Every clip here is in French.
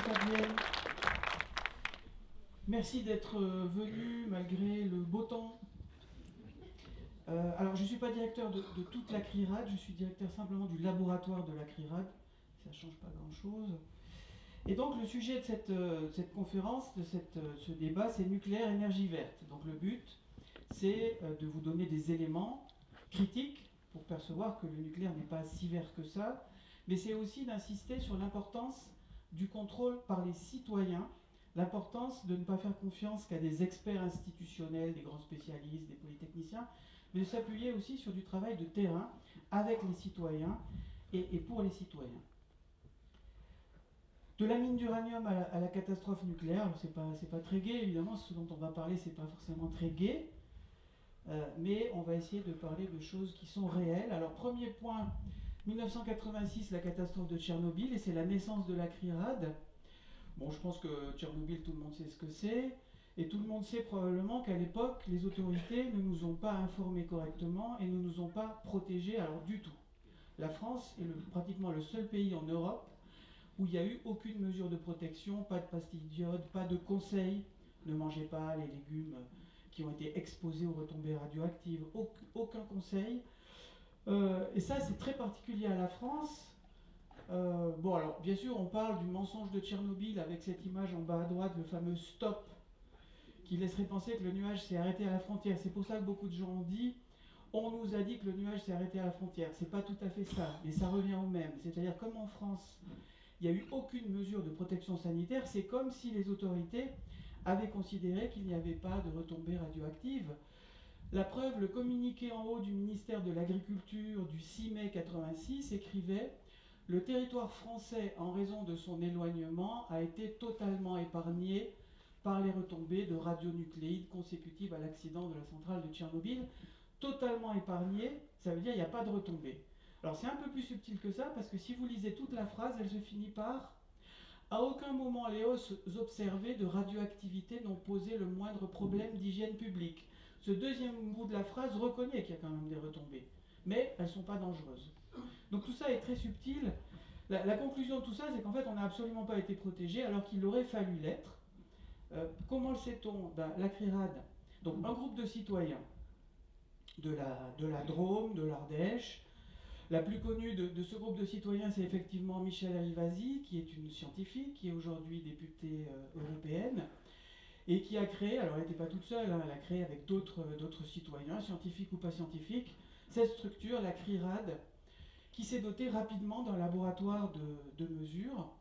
Fabienne. Merci d'être venu malgré le beau temps. Alors, je ne suis pas directeur de toute la CRIRAD, je suis directeur simplement du laboratoire de la CRIRAD. Ça ne change pas grand-chose. Et donc, le sujet de cette conférence, de ce débat, c'est nucléaire, énergie verte. Donc, le but, c'est de vous donner des éléments critiques pour percevoir que le nucléaire n'est pas si vert que ça, mais c'est aussi d'insister sur l'importance du contrôle par les citoyens, l'importance de ne pas faire confiance qu'à des experts institutionnels, des grands spécialistes, des polytechniciens, mais de s'appuyer aussi sur du travail de terrain avec les citoyens et pour les citoyens. De la mine d'uranium à la catastrophe nucléaire, c'est pas très gai, évidemment, ce dont on va parler, c'est pas forcément très gai, mais on va essayer de parler de choses qui sont réelles. Alors, premier point, 1986, la catastrophe de Tchernobyl, et c'est la naissance de la CRIRAD. Bon, je pense que Tchernobyl, tout le monde sait ce que c'est, et tout le monde sait probablement qu'à l'époque, les autorités ne nous ont pas informés correctement et ne nous ont pas protégés, alors du tout. La France est pratiquement le seul pays en Europe où il n'y a eu aucune mesure de protection, pas de pastilles d'iode, pas de conseils, ne mangez pas les légumes qui ont été exposés aux retombées radioactives, aucun conseil. Et ça, c'est très particulier à la France. Bon, alors, bien sûr, on parle du mensonge de Tchernobyl avec cette image en bas à droite, le fameux stop, qui laisserait penser que le nuage s'est arrêté à la frontière. C'est pour ça que beaucoup de gens ont dit on nous a dit que le nuage s'est arrêté à la frontière. C'est pas tout à fait ça, mais ça revient au même. C'est-à-dire, comme en France, il n'y a eu aucune mesure de protection sanitaire, c'est comme si les autorités avaient considéré qu'il n'y avait pas de retombées radioactives. La preuve, le communiqué en haut du ministère de l'Agriculture du 6 mai 86 écrivait « Le territoire français, en raison de son éloignement, a été totalement épargné par les retombées de radionucléides consécutives à l'accident de la centrale de Tchernobyl. » Totalement épargné, ça veut dire qu'il n'y a pas de retombées. Alors c'est un peu plus subtil que ça, parce que si vous lisez toute la phrase, elle se finit par « À aucun moment les hausses observées de radioactivité n'ont posé le moindre problème d'hygiène publique. » Ce deuxième bout de la phrase reconnaît qu'il y a quand même des retombées, mais elles ne sont pas dangereuses. Donc tout ça est très subtil. La conclusion de tout ça, c'est qu'en fait, on n'a absolument pas été protégé, alors qu'il aurait fallu l'être. Comment le sait-on? La CRIRAD, donc un groupe de citoyens de la Drôme, de l'Ardèche. La plus connue de ce groupe de citoyens, c'est effectivement Michèle Rivasi, qui est une scientifique, qui est aujourd'hui députée européenne, et qui a créé, alors elle n'était pas toute seule, hein, elle a créé avec d'autres citoyens, scientifiques ou pas scientifiques, cette structure, la CRIRAD, qui s'est dotée rapidement d'un laboratoire de mesures,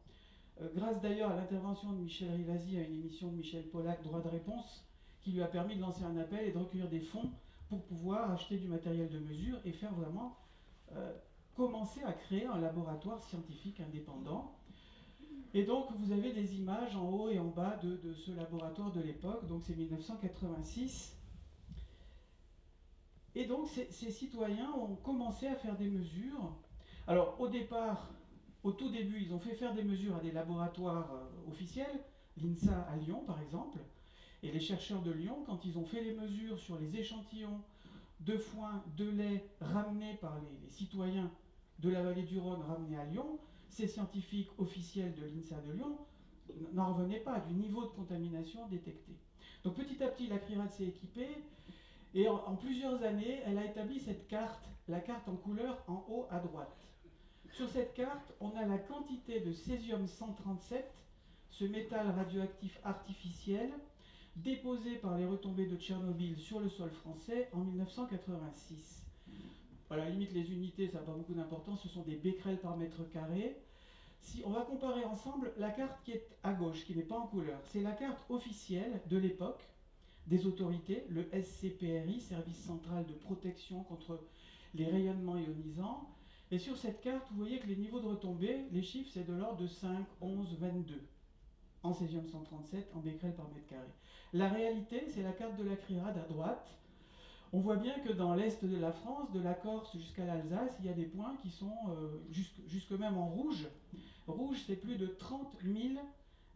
grâce d'ailleurs à l'intervention de Michèle Rivasi à une émission de Michel Pollack, Droit de réponse, qui lui a permis de lancer un appel et de recueillir des fonds pour pouvoir acheter du matériel de mesure et faire vraiment commencer à créer un laboratoire scientifique indépendant. Et donc vous avez des images en haut et en bas de ce laboratoire de l'époque, donc c'est 1986. Et donc ces citoyens ont commencé à faire des mesures. Alors au départ, au tout début, ils ont fait faire des mesures à des laboratoires officiels, l'INSA à Lyon par exemple, et les chercheurs de Lyon, quand ils ont fait les mesures sur les échantillons de foin, de lait ramenés par les citoyens de la vallée du Rhône, ramenés à Lyon, ces scientifiques officiels de l'INSA de Lyon n'en revenaient pas du niveau de contamination détecté. Donc petit à petit, la CRIRAD s'est équipée, et en plusieurs années, elle a établi cette carte, la carte en couleur en haut à droite. Sur cette carte, on a la quantité de césium-137, ce métal radioactif artificiel, déposé par les retombées de Tchernobyl sur le sol français en 1986. À la limite, les unités, ça n'a pas beaucoup d'importance, ce sont des becquerels par mètre carré. Si on va comparer ensemble la carte qui est à gauche, qui n'est pas en couleur, c'est la carte officielle de l'époque des autorités, le SCPRI, Service central de protection contre les rayonnements ionisants. Et sur cette carte, vous voyez que les niveaux de retombées, les chiffres, c'est de l'ordre de 5, 11, 22 en césium-137 en becquerel par mètre carré. La réalité, c'est la carte de la CRIRAD à droite. On voit bien que dans l'est de la France, de la Corse jusqu'à l'Alsace, il y a des points qui sont jusque même en rouge. Rouge, c'est plus de 30 000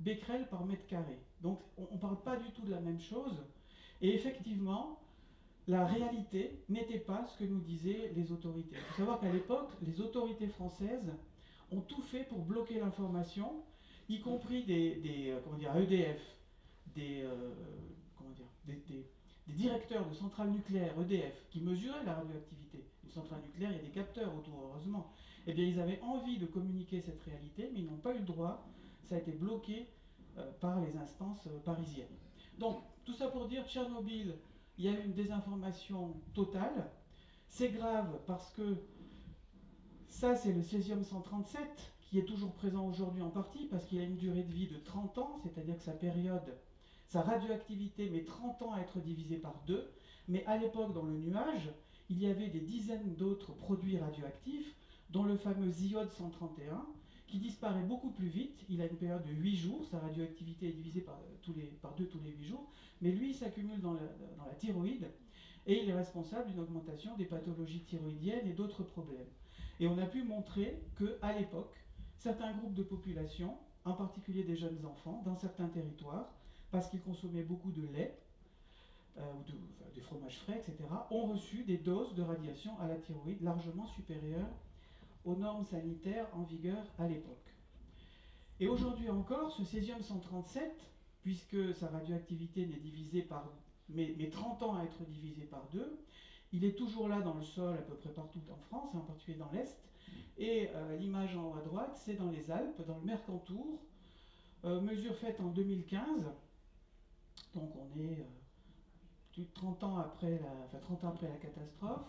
becquerels par mètre carré. Donc on ne parle pas du tout de la même chose. Et effectivement, la réalité n'était pas ce que nous disaient les autorités. Il faut savoir qu'à l'époque, les autorités françaises ont tout fait pour bloquer l'information, y compris comment dire, à EDF, comment dire, des directeurs de centrales nucléaires EDF qui mesuraient la radioactivité. Une centrale nucléaire, il y a des capteurs autour, heureusement. Eh bien, ils avaient envie de communiquer cette réalité, mais ils n'ont pas eu le droit. Ça a été bloqué par les instances parisiennes. Donc, tout ça pour dire, Tchernobyl, il y a eu une désinformation totale. C'est grave parce que ça, c'est le césium-137 qui est toujours présent aujourd'hui en partie parce qu'il a une durée de vie de 30 ans, c'est-à-dire que sa radioactivité met 30 ans à être divisée par 2. Mais à l'époque, dans le nuage, il y avait des dizaines d'autres produits radioactifs, dont le fameux iode 131, qui disparaît beaucoup plus vite. Il a une période de 8 jours, sa radioactivité est divisée par 2 tous les 8 jours, mais lui, il s'accumule dans la thyroïde, et il est responsable d'une augmentation des pathologies thyroïdiennes et d'autres problèmes. Et on a pu montrer qu'à l'époque, certains groupes de population, en particulier des jeunes enfants, dans certains territoires, parce qu'ils consommaient beaucoup de lait, ou des fromages frais, etc., ont reçu des doses de radiation à la thyroïde largement supérieures aux normes sanitaires en vigueur à l'époque. Et aujourd'hui encore, ce césium-137, puisque sa radioactivité n'est divisée par, mais 30 ans à être divisée par 2, il est toujours là dans le sol à peu près partout en France, en particulier dans l'Est. Et l'image en haut à droite, c'est dans les Alpes, dans le Mercantour, mesure faite en 2015. Donc on est plus de 30 ans après la catastrophe,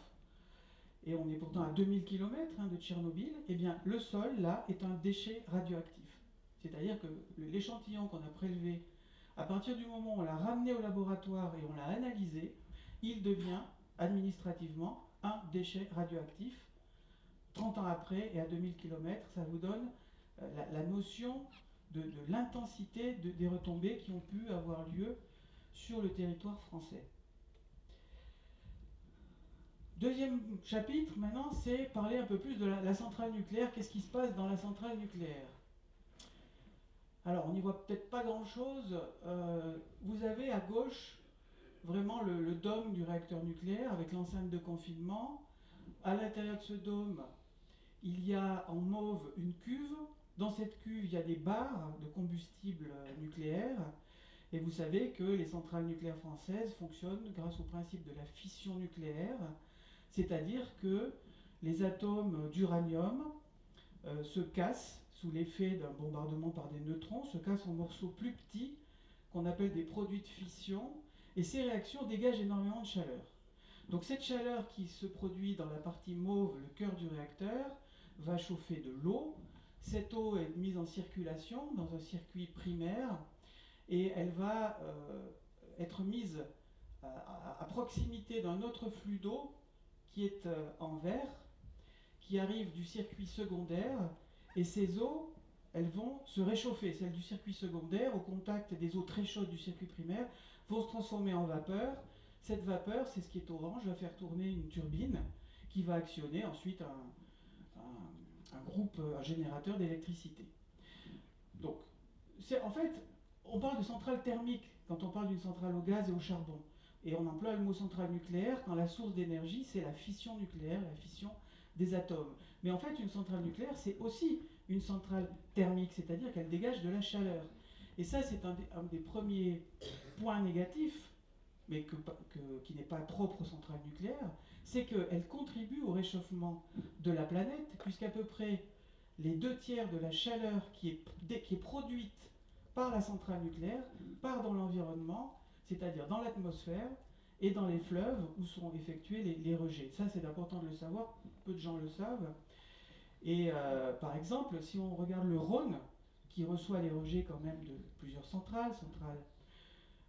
et on est pourtant à 2000 km de Tchernobyl. Eh bien, le sol, là, est un déchet radioactif. C'est-à-dire que l'échantillon qu'on a prélevé, à partir du moment où on l'a ramené au laboratoire et on l'a analysé, il devient administrativement un déchet radioactif. 30 ans après et à 2000 km, ça vous donne la notion de l'intensité des retombées qui ont pu avoir lieu sur le territoire français. Deuxième chapitre, maintenant, c'est parler un peu plus de la centrale nucléaire. Qu'est-ce qui se passe dans la centrale nucléaire? Alors, on n'y voit peut-être pas grand-chose. Vous avez à gauche vraiment le dôme du réacteur nucléaire avec l'enceinte de confinement. À l'intérieur de ce dôme, il y a en mauve une cuve. Dans cette cuve, il y a des barres de combustible nucléaire. Et vous savez que les centrales nucléaires françaises fonctionnent grâce au principe de la fission nucléaire, c'est-à-dire que les atomes d'uranium se cassent sous l'effet d'un bombardement par des neutrons, se cassent en morceaux plus petits qu'on appelle des produits de fission, et ces réactions dégagent énormément de chaleur. Donc cette chaleur qui se produit dans la partie mauve, le cœur du réacteur, va chauffer de l'eau. Cette eau est mise en circulation dans un circuit primaire et elle va être mise à proximité d'un autre flux d'eau qui est en vert, qui arrive du circuit secondaire, et ces eaux, elles vont se réchauffer. Celles du circuit secondaire, au contact des eaux très chaudes du circuit primaire, vont se transformer en vapeur. Cette vapeur, c'est ce qui est orange, va faire tourner une turbine qui va actionner ensuite un générateur d'électricité. Donc, en fait, on parle de centrale thermique quand on parle d'une centrale au gaz et au charbon. Et on emploie le mot centrale nucléaire quand la source d'énergie, c'est la fission nucléaire, la fission des atomes. Mais en fait, une centrale nucléaire, c'est aussi une centrale thermique, c'est-à-dire qu'elle dégage de la chaleur. Et ça, c'est un des premiers points négatifs, mais qui n'est pas propre aux centrales nucléaires, c'est qu'elle contribue au réchauffement de la planète, puisqu'à peu près les 2/3 de la chaleur qui est produite par la centrale nucléaire part dans l'environnement, c'est-à-dire dans l'atmosphère et dans les fleuves où sont effectués les rejets. Ça, c'est important de le savoir, peu de gens le savent. Et par exemple, si on regarde le Rhône, qui reçoit les rejets quand même de plusieurs centrales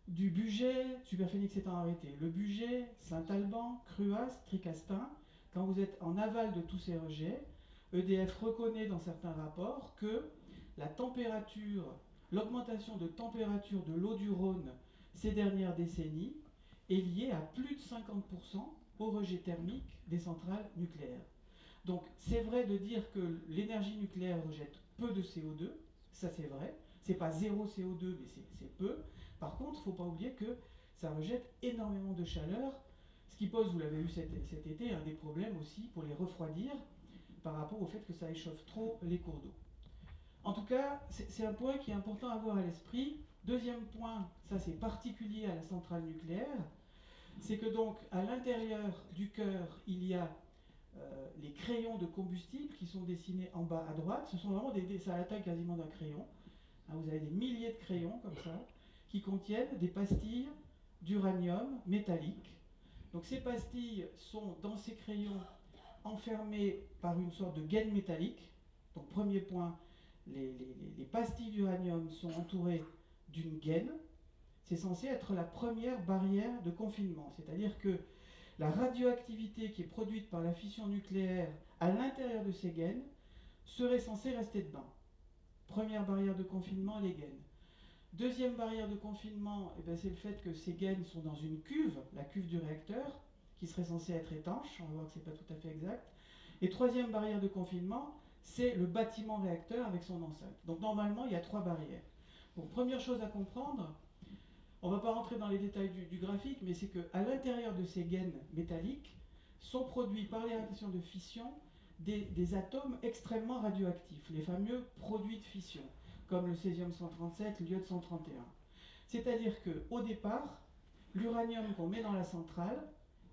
du Bugey, Superphénix étant arrêté, le Bugey, Saint-Alban, Cruas, Tricastin, quand vous êtes en aval de tous ces rejets, EDF reconnaît dans certains rapports que la température, l'augmentation de température de l'eau du Rhône ces dernières décennies est liée à plus de 50% au rejet thermique des centrales nucléaires. Donc c'est vrai de dire que l'énergie nucléaire rejette peu de CO2, ça c'est vrai, c'est pas zéro CO2 mais c'est peu. Par contre, il ne faut pas oublier que ça rejette énormément de chaleur, ce qui pose, vous l'avez vu cet été, des problèmes aussi pour les refroidir par rapport au fait que ça échauffe trop les cours d'eau. En tout cas, c'est un point qui est important à avoir à l'esprit. Deuxième point, ça c'est particulier à la centrale nucléaire, c'est que donc à l'intérieur du cœur, il y a les crayons de combustible qui sont dessinés en bas à droite. Ce sont vraiment ça a la taille quasiment d'un crayon. Hein, vous avez des milliers de crayons comme ça, qui contiennent des pastilles d'uranium métallique. Donc ces pastilles sont dans ces crayons enfermées par une sorte de gaine métallique. Donc premier point, les pastilles d'uranium sont entourées d'une gaine. C'est censé être la première barrière de confinement. C'est-à-dire que la radioactivité qui est produite par la fission nucléaire à l'intérieur de ces gaines serait censée rester dedans. Première barrière de confinement, les gaines. Deuxième barrière de confinement, eh ben, c'est le fait que ces gaines sont dans une cuve, la cuve du réacteur, qui serait censée être étanche. On va voir que ce n'est pas tout à fait exact. Et troisième barrière de confinement, c'est le bâtiment réacteur avec son enceinte. Donc normalement, il y a 3 barrières. Donc première chose à comprendre, on ne va pas rentrer dans les détails du graphique, mais c'est qu'à l'intérieur de ces gaines métalliques sont produits par les réactions de fission des atomes extrêmement radioactifs, les fameux produits de fission, comme le césium-137, l'iode-131. C'est-à-dire qu'au départ, l'uranium qu'on met dans la centrale,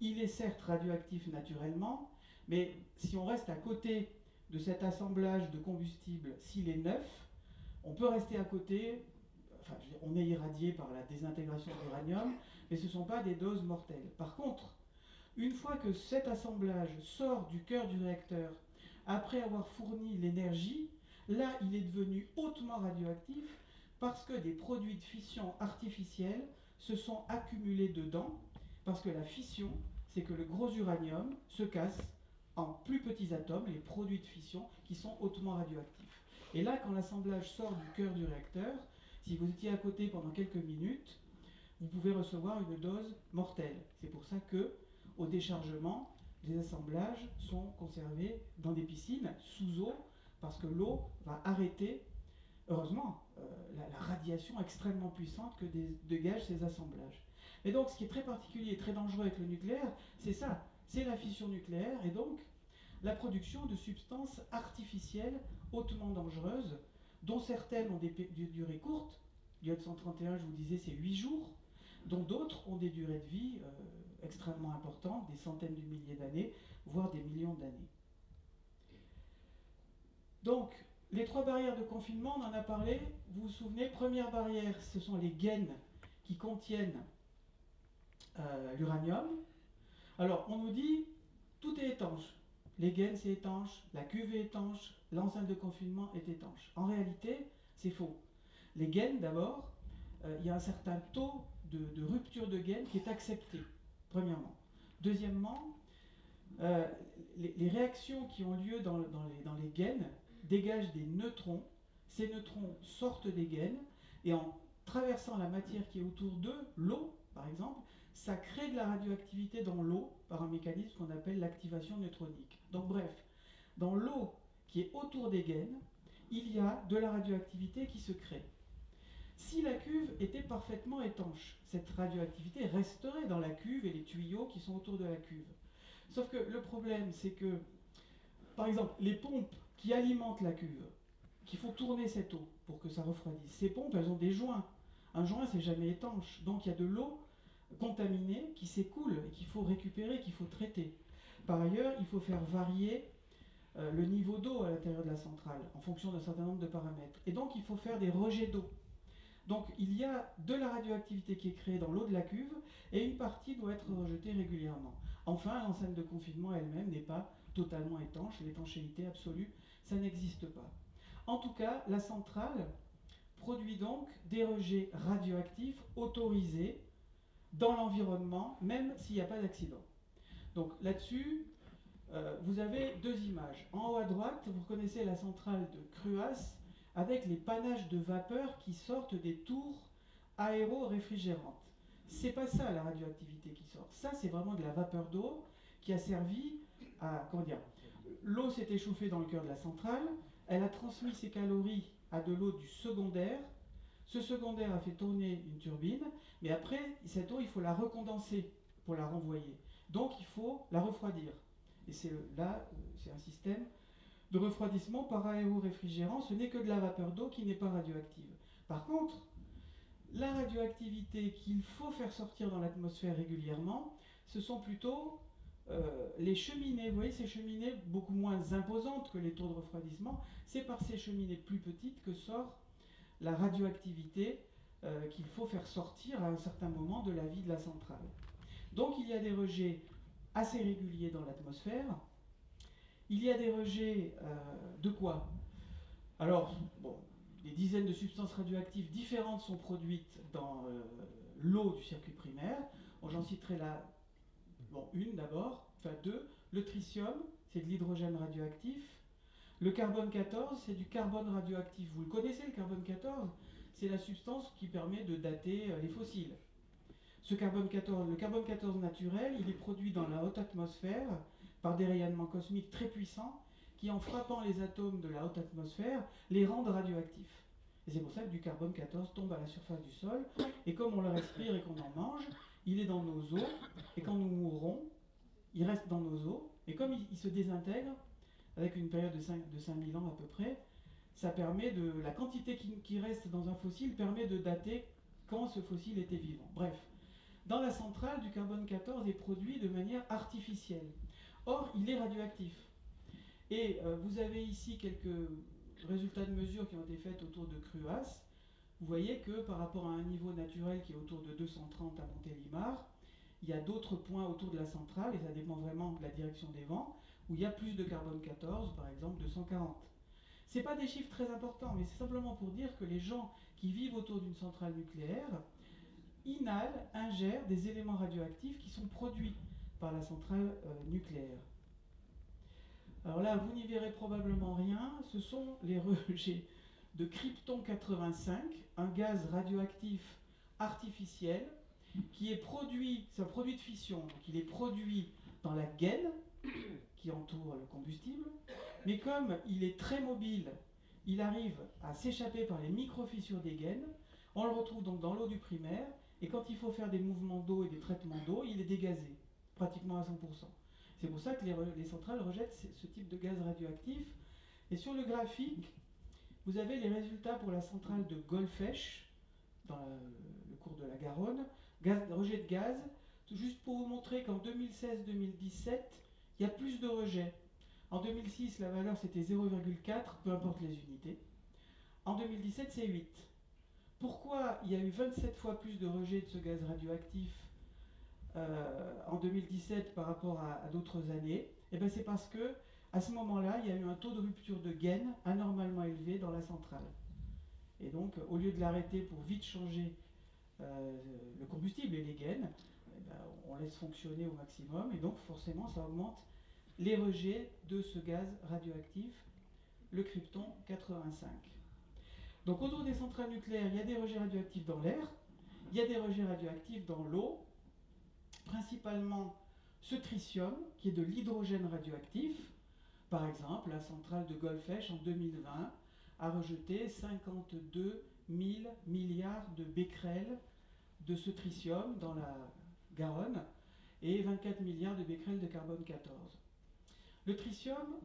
il est certes radioactif naturellement, mais si on reste à côté de cet assemblage de combustible, s'il est neuf, on peut rester à côté, enfin, on est irradié par la désintégration de l'uranium, mais ce ne sont pas des doses mortelles. Par contre, une fois que cet assemblage sort du cœur du réacteur, après avoir fourni l'énergie, là, il est devenu hautement radioactif parce que des produits de fission artificiels se sont accumulés dedans, parce que la fission, c'est que le gros uranium se casse en plus petits atomes, les produits de fission, qui sont hautement radioactifs. Et là, quand l'assemblage sort du cœur du réacteur, si vous étiez à côté pendant quelques minutes, vous pouvez recevoir une dose mortelle. C'est pour ça que, au déchargement, les assemblages sont conservés dans des piscines sous eau, parce que l'eau va arrêter, heureusement, la radiation extrêmement puissante que dégagent ces assemblages. Et donc, ce qui est très particulier et très dangereux avec le nucléaire, c'est ça, c'est la fission nucléaire, et donc la production de substances artificielles hautement dangereuses, dont certaines ont des durées courtes. L'iode 131, je vous disais, c'est 8 jours, dont d'autres ont des durées de vie extrêmement importantes, des centaines de milliers d'années, voire des millions d'années. Donc, les 3 barrières de confinement, on en a parlé. Vous vous souvenez, première barrière, ce sont les gaines qui contiennent l'uranium. Alors, on nous dit, tout est étanche. Les gaines, c'est étanche, la cuve est étanche, l'enceinte de confinement est étanche. En réalité, c'est faux. Les gaines, d'abord, il y a un certain taux de rupture de gaines qui est accepté, premièrement. Deuxièmement, les réactions qui ont lieu dans les gaines dégagent des neutrons. Ces neutrons sortent des gaines et en traversant la matière qui est autour d'eux, l'eau par exemple, ça crée de la radioactivité dans l'eau par un mécanisme qu'on appelle l'activation neutronique. Donc bref, dans l'eau qui est autour des gaines, il y a de la radioactivité qui se crée. Si la cuve était parfaitement étanche, cette radioactivité resterait dans la cuve et les tuyaux qui sont autour de la cuve. Sauf que le problème, c'est que, par exemple, les pompes qui alimentent la cuve, qui font tourner cette eau pour que ça refroidisse, ces pompes, elles ont des joints. Un joint, c'est jamais étanche. Donc il y a de l'eau contaminée qui s'écoule et qu'il faut récupérer, qu'il faut traiter. Par ailleurs, il faut faire varier le niveau d'eau à l'intérieur de la centrale en fonction d'un certain nombre de paramètres. Et donc il faut faire des rejets d'eau. Donc il y a de la radioactivité qui est créée dans l'eau de la cuve et une partie doit être rejetée régulièrement. Enfin, l'enceinte de confinement elle-même n'est pas totalement étanche, l'étanchéité absolue, ça n'existe pas. En tout cas, la centrale produit donc des rejets radioactifs autorisés dans l'environnement, même s'il n'y a pas d'accident. Donc là-dessus, vous avez 2 images. En haut à droite, vous reconnaissez la centrale de Cruas avec les panaches de vapeur qui sortent des tours aéro-réfrigérantes. C'est pas ça la radioactivité qui sort. Ça, c'est vraiment de la vapeur d'eau qui a servi à, comment dire, l'eau s'est échauffée dans le cœur de la centrale, elle a transmis ses calories à de l'eau du secondaire. Ce secondaire a fait tourner une turbine, mais après, cette eau, il faut la recondenser pour la renvoyer. Donc, il faut la refroidir. Et là, c'est un système de refroidissement par aéroréfrigérant, ce n'est que de la vapeur d'eau qui n'est pas radioactive. Par contre, la radioactivité qu'il faut faire sortir dans l'atmosphère régulièrement, ce sont plutôt les cheminées. Vous voyez, ces cheminées beaucoup moins imposantes que les tours de refroidissement, c'est par ces cheminées plus petites que sort la radioactivité qu'il faut faire sortir à un certain moment de la vie de la centrale. Donc il y a des rejets assez réguliers dans l'atmosphère. Il y a des rejets de quoi? Alors, bon, des dizaines de substances radioactives différentes sont produites dans l'eau du circuit primaire. Bon, j'en citerai là une d'abord, enfin deux. Le tritium, c'est de l'hydrogène radioactif. Le carbone 14, c'est du carbone radioactif. Vous le connaissez, le carbone 14? C'est la substance qui permet de dater les fossiles. Le carbone 14 naturel, il est produit dans la haute atmosphère par des rayonnements cosmiques très puissants qui, en frappant les atomes de la haute atmosphère, les rendent radioactifs. Et c'est pour ça que du carbone 14 tombe à la surface du sol, et comme on le respire et qu'on en mange, il est dans nos os, et quand nous mourrons, il reste dans nos os, et comme il se désintègre, avec une période de 5000 ans à peu près, ça permet de. La quantité qui reste dans un fossile permet de dater quand ce fossile était vivant. Bref, dans la centrale, du carbone 14 est produit de manière artificielle. Or, il est radioactif. Et vous avez ici quelques résultats de mesures qui ont été faites autour de Cruas. Vous voyez que par rapport à un niveau naturel qui est autour de 230 à Montélimar, il y a d'autres points autour de la centrale, et ça dépend vraiment de la direction des vents, où il y a plus de carbone 14, par exemple 240. Ce n'est pas des chiffres très importants, mais c'est simplement pour dire que les gens qui vivent autour d'une centrale nucléaire inhalent, ingèrent des éléments radioactifs qui sont produits par la centrale nucléaire. Alors là, vous n'y verrez probablement rien, ce sont les rejets de krypton 85, un gaz radioactif artificiel qui est produit, c'est un produit de fission, donc il est produit dans la gaine qui entoure le combustible, mais comme il est très mobile, il arrive à s'échapper par les micro-fissures des gaines, on le retrouve donc dans l'eau du primaire, et quand il faut faire des mouvements d'eau et des traitements d'eau, il est dégazé, pratiquement à 100%. C'est pour ça que les centrales rejettent ce type de gaz radioactif. Et sur le graphique, vous avez les résultats pour la centrale de Golfech, dans le cours de la Garonne, rejet de gaz, juste pour vous montrer qu'en 2016-2017, il y a plus de rejets. En 2006, la valeur c'était 0,4, peu importe les unités. En 2017, c'est 8. Pourquoi il y a eu 27 fois plus de rejets de ce gaz radioactif en 2017 par rapport à d'autres années? Eh bien, c'est parce que à ce moment-là, il y a eu un taux de rupture de gaine anormalement élevé dans la centrale. Et donc, au lieu de l'arrêter pour vite changer le combustible et les gaines, eh ben, on laisse fonctionner au maximum, et donc forcément, ça augmente les rejets de ce gaz radioactif, le krypton 85. Donc, autour des centrales nucléaires, il y a des rejets radioactifs dans l'air, il y a des rejets radioactifs dans l'eau, principalement ce tritium, qui est de l'hydrogène radioactif. Par exemple, la centrale de Golfech en 2020 a rejeté 52 000 milliards de becquerels de ce tritium dans la Garonne et 24 milliards de becquerels de carbone 14. Le tritium,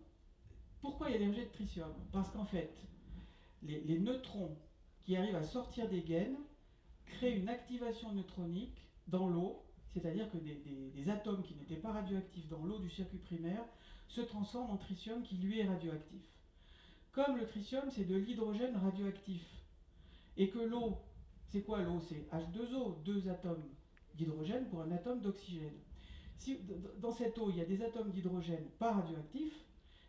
pourquoi il y a des rejets de tritium? Parce qu'en fait, les neutrons qui arrivent à sortir des gaines créent une activation neutronique dans l'eau, c'est-à-dire que des atomes qui n'étaient pas radioactifs dans l'eau du circuit primaire se transforment en tritium qui lui est radioactif. Comme le tritium, c'est de l'hydrogène radioactif, et que l'eau, c'est quoi l'eau? C'est H2O, 2 atomes d'hydrogène pour un atome d'oxygène. Si, dans cette eau, il y a des atomes d'hydrogène pas radioactifs,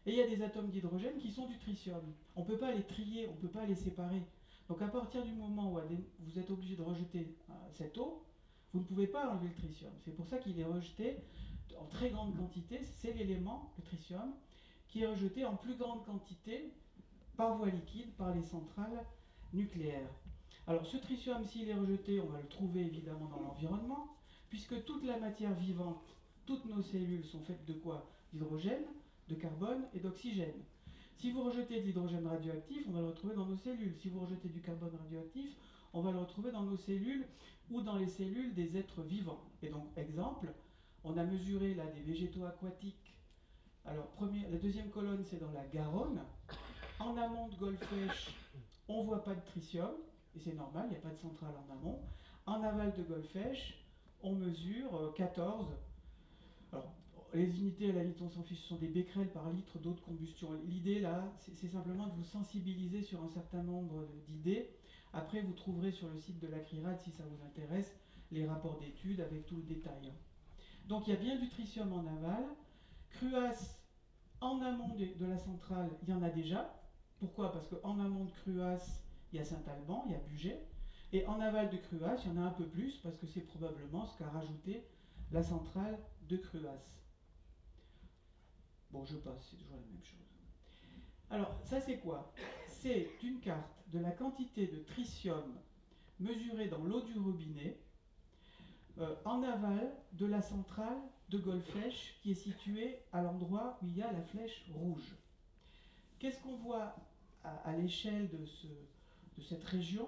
et il y a des atomes d'hydrogène qui sont du tritium. On ne peut pas les trier, on ne peut pas les séparer. Donc à partir du moment où vous êtes obligé de rejeter cette eau, vous ne pouvez pas enlever le tritium. C'est pour ça qu'il est rejeté en très grande quantité. C'est l'élément, le tritium, qui est rejeté en plus grande quantité par voie liquide par les centrales nucléaires. Alors ce tritium, s'il est rejeté, on va le trouver évidemment dans l'environnement, puisque toute la matière vivante, toutes nos cellules sont faites de quoi? D'hydrogène, de carbone et d'oxygène. Si vous rejetez de l'hydrogène radioactif, on va le retrouver dans nos cellules. Si vous rejetez du carbone radioactif, on va le retrouver dans nos cellules ou dans les cellules des êtres vivants. Et donc, exemple, on a mesuré là des végétaux aquatiques Alors, la deuxième colonne, c'est dans la Garonne. En amont de Golfech, on ne voit pas de tritium, et c'est normal, il n'y a pas de centrale en amont. En aval de Golfech, on mesure 14. Alors, les unités, à la limite, on s'en fiche, ce sont des becquerels par litre d'eau de combustion. L'idée, là, c'est simplement de vous sensibiliser sur un certain nombre d'idées. Après, vous trouverez sur le site de la CRIRAD, si ça vous intéresse, les rapports d'études avec tout le détail. Donc, il y a bien du tritium en aval. Cruas, en amont de la centrale, il y en a déjà. Pourquoi? Parce qu'en amont de Cruas, il y a Saint-Alban, il y a Bugey. Et en aval de Cruas, il y en a un peu plus, parce que c'est probablement ce qu'a rajouté la centrale de Cruas. Bon, je passe, c'est toujours la même chose. Alors, ça c'est quoi? C'est une carte de la quantité de tritium mesurée dans l'eau du robinet en aval de la centrale de Golfech qui est située à l'endroit où il y a la flèche rouge. Qu'est-ce qu'on voit à l'échelle de cette région?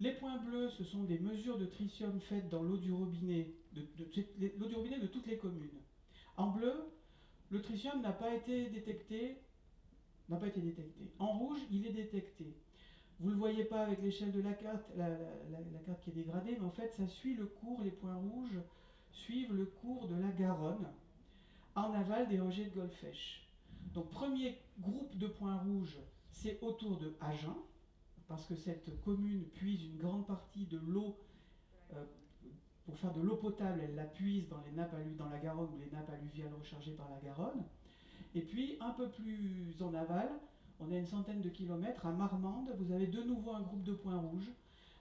Les points bleus, ce sont des mesures de tritium faites dans l'eau du robinet, l'eau du robinet de toutes les communes. En bleu, le tritium n'a pas été détecté. En rouge, il est détecté. Vous ne le voyez pas avec l'échelle de la carte, la carte qui est dégradée, mais en fait, ça suit le cours, les points rouges suivent le cours de la Garonne, en aval des rejets de Golfech. Donc, premier groupe de points rouges, c'est autour de Agen, parce que cette commune puise une grande partie de l'eau pour faire de l'eau potable, elle la puise dans les nappes dans la Garonne ou les nappes alluviales rechargées par la Garonne. Et puis, un peu plus en aval, on a une centaine de kilomètres, à Marmande, vous avez de nouveau un groupe de points rouges.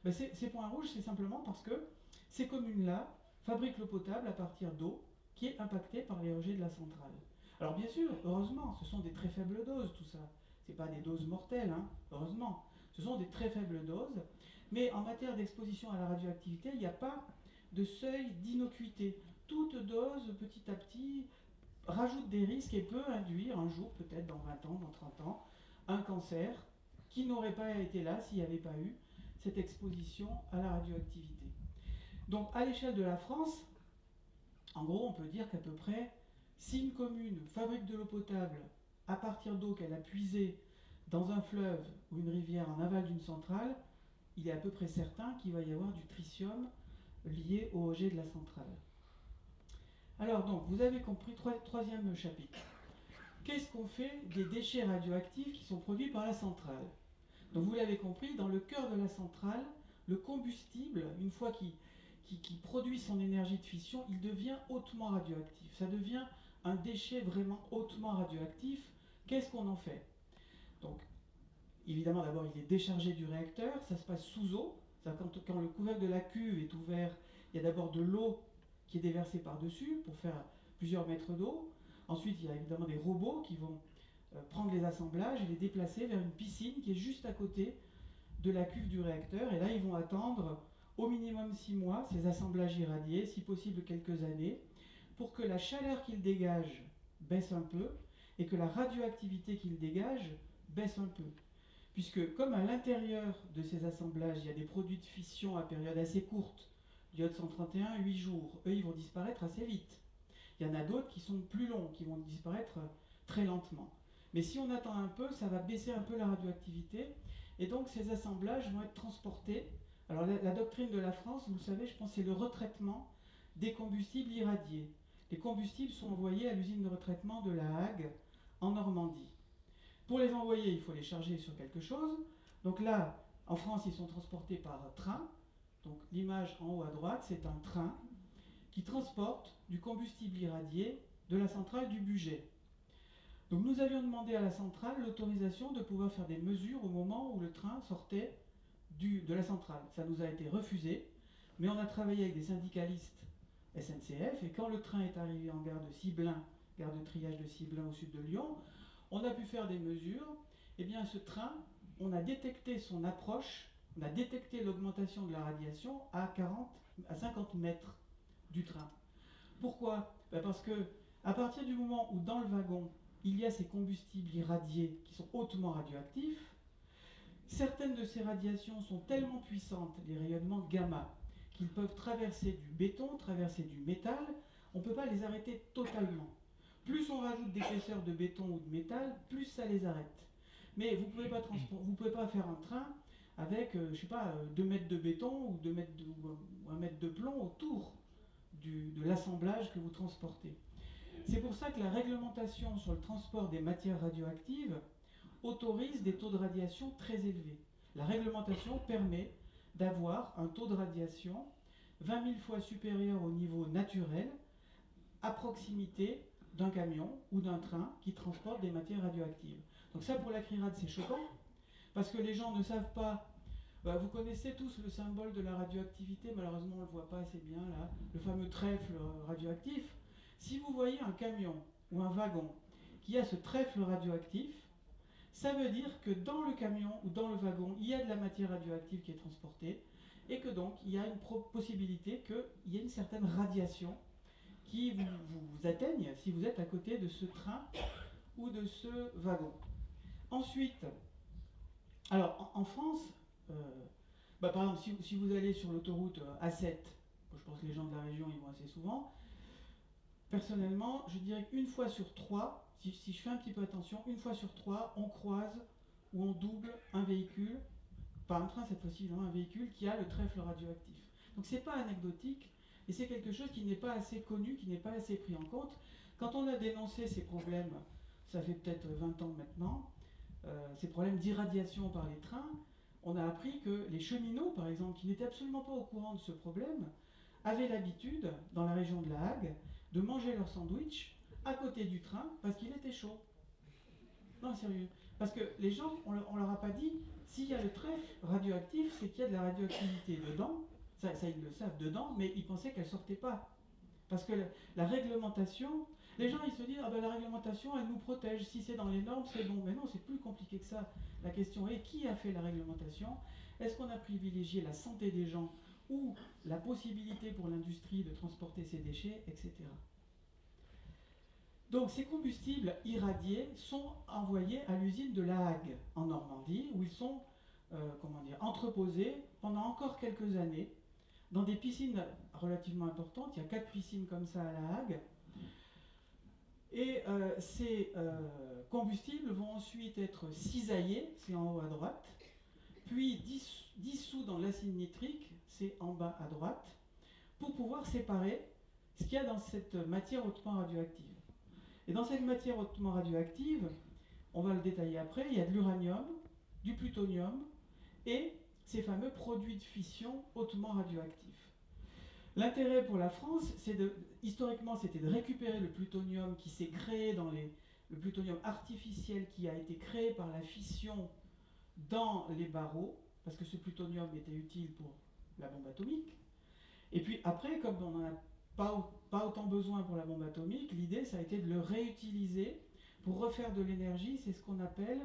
Ben ces points rouges, c'est simplement parce que ces communes-là fabriquent l'eau potable à partir d'eau qui est impactée par les rejets de la centrale. Alors bien sûr, heureusement, ce sont des très faibles doses, tout ça. Ce n'est pas des doses mortelles, hein, heureusement. Ce sont des très faibles doses. Mais en matière d'exposition à la radioactivité, il n'y a pas de seuil d'innocuité. Toute dose, petit à petit, rajoute des risques et peut induire un jour, peut-être dans 20 ans, dans 30 ans, un cancer qui n'aurait pas été là s'il n'y avait pas eu cette exposition à la radioactivité. Donc à l'échelle de la France, en gros, on peut dire qu'à peu près, si une commune fabrique de l'eau potable à partir d'eau qu'elle a puisée dans un fleuve ou une rivière en aval d'une centrale, il est à peu près certain qu'il va y avoir du tritium lié au rejet de la centrale. Alors donc, vous avez compris, troisième chapitre. Qu'est-ce qu'on fait des déchets radioactifs qui sont produits par la centrale? Donc vous l'avez compris, dans le cœur de la centrale, le combustible, une fois qu'il produit son énergie de fission, il devient hautement radioactif. Ça devient un déchet vraiment hautement radioactif. Qu'est-ce qu'on en fait? Donc, évidemment, d'abord, il est déchargé du réacteur, ça se passe sous eau. Quand le couvercle de la cuve est ouvert, il y a d'abord de l'eau qui est déversée par-dessus pour faire plusieurs mètres d'eau. Ensuite, il y a évidemment des robots qui vont prendre les assemblages et les déplacer vers une piscine qui est juste à côté de la cuve du réacteur. Et là, ils vont attendre au minimum 6 mois ces assemblages irradiés, si possible quelques années, pour que la chaleur qu'ils dégagent baisse un peu et que la radioactivité qu'ils dégagent baisse un peu. Puisque comme à l'intérieur de ces assemblages, il y a des produits de fission à période assez courte, d'iode 131, 8 jours, eux, ils vont disparaître assez vite. Il y en a d'autres qui sont plus longs, qui vont disparaître très lentement. Mais si on attend un peu, ça va baisser un peu la radioactivité, et donc ces assemblages vont être transportés. Alors la doctrine de la France, vous le savez, je pense, c'est le retraitement des combustibles irradiés. Les combustibles sont envoyés à l'usine de retraitement de La Hague, en Normandie. Pour les envoyer, il faut les charger sur quelque chose. Donc là, en France, ils sont transportés par train. Donc l'image en haut à droite, c'est un train qui transporte du combustible irradié de la centrale du Bugey. Donc nous avions demandé à la centrale l'autorisation de pouvoir faire des mesures au moment où le train sortait de la centrale. Ça nous a été refusé, mais on a travaillé avec des syndicalistes SNCF, et quand le train est arrivé en gare de Ciblin, gare de triage de Ciblin au sud de Lyon, on a pu faire des mesures. Eh bien, ce train, on a détecté son approche, on a détecté l'augmentation de la radiation à 50 mètres du train. Pourquoi? Parce que à partir du moment où dans le wagon, il y a ces combustibles irradiés qui sont hautement radioactifs, certaines de ces radiations sont tellement puissantes, les rayonnements gamma, qu'ils peuvent traverser du béton, traverser du métal. On ne peut pas les arrêter totalement. Plus on rajoute d'épaisseur de béton ou de métal, plus ça les arrête. Mais vous ne pouvez pas faire un train avec, je sais pas, 2 mètres de béton ou, 1 mètre de plomb autour de l'assemblage que vous transportez. C'est pour ça que la réglementation sur le transport des matières radioactives autorise des taux de radiation très élevés. La réglementation permet d'avoir un taux de radiation 20 000 fois supérieur au niveau naturel à proximité d'un camion ou d'un train qui transporte des matières radioactives. Donc ça, pour la CRIRAD, c'est choquant, parce que les gens ne savent pas. Vous connaissez tous le symbole de la radioactivité, malheureusement on ne le voit pas assez bien là, le fameux trèfle radioactif. Si vous voyez un camion ou un wagon qui a ce trèfle radioactif, ça veut dire que dans le camion ou dans le wagon, il y a de la matière radioactive qui est transportée, et que donc il y a une possibilité qu'il y ait une certaine radiation qui vous atteigne si vous êtes à côté de ce train ou de ce wagon. Ensuite, alors en France, par exemple, si vous allez sur l'autoroute A7, je pense que les gens de la région y vont assez souvent, personnellement, je dirais qu'une fois sur 3, si je fais un petit peu attention, une fois sur 3, on croise ou on double un véhicule, pas un train cette fois-ci, évidemment, un véhicule qui a le trèfle radioactif. Donc c'est pas anecdotique, et c'est quelque chose qui n'est pas assez connu, qui n'est pas assez pris en compte. Quand on a dénoncé ces problèmes, ça fait peut-être 20 ans maintenant, ces problèmes d'irradiation par les trains, on a appris que les cheminots, par exemple, qui n'étaient absolument pas au courant de ce problème, avaient l'habitude, dans la région de La Hague, de manger leur sandwich à côté du train parce qu'il était chaud. Non, sérieux. Parce que les gens, on leur a pas dit, s'il y a le trèfle radioactif, c'est qu'il y a de la radioactivité dedans. Ça, ils le savent dedans, mais ils pensaient qu'elle sortait pas. Parce que la réglementation, les gens ils se disent, la réglementation elle nous protège, si c'est dans les normes c'est bon. Mais non, c'est plus compliqué que ça. La question est, qui a fait la réglementation? Est-ce qu'on a privilégié la santé des gens ou la possibilité pour l'industrie de transporter ses déchets, etc. Donc ces combustibles irradiés sont envoyés à l'usine de La Hague en Normandie, où ils sont entreposés pendant encore quelques années dans des piscines relativement importantes. Il y a 4 piscines comme ça à La Hague. Et ces combustibles vont ensuite être cisaillés, c'est en haut à droite, puis dissous dans l'acide nitrique, c'est en bas à droite, pour pouvoir séparer ce qu'il y a dans cette matière hautement radioactive. Et dans cette matière hautement radioactive, on va le détailler après, il y a de l'uranium, du plutonium et ces fameux produits de fission hautement radioactifs. L'intérêt pour la France, historiquement, c'était de récupérer le plutonium qui s'est créé le plutonium artificiel qui a été créé par la fission dans les barreaux, parce que ce plutonium était utile pour la bombe atomique. Et puis après, comme on n'en a pas autant besoin pour la bombe atomique, l'idée, ça a été de le réutiliser pour refaire de l'énergie. C'est ce qu'on appelle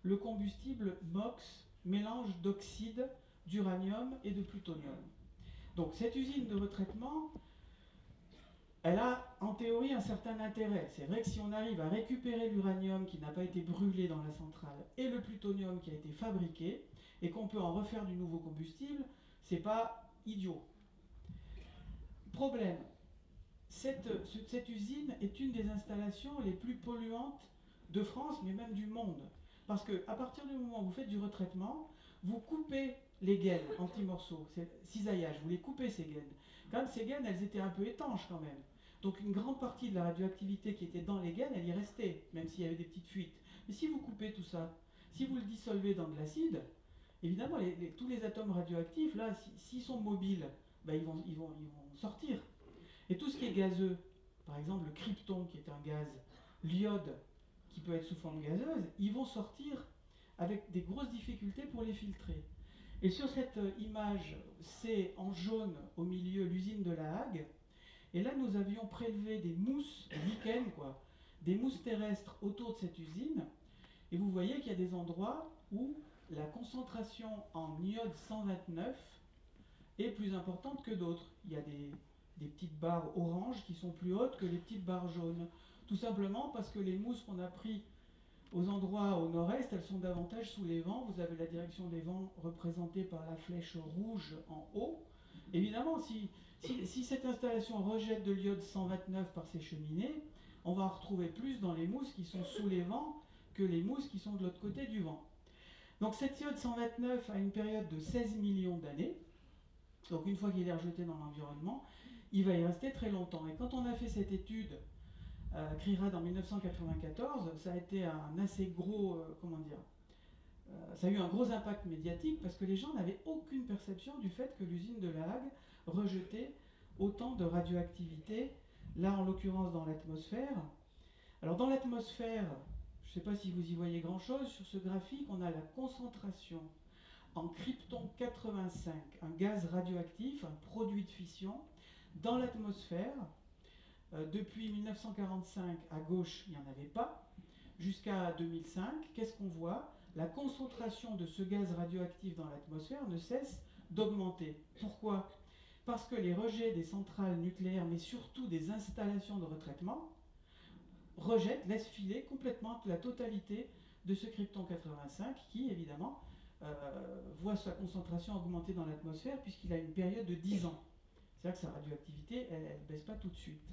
le combustible MOX, mélange d'oxyde, d'uranium et de plutonium. Donc cette usine de retraitement, elle a en théorie un certain intérêt. C'est vrai que si on arrive à récupérer l'uranium qui n'a pas été brûlé dans la centrale et le plutonium qui a été fabriqué, et qu'on peut en refaire du nouveau combustible, c'est pas idiot. Problème, cette usine est une des installations les plus polluantes de France, mais même du monde. Parce qu'à partir du moment où vous faites du retraitement, vous coupez les gaines en petits morceaux, c'est cisaillage, vous les coupez ces gaines. Quand même, ces gaines, elles étaient un peu étanches quand même. Donc une grande partie de la radioactivité qui était dans les gaines, elle y restait, même s'il y avait des petites fuites. Mais si vous coupez tout ça, si vous le dissolvez dans de l'acide, évidemment, tous les atomes radioactifs, là, s'ils sont mobiles, ils vont sortir. Et tout ce qui est gazeux, par exemple le krypton qui est un gaz, l'iode qui peut être sous forme gazeuse, ils vont sortir avec des grosses difficultés pour les filtrer. Et sur cette image, c'est en jaune au milieu l'usine de La Hague. Et là, nous avions prélevé des mousses, lichen, des mousses terrestres autour de cette usine. Et vous voyez qu'il y a des endroits où la concentration en iode 129 est plus importante que d'autres. Il y a des petites barres oranges qui sont plus hautes que les petites barres jaunes. Tout simplement parce que les mousses qu'on a prises aux endroits au nord-est, elles sont davantage sous les vents. Vous avez la direction des vents représentée par la flèche rouge en haut. Évidemment, si cette installation rejette de l'iode 129 par ses cheminées, on va en retrouver plus dans les mousses qui sont sous les vents que les mousses qui sont de l'autre côté du vent. Donc cet iode 129 a une période de 16 millions d'années. Donc une fois qu'il est rejeté dans l'environnement, il va y rester très longtemps. Et quand on a fait cette étude, CRIRAD en 1994, ça a été un assez gros, ça a eu un gros impact médiatique parce que les gens n'avaient aucune perception du fait que l'usine de La Hague rejetait autant de radioactivité, là en l'occurrence dans l'atmosphère. Alors dans l'atmosphère, je ne sais pas si vous y voyez grand-chose, sur ce graphique, on a la concentration en krypton 85, un gaz radioactif, un produit de fission, dans l'atmosphère. Depuis 1945, à gauche, il n'y en avait pas. Jusqu'à 2005, qu'est-ce qu'on voit? La concentration de ce gaz radioactif dans l'atmosphère ne cesse d'augmenter. Pourquoi? Parce que les rejets des centrales nucléaires, mais surtout des installations de retraitement, rejettent, laissent filer complètement la totalité de ce krypton 85 qui, évidemment, voit sa concentration augmenter dans l'atmosphère puisqu'il a une période de 10 ans. C'est-à-dire que sa radioactivité, elle ne baisse pas tout de suite.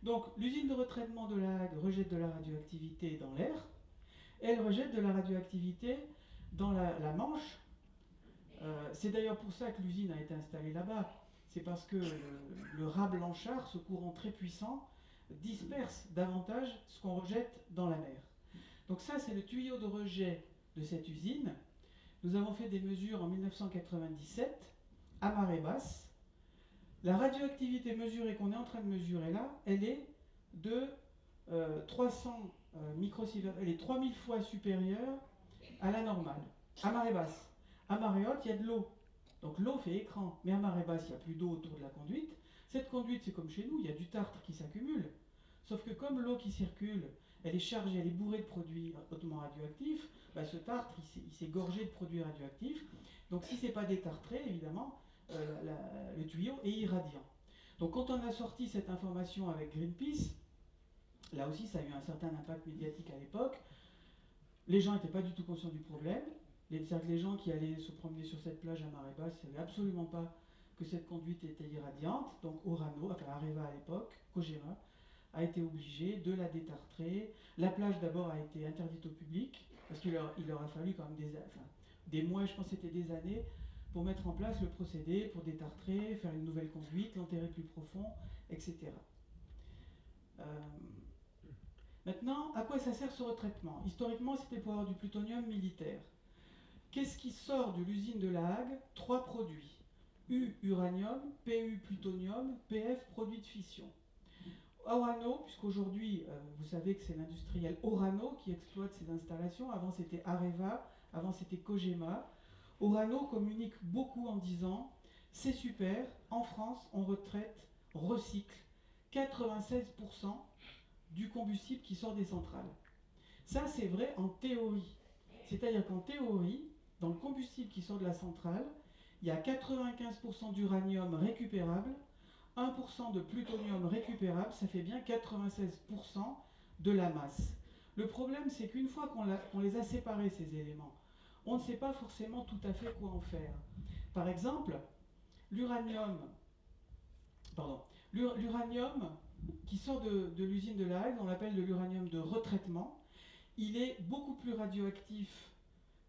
Donc, l'usine de retraitement de La Hague rejette de la radioactivité dans l'air. Elle rejette de la radioactivité dans la Manche. C'est d'ailleurs pour ça que l'usine a été installée là-bas. C'est parce que le raz blanchard, ce courant très puissant, disperse davantage ce qu'on rejette dans la mer. Donc ça, c'est le tuyau de rejet de cette usine. Nous avons fait des mesures en 1997 à marée basse. La radioactivité mesurée qu'on est en train de mesurer là, elle est de 300 microsieverts, elle est 3000 fois supérieure à la normale, à marée basse. À marée haute, il y a de l'eau. Donc l'eau fait écran, mais à marée basse, il n'y a plus d'eau autour de la conduite. Cette conduite, c'est comme chez nous, il y a du tartre qui s'accumule. Sauf que comme l'eau qui circule, elle est chargée, elle est bourrée de produits hautement radioactifs, bah ce tartre, il s'est gorgé de produits radioactifs. Donc si ce n'est pas détartré, évidemment, le tuyau est irradiant. Donc quand on a sorti cette information avec Greenpeace, là aussi ça a eu un certain impact médiatique à l'époque, les gens n'étaient pas du tout conscients du problème. C'est-à-dire que les gens qui allaient se promener sur cette plage à marée basse ne savaient absolument pas que cette conduite était irradiante. Donc Orano, enfin Areva à l'époque, Kojima, a été obligé de la détartrer. La plage d'abord a été interdite au public, parce qu'il leur a fallu quand même des mois, je pense que c'était des années, pour mettre en place le procédé, pour détartrer, faire une nouvelle conduite, l'enterrer plus profond, etc. Maintenant, à quoi ça sert ce retraitement? Historiquement, c'était pour avoir du plutonium militaire. Qu'est-ce qui sort de l'usine de La Hague? 3 produits. U, uranium, PU, plutonium, PF, produit de fission. Orano, puisqu'aujourd'hui, vous savez que c'est l'industriel Orano qui exploite ces installations. Avant, c'était Areva, avant, c'était Kojima. Orano communique beaucoup en disant « C'est super, en France, on recycle 96% du combustible qui sort des centrales. » Ça, c'est vrai en théorie. C'est-à-dire qu'en théorie, dans le combustible qui sort de la centrale, il y a 95% d'uranium récupérable, 1% de plutonium récupérable, ça fait bien 96% de la masse. Le problème, c'est qu'une fois qu'on les a séparés, ces éléments, on ne sait pas forcément tout à fait quoi en faire. Par exemple, l'uranium qui sort de l'usine de La Hague, on l'appelle de l'uranium de retraitement, il est beaucoup plus radioactif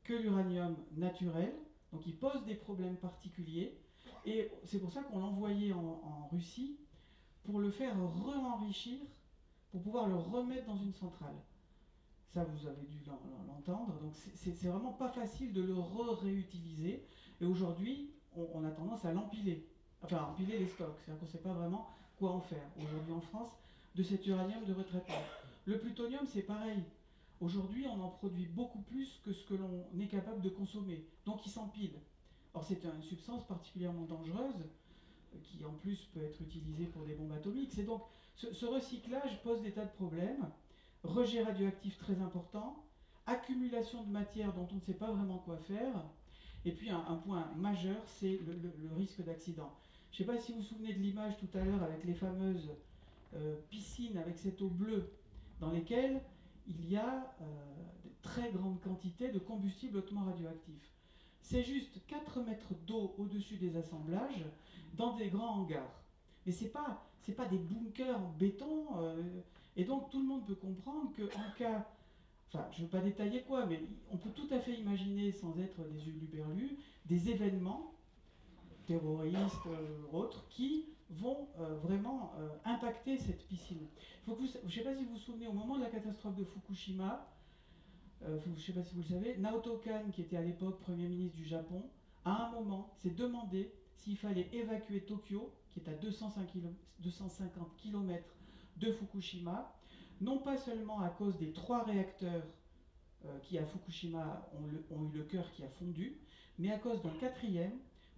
que l'uranium naturel, donc il pose des problèmes particuliers, et c'est pour ça qu'on l'a envoyé en Russie pour le faire re-enrichir, pour pouvoir le remettre dans une centrale. Ça, vous avez dû l'entendre, donc c'est vraiment pas facile de le réutiliser, et aujourd'hui, on a tendance à l'empiler, enfin à empiler les stocks, c'est-à-dire qu'on ne sait pas vraiment quoi en faire, aujourd'hui en France, de cet uranium de retraitement. Le plutonium, c'est pareil. Aujourd'hui, on en produit beaucoup plus que ce que l'on est capable de consommer, donc il s'empile. Or, c'est une substance particulièrement dangereuse, qui en plus peut être utilisée pour des bombes atomiques. C'est donc, ce recyclage pose des tas de problèmes, rejet radioactif très important, accumulation de matière dont on ne sait pas vraiment quoi faire, et puis un point majeur, c'est le risque d'accident. Je ne sais pas si vous vous souvenez de l'image tout à l'heure avec les fameuses piscines avec cette eau bleue dans lesquelles il y a de très grandes quantités de combustible hautement radioactif. C'est juste 4 mètres d'eau au-dessus des assemblages dans des grands hangars. Mais ce n'est pas des bunkers en béton, Et donc tout le monde peut comprendre qu'en cas, enfin je ne veux pas détailler quoi, mais on peut tout à fait imaginer, sans être des huluberlus, des événements terroristes autres qui vont vraiment impacter cette piscine. Je ne sais pas si vous vous souvenez, au moment de la catastrophe de Fukushima, je ne sais pas si vous le savez, Naoto Kan, qui était à l'époque Premier ministre du Japon, à un moment s'est demandé s'il fallait évacuer Tokyo, qui est à 250 km de Fukushima, non pas seulement à cause des 3 réacteurs qui à Fukushima ont eu le cœur qui a fondu, mais à cause d'un 4e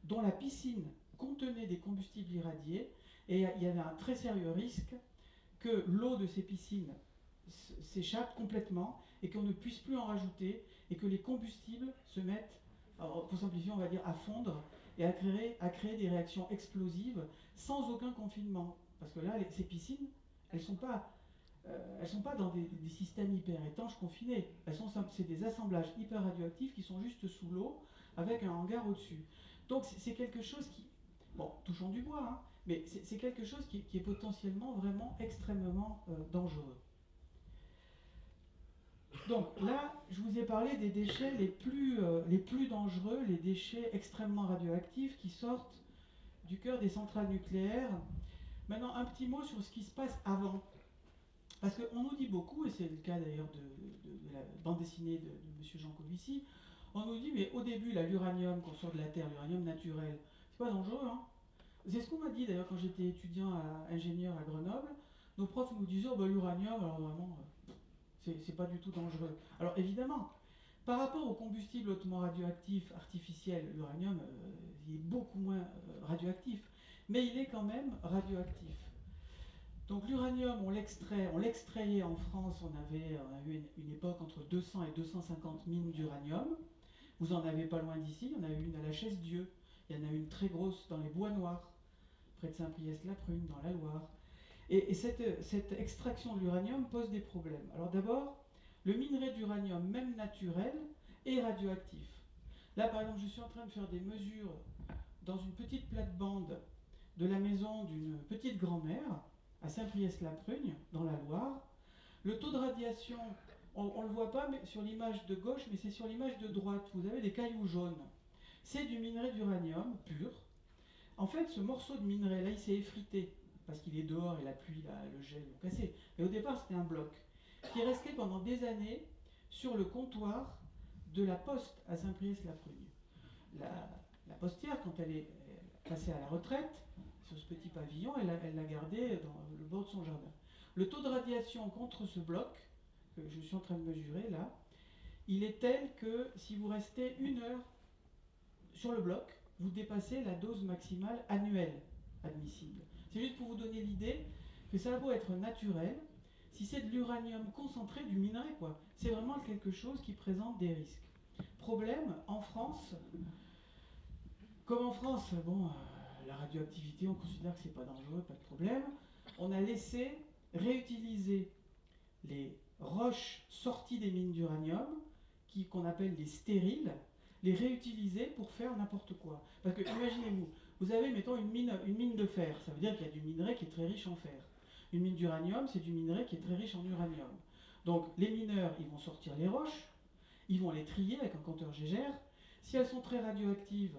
dont la piscine contenait des combustibles irradiés, et il y avait un très sérieux risque que l'eau de ces piscines s'échappe complètement et qu'on ne puisse plus en rajouter et que les combustibles se mettent, alors, pour simplifier on va dire, à fondre et à créer des réactions explosives sans aucun confinement. Parce que là, ces piscines, elles ne sont pas dans des systèmes hyper étanches confinés. C'est des assemblages hyper radioactifs qui sont juste sous l'eau avec un hangar au-dessus. Donc c'est quelque chose qui, bon, touchons du bois, hein, mais c'est quelque chose qui est potentiellement vraiment extrêmement dangereux. Donc là, je vous ai parlé des déchets les plus dangereux, les déchets extrêmement radioactifs qui sortent du cœur des centrales nucléaires. Maintenant, un petit mot sur ce qui se passe avant. Parce qu'on nous dit beaucoup, et c'est le cas d'ailleurs de la bande dessinée de M. Jean Covici, on nous dit, mais au début, l'uranium qu'on sort de la Terre, l'uranium naturel, c'est pas dangereux, hein. C'est ce qu'on m'a dit d'ailleurs quand j'étais étudiant ingénieur à Grenoble. Nos profs nous disaient, oh, bah, l'uranium, alors vraiment, c'est pas du tout dangereux. Alors évidemment, par rapport au combustible hautement radioactif artificiel, l'uranium, il est beaucoup moins radioactif, mais il est quand même radioactif. Donc l'uranium, on l'extrayait en France, on a eu une époque entre 200 et 250 mines d'uranium. Vous en avez pas loin d'ici, il y en a eu une à la Chaise-Dieu, il y en a une très grosse dans les Bois Noirs, près de Saint-Priest-la-Prune, dans la Loire. Et cette extraction de l'uranium pose des problèmes. Alors d'abord, le minerai d'uranium, même naturel, est radioactif. Là, par exemple, je suis en train de faire des mesures dans une petite plate-bande de la maison d'une petite grand-mère, à Saint-Priest-la-Prugne, dans la Loire. Le taux de radiation, on ne le voit pas mais sur l'image de gauche, mais c'est sur l'image de droite. Vous avez des cailloux jaunes. C'est du minerai d'uranium pur. En fait, ce morceau de minerai, là, il s'est effrité, parce qu'il est dehors et la pluie, le gel l'ont cassé. Mais au départ, c'était un bloc, qui est resté pendant des années sur le comptoir de la poste à Saint-Priest-la-Prugne. La postière, quand elle est passée à la retraite, sur ce petit pavillon, elle l'a gardé dans le bord de son jardin. Le taux de radiation contre ce bloc, que je suis en train de mesurer là, il est tel que si vous restez 1 heure sur le bloc, vous dépassez la dose maximale annuelle admissible. C'est juste pour vous donner l'idée que ça a beau être naturel, si c'est de l'uranium concentré, du minerai, quoi, c'est vraiment quelque chose qui présente des risques. Problème, en France, comme en France, bon, la radioactivité, on considère que c'est pas dangereux, pas de problème, on a laissé réutiliser les roches sorties des mines d'uranium, qu'on appelle les stériles, les réutiliser pour faire n'importe quoi. Parce que imaginez-vous, vous avez, mettons, une mine de fer, ça veut dire qu'il y a du minerai qui est très riche en fer. Une mine d'uranium, c'est du minerai qui est très riche en uranium. Donc les mineurs, ils vont sortir les roches, ils vont les trier avec un compteur Gégère. Si elles sont très radioactives,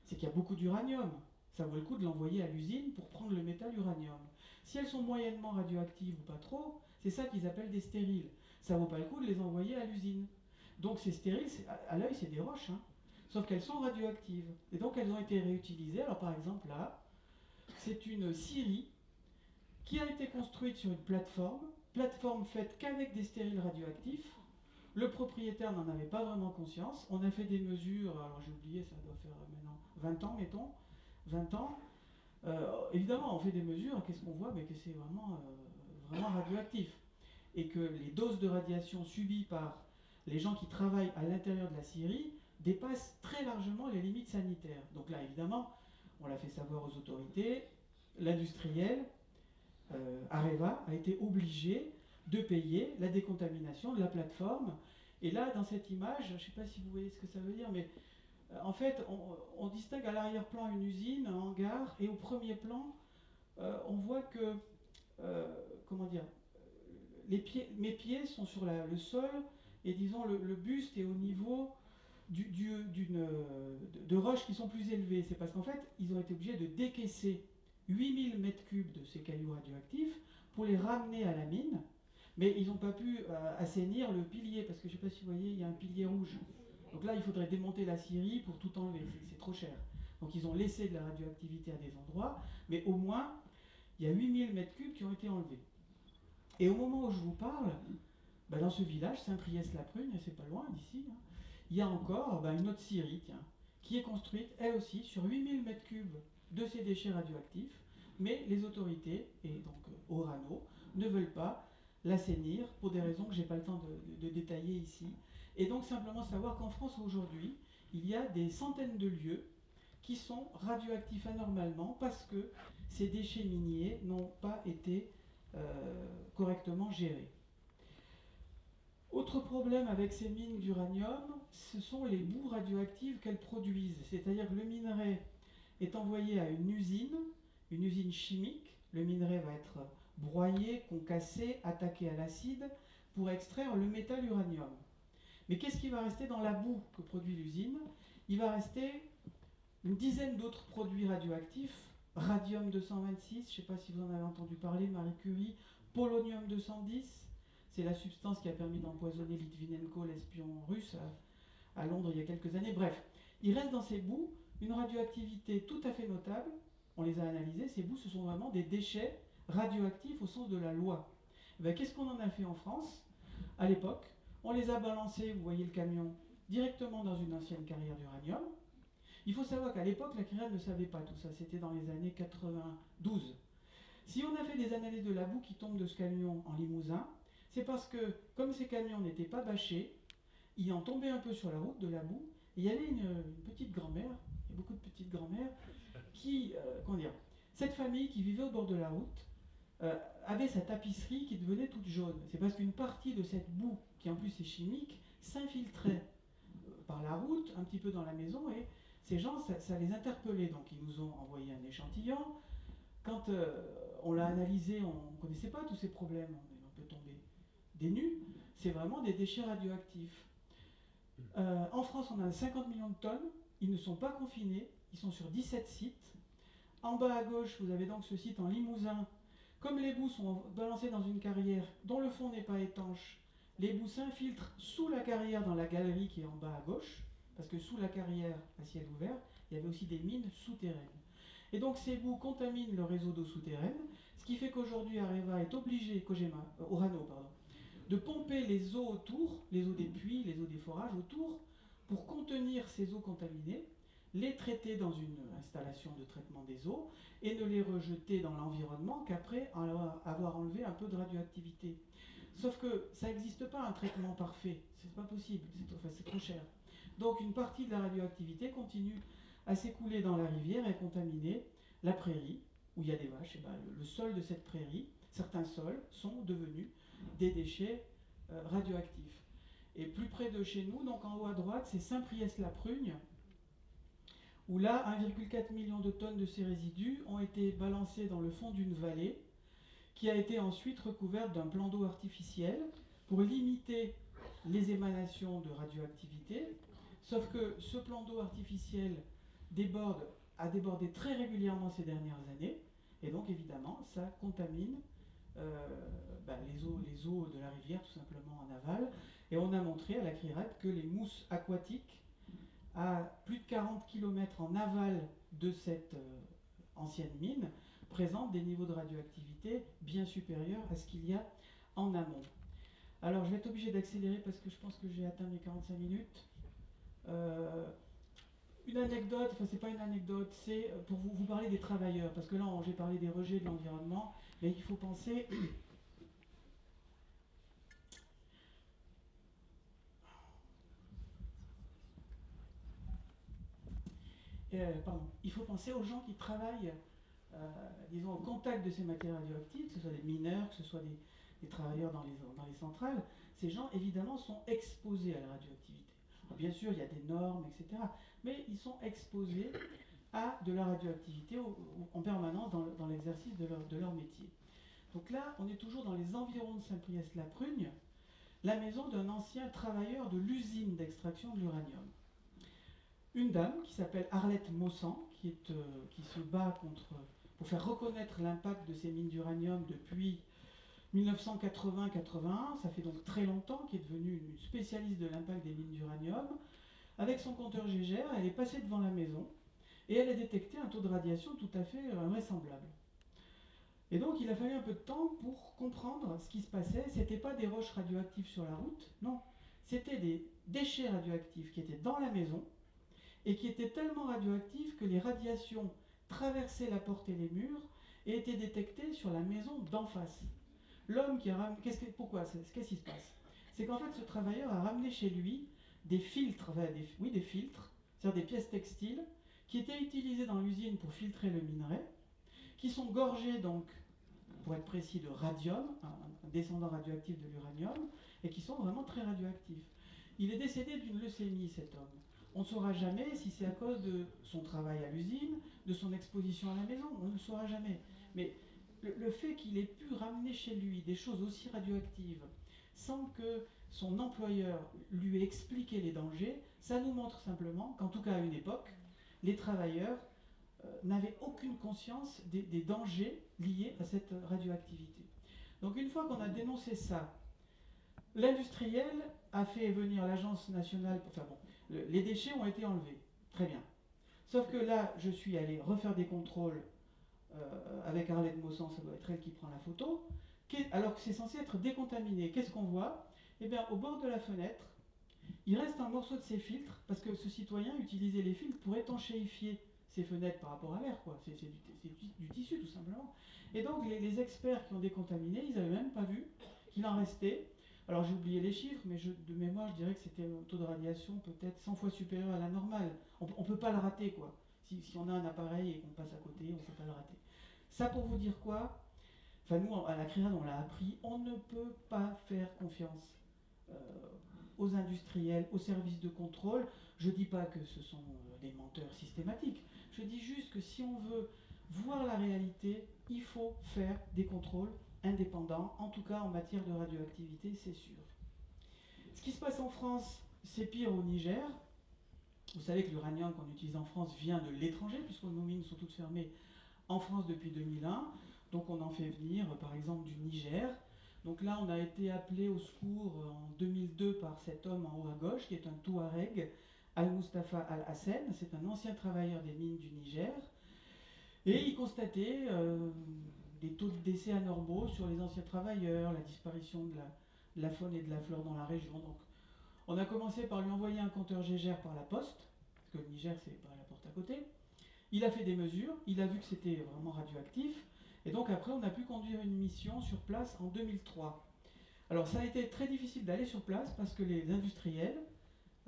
c'est qu'il y a beaucoup d'uranium. Ça vaut le coup de l'envoyer à l'usine pour prendre le métal uranium. Si elles sont moyennement radioactives ou pas trop, c'est ça qu'ils appellent des stériles. Ça vaut pas le coup de les envoyer à l'usine. Donc ces stériles, à l'œil, c'est des roches, hein. Sauf qu'elles sont radioactives. Et donc elles ont été réutilisées. Alors par exemple là, c'est une scierie qui a été construite sur une plateforme faite qu'avec des stériles radioactifs. Le propriétaire n'en avait pas vraiment conscience. On a fait des mesures, alors j'ai oublié, ça doit faire maintenant 20 ans, mettons, 20 ans. Évidemment, on fait des mesures, qu'est-ce qu'on voit? Mais que c'est vraiment radioactif. Et que les doses de radiation subies par les gens qui travaillent à l'intérieur de la scierie dépassent très largement les limites sanitaires. Donc là, évidemment, on l'a fait savoir aux autorités. L'industriel, Areva, a été obligé de payer la décontamination de la plateforme. Et là, dans cette image, je ne sais pas si vous voyez ce que ça veut dire, mais en fait, on distingue à l'arrière-plan une usine, un hangar, et au premier plan, on voit que, comment dire, mes pieds sont sur le sol, et disons le buste est au niveau de roches qui sont plus élevées. C'est parce qu'en fait, ils ont été obligés de décaisser 8000 mètres cubes de ces cailloux radioactifs pour les ramener à la mine, mais ils n'ont pas pu assainir le pilier, parce que je ne sais pas si vous voyez, il y a un pilier rouge. Donc là, il faudrait démonter la scierie pour tout enlever, c'est trop cher. Donc ils ont laissé de la radioactivité à des endroits, mais au moins, il y a 8000 mètres cubes qui ont été enlevés. Et au moment où je vous parle, dans ce village, Saint-Priest-la-Prugne, c'est pas loin d'ici, hein, il y a encore une autre scierie, tiens, qui est construite, elle aussi, sur 8000 mètres cubes de ces déchets radioactifs, mais les autorités, et donc Orano, ne veulent pas l'assainir pour des raisons que je n'ai pas le temps de détailler ici. Et donc simplement savoir qu'en France aujourd'hui, il y a des centaines de lieux qui sont radioactifs anormalement parce que ces déchets miniers n'ont pas été correctement gérés. Autre problème avec ces mines d'uranium, ce sont les boues radioactives qu'elles produisent. C'est-à-dire que le minerai est envoyé à une usine chimique. Le minerai va être broyé, concassé, attaqué à l'acide pour extraire le métal uranium. Mais qu'est-ce qui va rester dans la boue que produit l'usine? Il va rester une dizaine d'autres produits radioactifs, radium-226, je ne sais pas si vous en avez entendu parler, Marie Curie, polonium-210, c'est la substance qui a permis d'empoisonner Litvinenko, l'espion russe, à Londres il y a quelques années. Bref, il reste dans ces boues une radioactivité tout à fait notable. On les a analysées, ces boues, ce sont vraiment des déchets radioactifs au sens de la loi. Qu'est-ce qu'on en a fait en France à l'époque? On les a balancés, vous voyez le camion, directement dans une ancienne carrière d'uranium. Il faut savoir qu'à l'époque, la CNIL ne savait pas tout ça, c'était dans les années 92. Si on a fait des analyses de la boue qui tombe de ce camion en Limousin, c'est parce que, comme ces camions n'étaient pas bâchés, il en tombait un peu sur la route de la boue, et il y avait une petite grand-mère, il y a beaucoup de petites grand-mères, qui, cette famille qui vivait au bord de la route, avait sa tapisserie qui devenait toute jaune. C'est parce qu'une partie de cette boue, qui en plus est chimique, s'infiltrait par la route, un petit peu dans la maison, et ces gens, ça les interpellait. Donc ils nous ont envoyé un échantillon. Quand on l'a analysé, on ne connaissait pas tous ces problèmes, on est un peu tombé des nues. C'est vraiment des déchets radioactifs. En France, on a 50 millions de tonnes. Ils ne sont pas confinés. Ils sont sur 17 sites. En bas à gauche, vous avez donc ce site en Limousin. Comme les boues sont balancées dans une carrière dont le fond n'est pas étanche, les boues s'infiltrent sous la carrière dans la galerie qui est en bas à gauche, parce que sous la carrière à ciel ouvert, il y avait aussi des mines souterraines. Et donc ces boues contaminent le réseau d'eau souterraine, ce qui fait qu'aujourd'hui Areva est obligé, Orano, de pomper les eaux autour, les eaux des puits, les eaux des forages autour, pour contenir ces eaux contaminées, les traiter dans une installation de traitement des eaux et ne les rejeter dans l'environnement qu'après avoir enlevé un peu de radioactivité. Sauf que ça n'existe pas un traitement parfait, c'est pas possible, c'est trop cher. Donc une partie de la radioactivité continue à s'écouler dans la rivière et à contaminer la prairie, où il y a des vaches. Et le sol de cette prairie, certains sols sont devenus des déchets radioactifs. Et plus près de chez nous, donc en haut à droite, c'est Saint-Priest-la-Prugne, où là, 1,4 million de tonnes de ces résidus ont été balancés dans le fond d'une vallée, qui a été ensuite recouverte d'un plan d'eau artificiel pour limiter les émanations de radioactivité. Sauf que ce plan d'eau artificiel a débordé très régulièrement ces dernières années, et donc évidemment, ça contamine les eaux de la rivière, tout simplement en aval. Et on a montré à la CRIRAD que les mousses aquatiques, à plus de 40 km en aval de cette ancienne mine, présentent des niveaux de radioactivité bien supérieurs à ce qu'il y a en amont. Alors je vais être obligé d'accélérer parce que je pense que j'ai atteint mes 45 minutes. Une anecdote, enfin c'est pas une anecdote, c'est pour vous parler des travailleurs, parce que là j'ai parlé des rejets de l'environnement, mais il faut penser... il faut penser aux gens qui travaillent, disons, au contact de ces matières radioactives, que ce soit des mineurs, que ce soit des travailleurs dans les centrales. Ces gens, évidemment, sont exposés à la radioactivité. Alors, bien sûr, il y a des normes, etc. Mais ils sont exposés à de la radioactivité en permanence dans l'exercice de leur métier. Donc là, on est toujours dans les environs de Saint-Priest-la-Prugne, la maison d'un ancien travailleur de l'usine d'extraction de l'uranium. Une dame qui s'appelle Arlette Maussan, qui se bat pour faire reconnaître l'impact de ces mines d'uranium depuis 1980-81, ça fait donc très longtemps, qui est devenue une spécialiste de l'impact des mines d'uranium. Avec son compteur Gégère, elle est passée devant la maison et elle a détecté un taux de radiation tout à fait invraisemblable. Et donc il a fallu un peu de temps pour comprendre ce qui se passait. Ce n'était pas des roches radioactives sur la route, non. C'était des déchets radioactifs qui étaient dans la maison et qui étaient tellement radioactifs que les radiations traversaient la porte et les murs et étaient détectées sur la maison d'en face. L'homme qui a ramené... Qu'est-ce qui se passe? C'est qu'en fait ce travailleur a ramené chez lui des filtres, des filtres, c'est-à-dire des pièces textiles qui étaient utilisées dans l'usine pour filtrer le minerai, qui sont gorgés donc, pour être précis, de radium, un descendant radioactif de l'uranium, et qui sont vraiment très radioactifs. Il est décédé d'une leucémie, cet homme. On ne saura jamais si c'est à cause de son travail à l'usine, de son exposition à la maison, on ne le saura jamais. Mais le fait qu'il ait pu ramener chez lui des choses aussi radioactives sans que son employeur lui ait expliqué les dangers, ça nous montre simplement qu'en tout cas à une époque, les travailleurs n'avaient aucune conscience des dangers liés à cette radioactivité. Donc une fois qu'on a dénoncé ça, l'industriel a fait venir l'agence nationale, les déchets ont été enlevés, très bien. Sauf que là, je suis allé refaire des contrôles avec Arlette Maussan, ça doit être elle qui prend la photo, alors que c'est censé être décontaminé. Qu'est-ce qu'on voit? Eh bien, au bord de la fenêtre, il reste un morceau de ces filtres, parce que ce citoyen utilisait les filtres pour étanchéifier ses fenêtres par rapport à l'air, quoi. C'est du tissu, tout simplement. Et donc, les experts qui ont décontaminé, ils n'avaient même pas vu qu'il en restait. Alors, j'ai oublié les chiffres, mais de mémoire, je dirais que c'était un taux de radiation peut-être 100 fois supérieur à la normale. On ne peut pas le rater, quoi. Si on a un appareil et qu'on passe à côté, on ne peut pas le rater. Ça pour vous dire quoi? Enfin, nous, à la CRIAD, on l'a appris, on ne peut pas faire confiance aux industriels, aux services de contrôle. Je ne dis pas que ce sont des menteurs systématiques. Je dis juste que si on veut voir la réalité, il faut faire des contrôles indépendants, en tout cas en matière de radioactivité, c'est sûr. Ce qui se passe en France, c'est pire au Niger. Vous savez que l'uranium qu'on utilise en France vient de l'étranger, puisque nos mines sont toutes fermées en France depuis 2001. Donc on en fait venir, par exemple, du Niger. Donc là, on a été appelé au secours en 2002 par cet homme en haut à gauche, qui est un Touareg, Al-Mustafa Al-Hassen. C'est un ancien travailleur des mines du Niger. Et il constatait des taux de décès anormaux sur les anciens travailleurs, la disparition de la faune et de la flore dans la région. Donc on a commencé par lui envoyer un compteur Gégère par la poste, parce que le Niger, c'est pas à la porte à côté. Il a fait des mesures, il a vu que c'était vraiment radioactif, et donc après on a pu conduire une mission sur place en 2003. Alors ça a été très difficile d'aller sur place parce que les industriels,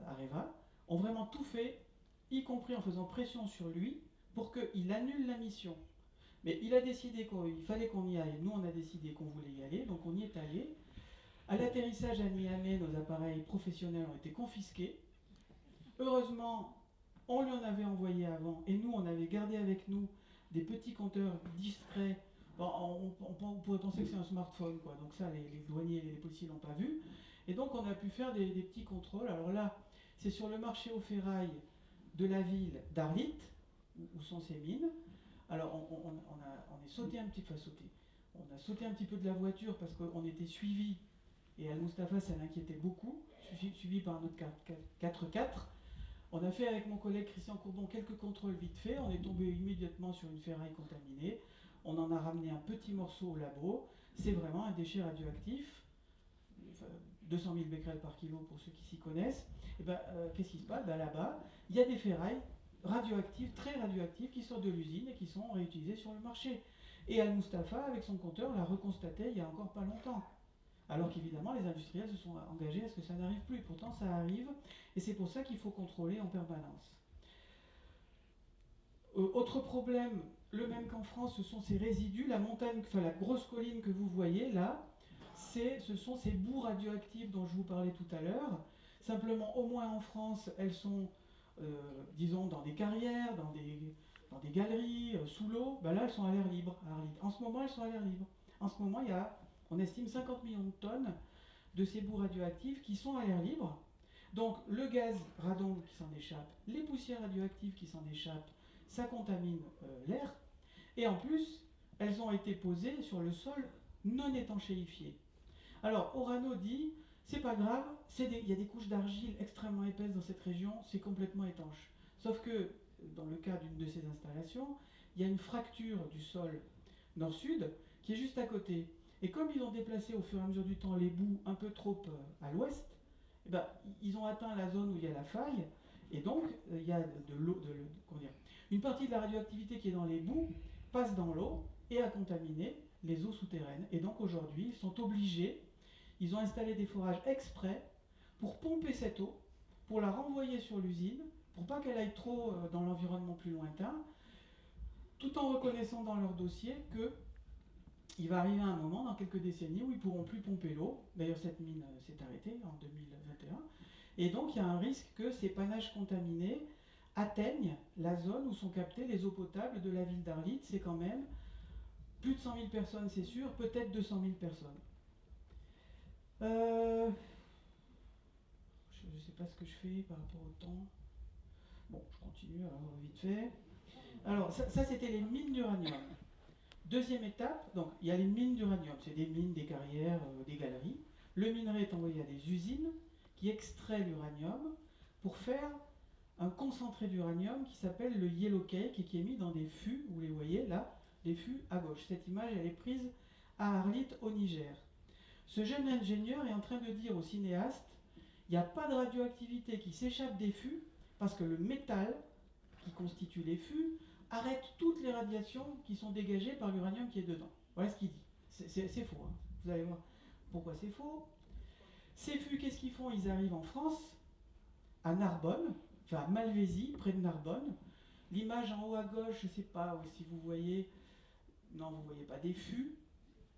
Areva, ont vraiment tout fait, y compris en faisant pression sur lui, pour qu'il annule la mission. Mais il a décidé qu'il fallait qu'on y aille, nous on a décidé qu'on voulait y aller, donc on y est allé. À l'atterrissage à Niamey, nos appareils professionnels ont été confisqués. Heureusement, on lui en avait envoyé avant, et nous, on avait gardé avec nous des petits compteurs discrets. Bon, on pourrait penser que c'est un smartphone, quoi. Donc ça, les douaniers et les policiers l'ont pas vu. Et donc, on a pu faire des petits contrôles. Alors là, c'est sur le marché aux ferrailles de la ville d'Arlit, où sont ces mines. Alors, on est sauté un petit peu, on a sauté un petit peu de la voiture parce qu'on était suivi, et Al-Mustafa, ça l'inquiétait beaucoup, suivi par notre 4x4. On a fait avec mon collègue Christian Courbon quelques contrôles vite fait, on est tombé immédiatement sur une ferraille contaminée, on en a ramené un petit morceau au labo, c'est vraiment un déchet radioactif, 200 000 becquerels par kilo pour ceux qui s'y connaissent. Et ben, qu'est-ce qui se passe? Là-bas, il y a des ferrailles radioactives, très radioactives, qui sortent de l'usine et qui sont réutilisées sur le marché. Et Al-Mustafa, avec son compteur, l'a reconstaté il y a encore pas longtemps. Alors qu'évidemment, les industriels se sont engagés à ce que ça n'arrive plus. Pourtant, ça arrive, et c'est pour ça qu'il faut contrôler en permanence. Autre problème, le même qu'en France, ce sont ces résidus, la montagne, enfin la grosse colline que vous voyez là, ce sont ces boues radioactives dont je vous parlais tout à l'heure. Simplement, au moins en France, elles sont, disons, dans des carrières, dans des galeries, sous l'eau. Ben là, elles sont à l'air libre. En ce moment, elles sont à l'air libre. En ce moment, on estime 50 millions de tonnes de ces boues radioactives qui sont à l'air libre. Donc le gaz radon qui s'en échappe, les poussières radioactives qui s'en échappent, ça contamine l'air. Et en plus, elles ont été posées sur le sol non étanchéifié. Alors Orano dit, c'est pas grave, il y a des couches d'argile extrêmement épaisses dans cette région, c'est complètement étanche. Sauf que dans le cas d'une de ces installations, il y a une fracture du sol nord-sud qui est juste à côté. Et comme ils ont déplacé au fur et à mesure du temps les boues un peu trop à l'ouest, eh ben, ils ont atteint la zone où il y a la faille, et donc il y a de l'eau, une partie de la radioactivité qui est dans les boues passe dans l'eau et a contaminé les eaux souterraines. Et donc aujourd'hui, ils sont obligés, ils ont installé des forages exprès pour pomper cette eau, pour la renvoyer sur l'usine, pour pas qu'elle aille trop dans l'environnement plus lointain, tout en reconnaissant dans leur dossier que il va arriver un moment, dans quelques décennies, où ils ne pourront plus pomper l'eau. D'ailleurs, cette mine s'est arrêtée en 2021. Et donc, il y a un risque que ces panaches contaminés atteignent la zone où sont captées les eaux potables de la ville d'Arlit. C'est quand même plus de 100 000 personnes, c'est sûr, peut-être 200 000 personnes. Je ne sais pas ce que je fais par rapport au temps. Bon, je continue alors vite fait. Alors, ça c'était les mines d'uranium. Deuxième étape, donc il y a les mines d'uranium, c'est des mines, des carrières, des galeries. Le minerai est envoyé à des usines qui extraient l'uranium pour faire un concentré d'uranium qui s'appelle le yellow cake et qui est mis dans des fûts, vous les voyez là, les fûts à gauche. Cette image, elle est prise à Arlit au Niger. Ce jeune ingénieur est en train de dire au cinéaste, il n'y a pas de radioactivité qui s'échappe des fûts parce que le métal qui constitue les fûts arrête toutes les radiations qui sont dégagées par l'uranium qui est dedans. Voilà ce qu'il dit. C'est faux. Hein. Vous allez voir pourquoi c'est faux. Ces fûts, qu'est-ce qu'ils font? Ils arrivent en France, à Narbonne, enfin à Malvézy, près de Narbonne. L'image en haut à gauche, je ne sais pas si vous voyez, non, vous ne voyez pas, des fûts,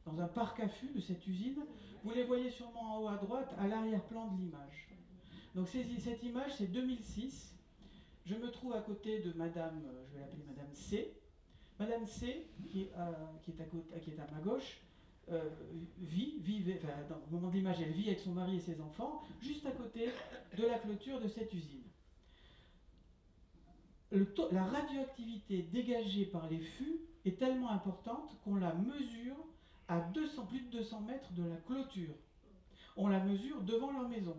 dans un parc à fûts de cette usine. Vous les voyez sûrement en haut à droite, à l'arrière-plan de l'image. Donc cette image, c'est 2006. Je me trouve à côté de Madame, je vais l'appeler Madame C. Madame C, qui est à ma gauche, dans le moment de l'image, elle vit avec son mari et ses enfants, juste à côté de la clôture de cette usine. La radioactivité dégagée par les fûts est tellement importante qu'on la mesure à plus de 200 mètres de la clôture. On la mesure devant leur maison.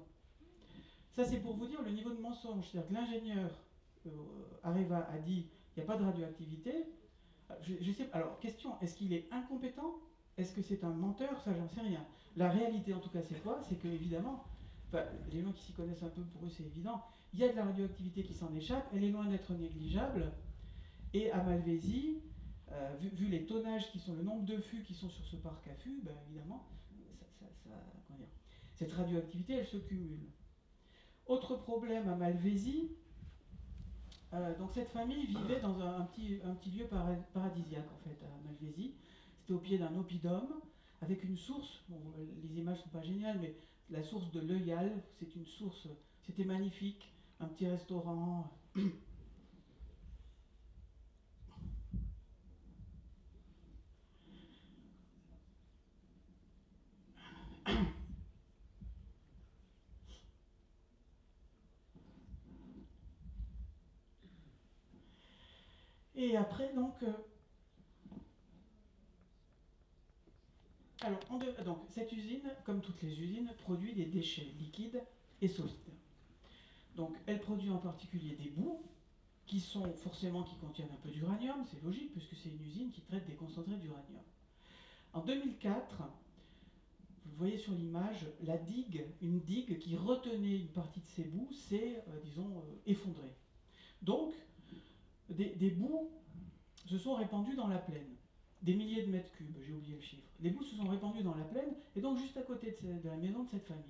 Ça, c'est pour vous dire le niveau de mensonge. C'est-à-dire que l'ingénieur Areva a dit il n'y a pas de radioactivité. Je sais, alors, question, est-ce qu'il est incompétent? Est-ce que c'est un menteur? Ça, j'en sais rien. La réalité, en tout cas, c'est quoi? C'est que, évidemment, les gens qui s'y connaissent un peu, pour eux, c'est évident, il y a de la radioactivité qui s'en échappe, elle est loin d'être négligeable, et à Malvézy, vu les tonnages qui sont, le nombre de fûts qui sont sur ce parc à fûts, évidemment, cette radioactivité, elle se cumule. Autre problème à Malvézy, donc cette famille vivait dans un petit lieu paradisiaque en fait à Malvézy. C'était au pied d'un oppidum avec une source. Bon, les images sont pas géniales, mais la source de l'Œillal, c'est une source. C'était magnifique, un petit restaurant. Et après donc. Donc, cette usine, comme toutes les usines, produit des déchets liquides et solides. Donc, elle produit en particulier des boues qui contiennent un peu d'uranium, c'est logique puisque c'est une usine qui traite des concentrés d'uranium. En 2004, vous voyez sur l'image, une digue qui retenait une partie de ces boues s'est, effondrée. Donc, des boues se sont répandues dans la plaine. Des milliers de mètres cubes, j'ai oublié le chiffre. Les boues se sont répandues dans la plaine, et donc juste à côté de la maison de cette famille.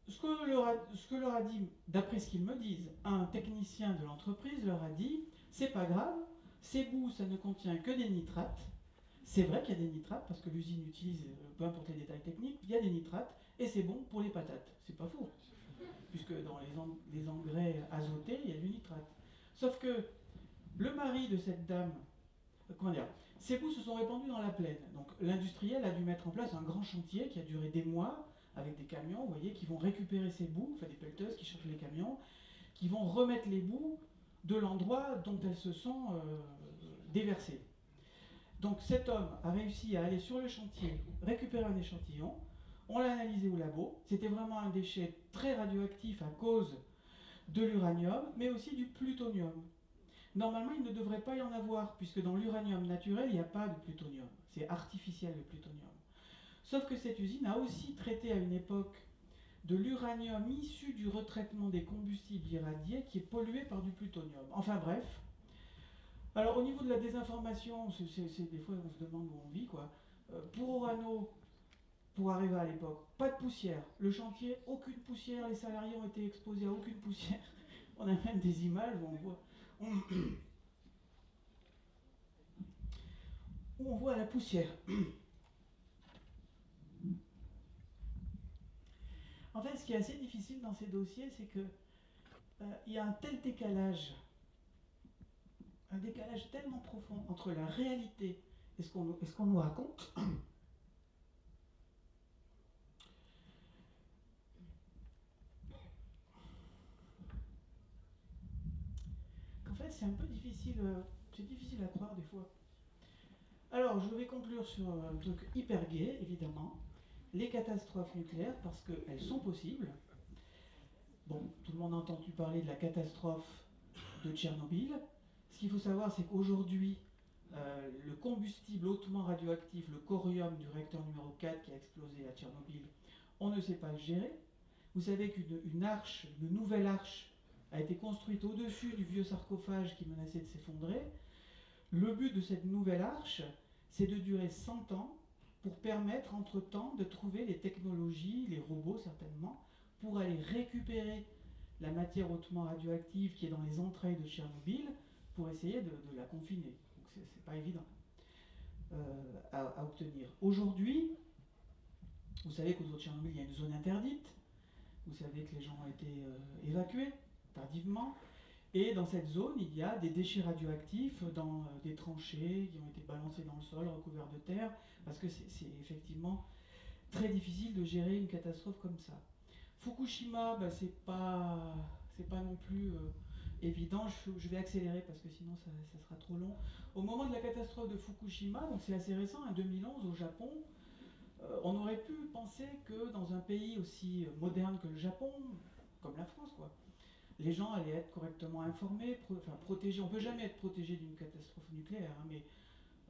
Ce que leur a dit, d'après ce qu'ils me disent, un technicien de l'entreprise leur a dit, c'est pas grave, ces boues, ça ne contient que des nitrates. C'est vrai qu'il y a des nitrates, parce que l'usine utilise, peu importe les détails techniques, il y a des nitrates, et c'est bon pour les patates. C'est pas faux, puisque dans les engrais azotés, il y a du nitrate. Sauf que le mari de cette dame, Ces boues se sont répandues dans la plaine. Donc l'industriel a dû mettre en place un grand chantier qui a duré des mois, avec des camions, vous voyez, qui vont récupérer ces boues, enfin des pelleteuses qui chargent les camions, qui vont remettre les boues de l'endroit dont elles se sont déversées. Donc cet homme a réussi à aller sur le chantier, récupérer un échantillon, on l'a analysé au labo, c'était vraiment un déchet très radioactif à cause de l'uranium, mais aussi du plutonium. Normalement, il ne devrait pas y en avoir, puisque dans l'uranium naturel, il n'y a pas de plutonium. C'est artificiel le plutonium. Sauf que cette usine a aussi traité à une époque de l'uranium issu du retraitement des combustibles irradiés qui est pollué par du plutonium. Enfin bref. Alors au niveau de la désinformation, des fois on se demande où on vit quoi. Pour Orano, pour arriver à l'époque, pas de poussière. Le chantier, aucune poussière. Les salariés ont été exposés à aucune poussière. On a même des images où on voit la poussière. En fait, ce qui est assez difficile dans ces dossiers, c'est que il y a un tel décalage, un décalage tellement profond entre la réalité et ce qu'on nous raconte, qu'en fait c'est un peu difficile, c'est difficile à croire des fois. Alors, je vais conclure sur un truc hyper gai, évidemment, les catastrophes nucléaires, parce qu'elles sont possibles. Bon, tout le monde a entendu parler de la catastrophe de Tchernobyl. Ce qu'il faut savoir, c'est qu'aujourd'hui, le combustible hautement radioactif, le corium du réacteur numéro 4 qui a explosé à Tchernobyl, on ne sait pas le gérer. Vous savez qu'une arche, une nouvelle arche, a été construite au-dessus du vieux sarcophage qui menaçait de s'effondrer. Le but de cette nouvelle arche, c'est de durer 100 ans pour permettre entre-temps de trouver les technologies, les robots certainement, pour aller récupérer la matière hautement radioactive qui est dans les entrailles de Tchernobyl pour essayer de la confiner. Donc c'est pas évident à obtenir. Aujourd'hui, vous savez qu'autour de Tchernobyl, il y a une zone interdite. Vous savez que les gens ont été évacués tardivement. Et dans cette zone, il y a des déchets radioactifs dans des tranchées qui ont été balancés dans le sol, recouverts de terre, parce que c'est effectivement très difficile de gérer une catastrophe comme ça. Fukushima, c'est pas non plus évident. Je vais accélérer parce que sinon ça sera trop long. Au moment de la catastrophe de Fukushima, donc c'est assez récent, en 2011 au Japon, on aurait pu penser que dans un pays aussi moderne que le Japon, comme la France, quoi, les gens allaient être correctement informés, protégés. On ne peut jamais être protégé d'une catastrophe nucléaire, hein, mais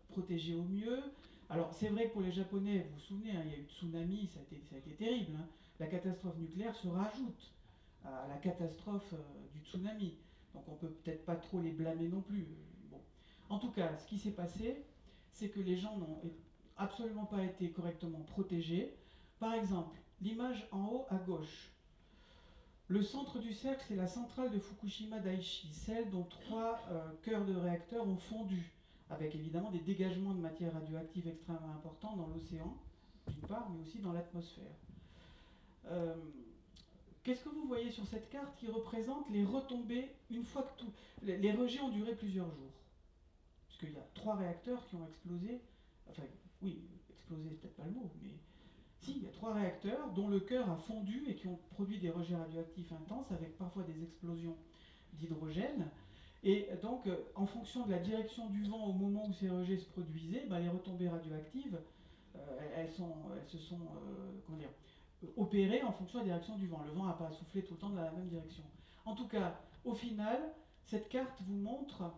protégé au mieux. Alors c'est vrai que pour les Japonais, vous vous souvenez, hein, il y a eu tsunami, ça a été terrible. Hein. La catastrophe nucléaire se rajoute à la catastrophe du tsunami. Donc on ne peut peut-être pas trop les blâmer non plus. Bon. En tout cas, ce qui s'est passé, c'est que les gens n'ont absolument pas été correctement protégés. Par exemple, l'image en haut à gauche. Le centre du cercle, c'est la centrale de Fukushima Daiichi, celle dont 3 cœurs de réacteurs ont fondu, avec évidemment des dégagements de matière radioactive extrêmement importants dans l'océan, d'une part, mais aussi dans l'atmosphère. Qu'est-ce que vous voyez sur cette carte qui représente les retombées une fois que tout... Les rejets ont duré plusieurs jours. Parce qu'il y a 3 réacteurs qui ont explosé, enfin, oui, explosé, c'est peut-être pas le mot, mais si, il y a 3 réacteurs dont le cœur a fondu et qui ont produit des rejets radioactifs intenses avec parfois des explosions d'hydrogène. Et donc, en fonction de la direction du vent au moment où ces rejets se produisaient, les retombées radioactives, elles se sont opérées en fonction de la direction du vent. Le vent n'a pas soufflé tout le temps dans la même direction. En tout cas, au final, cette carte vous montre,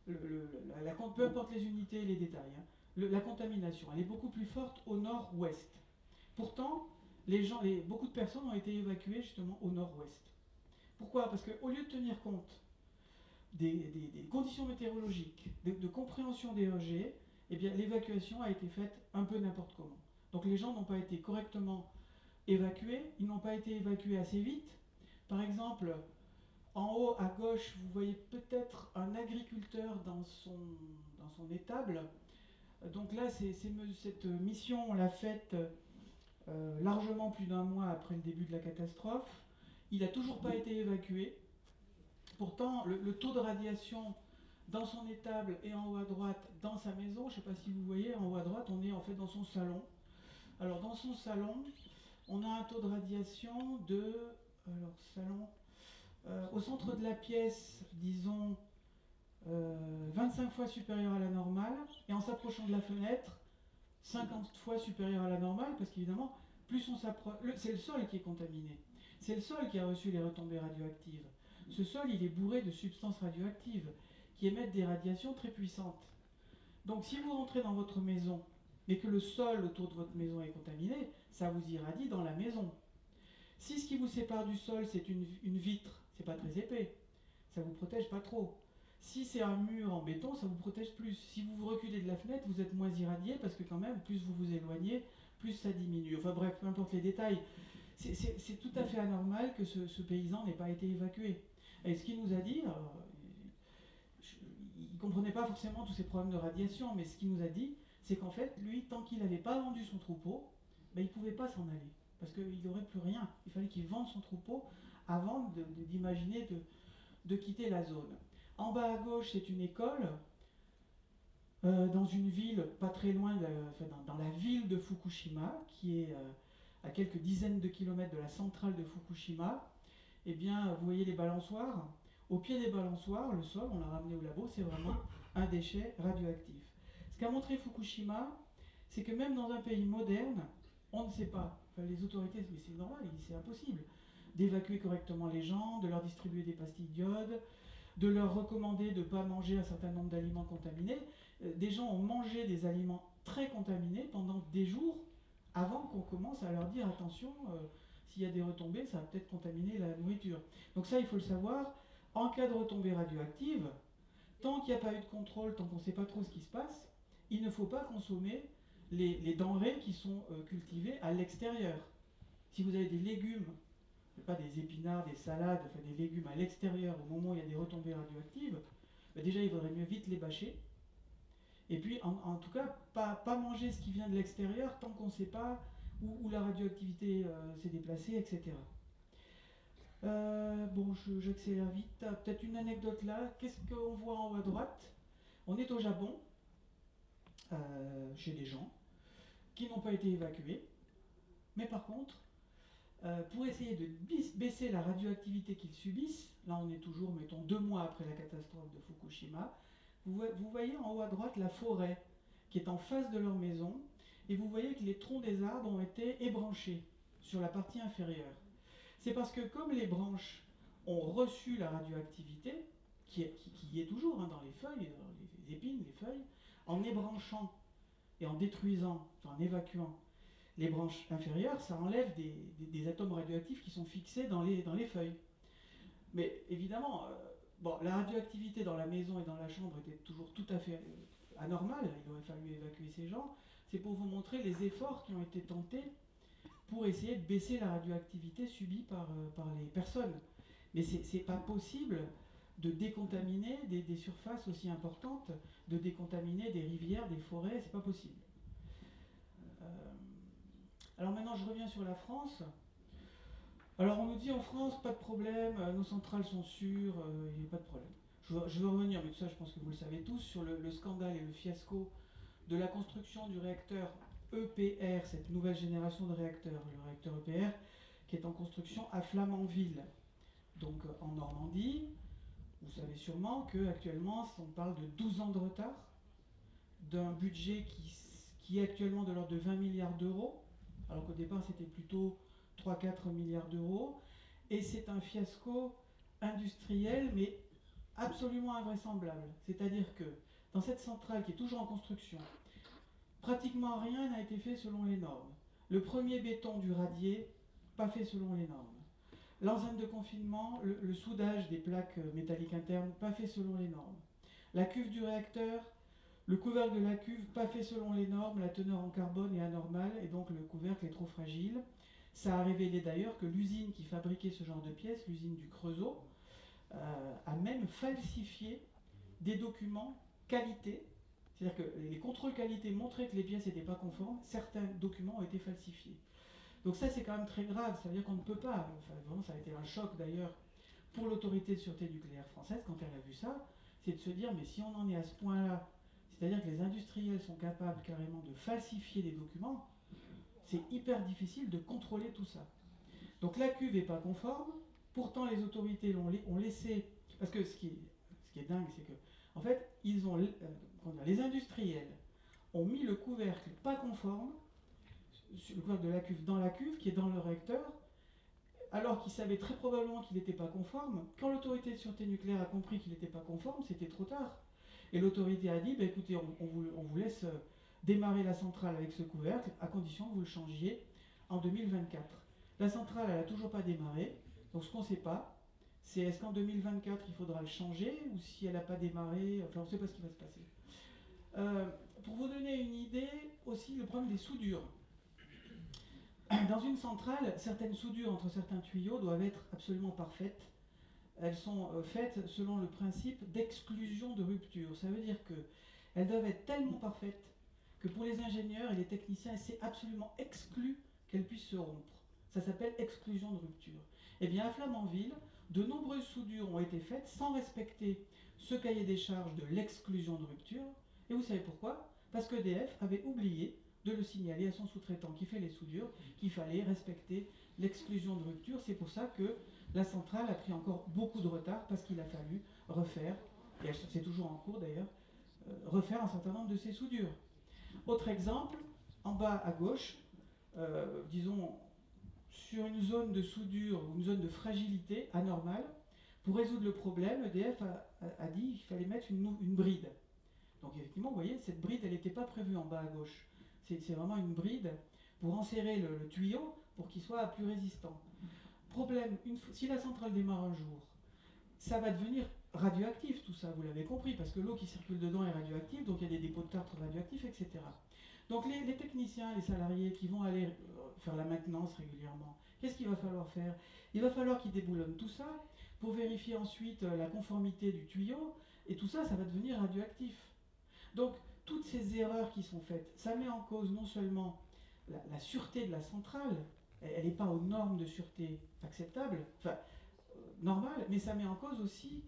peu importe les unités et les détails, hein, la contamination. Elle est beaucoup plus forte au nord-ouest. Pourtant, beaucoup de personnes ont été évacuées justement au nord-ouest. Pourquoi? Parce qu'au lieu de tenir compte des conditions météorologiques, de compréhension des rejets, eh bien, l'évacuation a été faite un peu n'importe comment. Donc les gens n'ont pas été correctement évacués, ils n'ont pas été évacués assez vite. Par exemple, en haut à gauche, vous voyez peut-être un agriculteur dans son étable. Donc là, cette mission, on l'a faite largement plus d'un mois après le début de la catastrophe. Il n'a toujours pas été évacué. Pourtant, le taux de radiation dans son étable et en haut à droite dans sa maison. Je ne sais pas si vous voyez, en haut à droite, on est en fait dans son salon. Alors dans son salon, on a un taux de radiation de... Alors salon... au centre de la pièce, disons 25 fois supérieur à la normale, et en s'approchant de la fenêtre, 50 fois supérieur à la normale, parce qu'évidemment, plus on s'approche... C'est le sol qui est contaminé. C'est le sol qui a reçu les retombées radioactives. Ce sol, il est bourré de substances radioactives qui émettent des radiations très puissantes. Donc si vous rentrez dans votre maison, mais que le sol autour de votre maison est contaminé, ça vous irradie dans la maison. Si ce qui vous sépare du sol, c'est une vitre, c'est pas très épais, ça vous protège pas trop. Si c'est un mur en béton, ça vous protège plus. Si vous vous reculez de la fenêtre, vous êtes moins irradié parce que quand même, plus vous vous éloignez, plus ça diminue. Enfin bref, peu importe les détails. C'est tout à fait anormal que ce paysan n'ait pas été évacué. Et ce qu'il nous a dit, il ne comprenait pas forcément tous ces problèmes de radiation, mais ce qu'il nous a dit, c'est qu'en fait, lui, tant qu'il n'avait pas vendu son troupeau, ben, il ne pouvait pas s'en aller. Parce qu'il n'aurait plus rien. Il fallait qu'il vende son troupeau avant d'imaginer de quitter la zone. En bas à gauche, c'est une école dans une ville pas très loin, dans la ville de Fukushima, qui est à quelques dizaines de kilomètres de la centrale de Fukushima. Eh bien, vous voyez les balançoires. Au pied des balançoires, le sol, on l'a ramené au labo, c'est vraiment un déchet radioactif. Ce qu'a montré Fukushima, c'est que même dans un pays moderne, on ne sait pas. Enfin, les autorités, mais c'est normal, c'est impossible d'évacuer correctement les gens, de leur distribuer des pastilles d'iode, de leur recommander de ne pas manger un certain nombre d'aliments contaminés. Des gens ont mangé des aliments très contaminés pendant des jours avant qu'on commence à leur dire attention, s'il y a des retombées, ça va peut-être contaminer la nourriture. Donc ça, il faut le savoir. En cas de retombée radioactive, tant qu'il n'y a pas eu de contrôle, tant qu'on ne sait pas trop ce qui se passe, il ne faut pas consommer les denrées qui sont cultivées à l'extérieur. Si vous avez des légumes, pas des épinards, des salades, enfin des légumes à l'extérieur au moment où il y a des retombées radioactives, ben déjà il vaudrait mieux vite les bâcher. Et puis en tout cas, pas manger ce qui vient de l'extérieur tant qu'on ne sait pas où la radioactivité s'est déplacée, etc. Bon, j'accélère vite. Peut-être une anecdote là. Qu'est-ce qu'on voit en haut à droite? On est au Japon, chez des gens qui n'ont pas été évacués. Mais par contre, pour essayer de baisser la radioactivité qu'ils subissent, là on est toujours, mettons, 2 mois après la catastrophe de Fukushima, vous voyez en haut à droite la forêt qui est en face de leur maison, et vous voyez que les troncs des arbres ont été ébranchés sur la partie inférieure. C'est parce que comme les branches ont reçu la radioactivité, qui y est toujours dans les feuilles, dans les épines, les feuilles, en ébranchant et en détruisant, enfin en évacuant les branches inférieures, ça enlève des atomes radioactifs qui sont fixés dans les feuilles. Mais évidemment, bon, la radioactivité dans la maison et dans la chambre était toujours tout à fait anormale, il aurait fallu évacuer ces gens. C'est pour vous montrer les efforts qui ont été tentés pour essayer de baisser la radioactivité subie par les personnes. Mais c'est pas possible de décontaminer des surfaces aussi importantes, de décontaminer des rivières, des forêts, c'est pas possible. Alors maintenant, je reviens sur la France. Alors on nous dit en France, pas de problème, nos centrales sont sûres, il n'y a pas de problème. Je veux revenir, mais tout ça je pense que vous le savez tous, sur le scandale et le fiasco de la construction du réacteur EPR, cette nouvelle génération de réacteurs, le réacteur EPR, qui est en construction à Flamanville, donc en Normandie. Vous savez sûrement qu'actuellement, on parle de 12 ans de retard, d'un budget qui est actuellement de l'ordre de 20 milliards d'euros, alors qu'au départ c'était plutôt 3-4 milliards d'euros, et c'est un fiasco industriel, mais absolument invraisemblable. C'est-à-dire que dans cette centrale qui est toujours en construction, pratiquement rien n'a été fait selon les normes. Le premier béton du radier, pas fait selon les normes. L'enceinte de confinement, le soudage des plaques métalliques internes, pas fait selon les normes. La cuve du réacteur, le couvercle de la cuve, pas fait selon les normes, la teneur en carbone est anormale et donc le couvercle est trop fragile. Ça a révélé d'ailleurs que l'usine qui fabriquait ce genre de pièces, l'usine du Creusot, a même falsifié des documents qualité. C'est-à-dire que les contrôles qualité montraient que les pièces n'étaient pas conformes, certains documents ont été falsifiés. Donc ça c'est quand même très grave, ça veut dire qu'on ne peut pas, enfin, vraiment ça a été un choc d'ailleurs pour l'autorité de sûreté nucléaire française quand elle a vu ça, c'est de se dire, mais si on en est à ce point-là, c'est-à-dire que les industriels sont capables carrément de falsifier des documents, c'est hyper difficile de contrôler tout ça. Donc la cuve n'est pas conforme, pourtant les autorités ont laissé... Parce que ce qui est dingue, c'est que, en fait, les industriels ont mis le couvercle pas conforme, le couvercle de la cuve dans la cuve, qui est dans le réacteur, alors qu'ils savaient très probablement qu'il n'était pas conforme. Quand l'autorité de sûreté nucléaire a compris qu'il n'était pas conforme, c'était trop tard. Et l'autorité a dit, bah, écoutez, on vous laisse démarrer la centrale avec ce couvercle, à condition que vous le changiez en 2024. La centrale, elle n'a toujours pas démarré, donc ce qu'on ne sait pas, c'est est-ce qu'en 2024, il faudra le changer, ou si elle n'a pas démarré, enfin on ne sait pas ce qui va se passer. Pour vous donner une idée, aussi le problème des soudures. Dans une centrale, certaines soudures entre certains tuyaux doivent être absolument parfaites. Elles sont faites selon le principe d'exclusion de rupture. Ça veut dire qu'elles doivent être tellement parfaites que pour les ingénieurs et les techniciens, c'est absolument exclu qu'elles puissent se rompre. Ça s'appelle exclusion de rupture. Eh bien, à Flamanville, de nombreuses soudures ont été faites sans respecter ce cahier des charges de l'exclusion de rupture. Et vous savez pourquoi? Parce qu'EDF avait oublié de le signaler à son sous-traitant qui fait les soudures, qu'il fallait respecter l'exclusion de rupture. C'est pour ça que la centrale a pris encore beaucoup de retard, parce qu'il a fallu refaire, et c'est toujours en cours d'ailleurs, refaire un certain nombre de ces soudures. Autre exemple, en bas à gauche, disons, sur une zone de soudure, une zone de fragilité anormale, pour résoudre le problème, EDF a dit qu'il fallait mettre une bride. Donc effectivement, vous voyez, cette bride, elle n'était pas prévue en bas à gauche. C'est vraiment une bride pour enserrer le tuyau pour qu'il soit plus résistant. Problème, si la centrale démarre un jour, ça va devenir radioactif tout ça, vous l'avez compris, parce que l'eau qui circule dedans est radioactive, donc il y a des dépôts de tartre radioactifs, etc. Donc les techniciens, les salariés qui vont aller faire la maintenance régulièrement, qu'est-ce qu'il va falloir faire? Il va falloir qu'ils déboulonnent tout ça pour vérifier ensuite la conformité du tuyau, et tout ça, ça va devenir radioactif. Donc toutes ces erreurs qui sont faites, ça met en cause non seulement la sûreté de la centrale, elle n'est pas aux normes de sûreté acceptables, enfin normales, mais ça met en cause aussi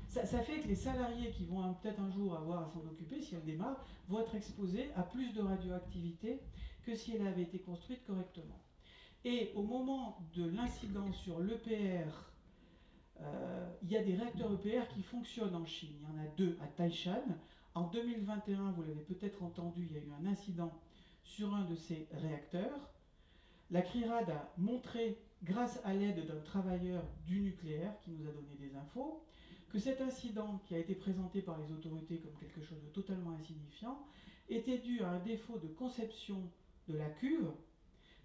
ça fait que les salariés qui vont peut-être un jour avoir à s'en occuper, si elle démarre, vont être exposés à plus de radioactivité que si elle avait été construite correctement. Et au moment de l'incident sur l'EPR, il y a des réacteurs EPR qui fonctionnent en Chine. Il y en a 2 à Taishan. En 2021, vous l'avez peut-être entendu, il y a eu un incident sur un de ces réacteurs. La CRIRAD a montré, grâce à l'aide d'un travailleur du nucléaire qui nous a donné des infos, que cet incident, qui a été présenté par les autorités comme quelque chose de totalement insignifiant, était dû à un défaut de conception de la cuve,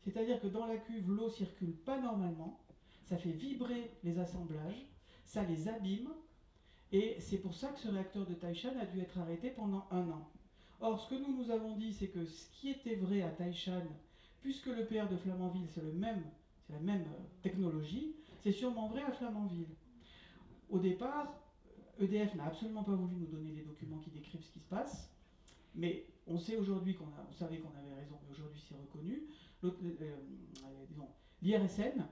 c'est-à-dire que dans la cuve, l'eau ne circule pas normalement, ça fait vibrer les assemblages, ça les abîme, et c'est pour ça que ce réacteur de Taishan a dû être arrêté pendant 1 an. Or, ce que nous avons dit, c'est que ce qui était vrai à Taishan, puisque l'EPR de Flamanville, c'est la même technologie, c'est sûrement vrai à Flamanville. Au départ, EDF n'a absolument pas voulu nous donner les documents qui décrivent ce qui se passe, mais on sait aujourd'hui on savait qu'on avait raison, mais aujourd'hui c'est reconnu. L'IRSN,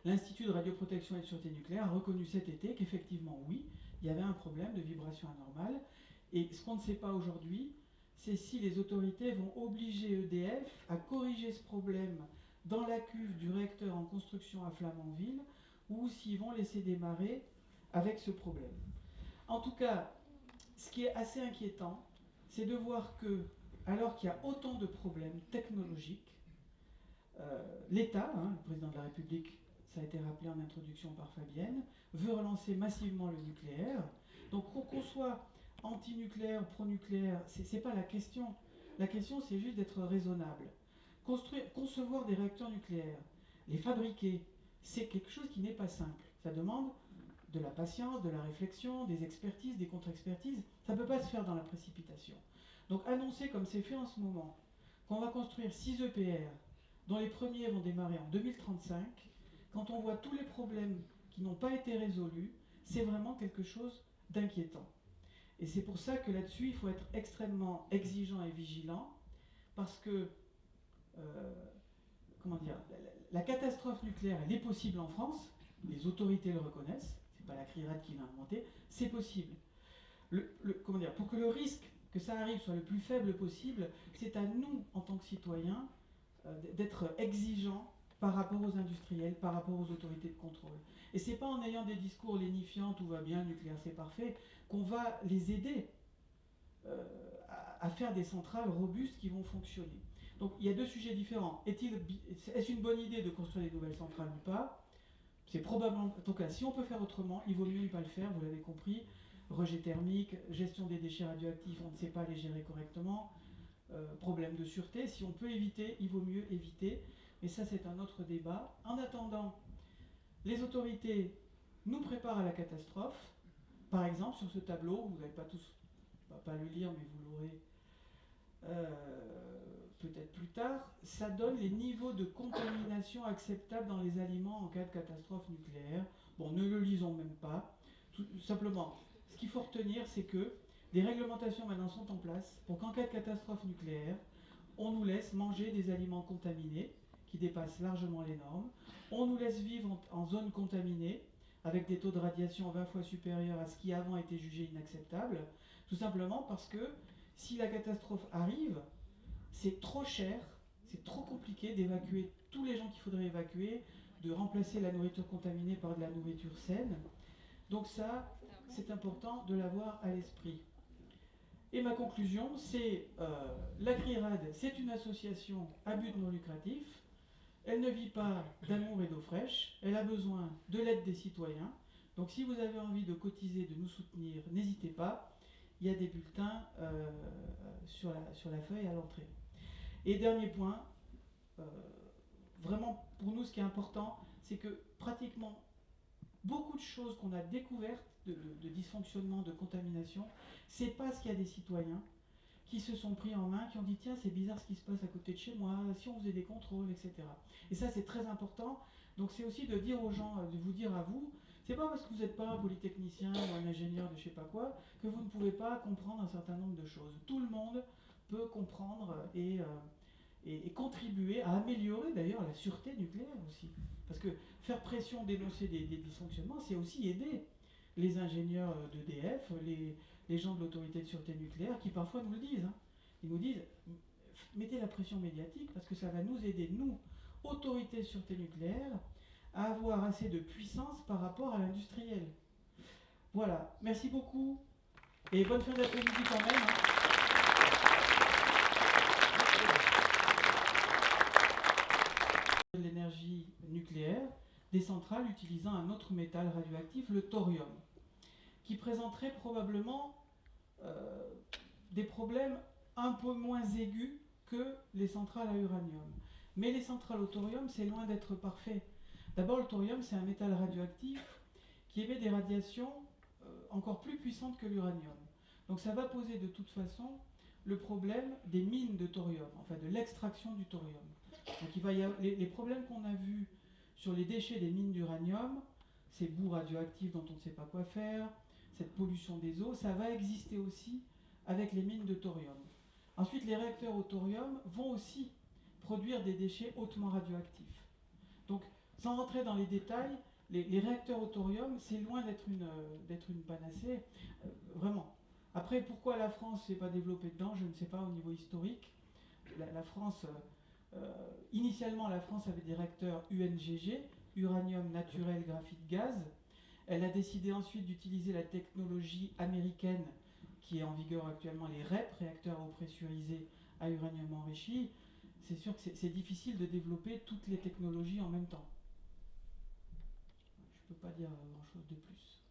l'Institut de radioprotection et de sûreté nucléaire, a reconnu cet été qu'effectivement, oui, il y avait un problème de vibration anormale. Et ce qu'on ne sait pas aujourd'hui, c'est si les autorités vont obliger EDF à corriger ce problème dans la cuve du réacteur en construction à Flamanville, ou s'ils vont laisser démarrer avec ce problème. En tout cas, ce qui est assez inquiétant, c'est de voir que, alors qu'il y a autant de problèmes technologiques, l'État, le président de la République, ça a été rappelé en introduction par Fabienne, veut relancer massivement le nucléaire. Donc qu'on soit anti-nucléaire, pro-nucléaire, c'est pas la question. La question, c'est juste d'être raisonnable. Concevoir des réacteurs nucléaires, les fabriquer, c'est quelque chose qui n'est pas simple. Ça demande de la patience, de la réflexion, des expertises, des contre-expertises. Ça ne peut pas se faire dans la précipitation. Donc annoncer, comme c'est fait en ce moment, qu'on va construire 6 EPR, dont les premiers vont démarrer en 2035, quand on voit tous les problèmes qui n'ont pas été résolus, c'est vraiment quelque chose d'inquiétant. Et c'est pour ça que là-dessus, il faut être extrêmement exigeant et vigilant, parce que comment dire, la catastrophe nucléaire, elle est possible en France, les autorités le reconnaissent, c'est pas la CRIRAD qui l'a inventé, c'est possible. Comment dire, pour que le risque que ça arrive soit le plus faible possible, c'est à nous, en tant que citoyens, d'être exigeants par rapport aux industriels, par rapport aux autorités de contrôle. Et c'est pas en ayant des discours lénifiants, tout va bien, le nucléaire c'est parfait, qu'on va les aider à faire des centrales robustes qui vont fonctionner. Donc il y a deux sujets différents. Est-ce une bonne idée de construire des nouvelles centrales ou pas? C'est probablement. En tout cas, si on peut faire autrement, il vaut mieux ne pas le faire, vous l'avez compris. Rejet thermique, gestion des déchets radioactifs, on ne sait pas les gérer correctement, problème de sûreté. Si on peut éviter, il vaut mieux éviter. Mais ça, c'est un autre débat. En attendant, les autorités nous préparent à la catastrophe. Par exemple, sur ce tableau, vous n'allez pas tous, on va pas le lire, mais vous l'aurez peut-être plus tard, ça donne les niveaux de contamination acceptables dans les aliments en cas de catastrophe nucléaire. Bon, ne le lisons même pas. Tout simplement, ce qu'il faut retenir, c'est que des réglementations maintenant sont en place pour qu'en cas de catastrophe nucléaire, on nous laisse manger des aliments contaminés qui dépassent largement les normes. On nous laisse vivre en zone contaminée avec des taux de radiation 20 fois supérieurs à ce qui avant était jugé inacceptable, tout simplement parce que si la catastrophe arrive, c'est trop cher, c'est trop compliqué d'évacuer tous les gens qu'il faudrait évacuer, de remplacer la nourriture contaminée par de la nourriture saine. Donc ça, c'est important de l'avoir à l'esprit. Et ma conclusion, c'est la CRIRAD, c'est une association à but non lucratif. Elle ne vit pas d'amour et d'eau fraîche. Elle a besoin de l'aide des citoyens. Donc si vous avez envie de cotiser, de nous soutenir, n'hésitez pas. Il y a des bulletins sur la feuille à l'entrée. Et dernier point, vraiment pour nous ce qui est important, c'est que pratiquement beaucoup de choses qu'on a découvertes de dysfonctionnement, de contamination, c'est parce qu'il y a des citoyens qui se sont pris en main, qui ont dit tiens c'est bizarre ce qui se passe à côté de chez moi, si on faisait des contrôles, etc. Et ça c'est très important. Donc c'est aussi de dire aux gens, de vous dire à vous, c'est pas parce que vous n'êtes pas un polytechnicien ou un ingénieur de je sais pas quoi que vous ne pouvez pas comprendre un certain nombre de choses. Tout le monde peut comprendre et contribuer à améliorer d'ailleurs la sûreté nucléaire aussi. Parce que faire pression, dénoncer des dysfonctionnements, c'est aussi aider les ingénieurs d'EDF, les gens de l'autorité de sûreté nucléaire qui parfois nous le disent. Hein. Ils nous disent, mettez la pression médiatique parce que ça va nous aider, nous, autorité de sûreté nucléaire, à avoir assez de puissance par rapport à l'industriel. Voilà, merci beaucoup et bonne fin d'après-midi quand même. Hein. L'énergie nucléaire, des centrales utilisant un autre métal radioactif, le thorium, qui présenterait probablement des problèmes un peu moins aigus que les centrales à uranium. Mais les centrales au thorium, c'est loin d'être parfait. D'abord, le thorium, c'est un métal radioactif qui émet des radiations encore plus puissantes que l'uranium. Donc ça va poser de toute façon le problème des mines de thorium, enfin de l'extraction du thorium. Donc il va y avoir les problèmes qu'on a vus sur les déchets des mines d'uranium, ces boues radioactives dont on ne sait pas quoi faire, cette pollution des eaux, ça va exister aussi avec les mines de thorium. Ensuite, les réacteurs au thorium vont aussi produire des déchets hautement radioactifs. Donc, sans rentrer dans les détails, les réacteurs au thorium, c'est loin d'être une panacée, vraiment. Après, pourquoi la France ne s'est pas développée dedans, je ne sais pas au niveau historique. La France, initialement, la France avait des réacteurs UNGG, uranium naturel graphite gaz. Elle a décidé ensuite d'utiliser la technologie américaine qui est en vigueur actuellement, les REP, réacteurs à eau pressurisée à uranium enrichi. C'est sûr que c'est difficile de développer toutes les technologies en même temps. Je ne peux pas dire grand-chose de plus.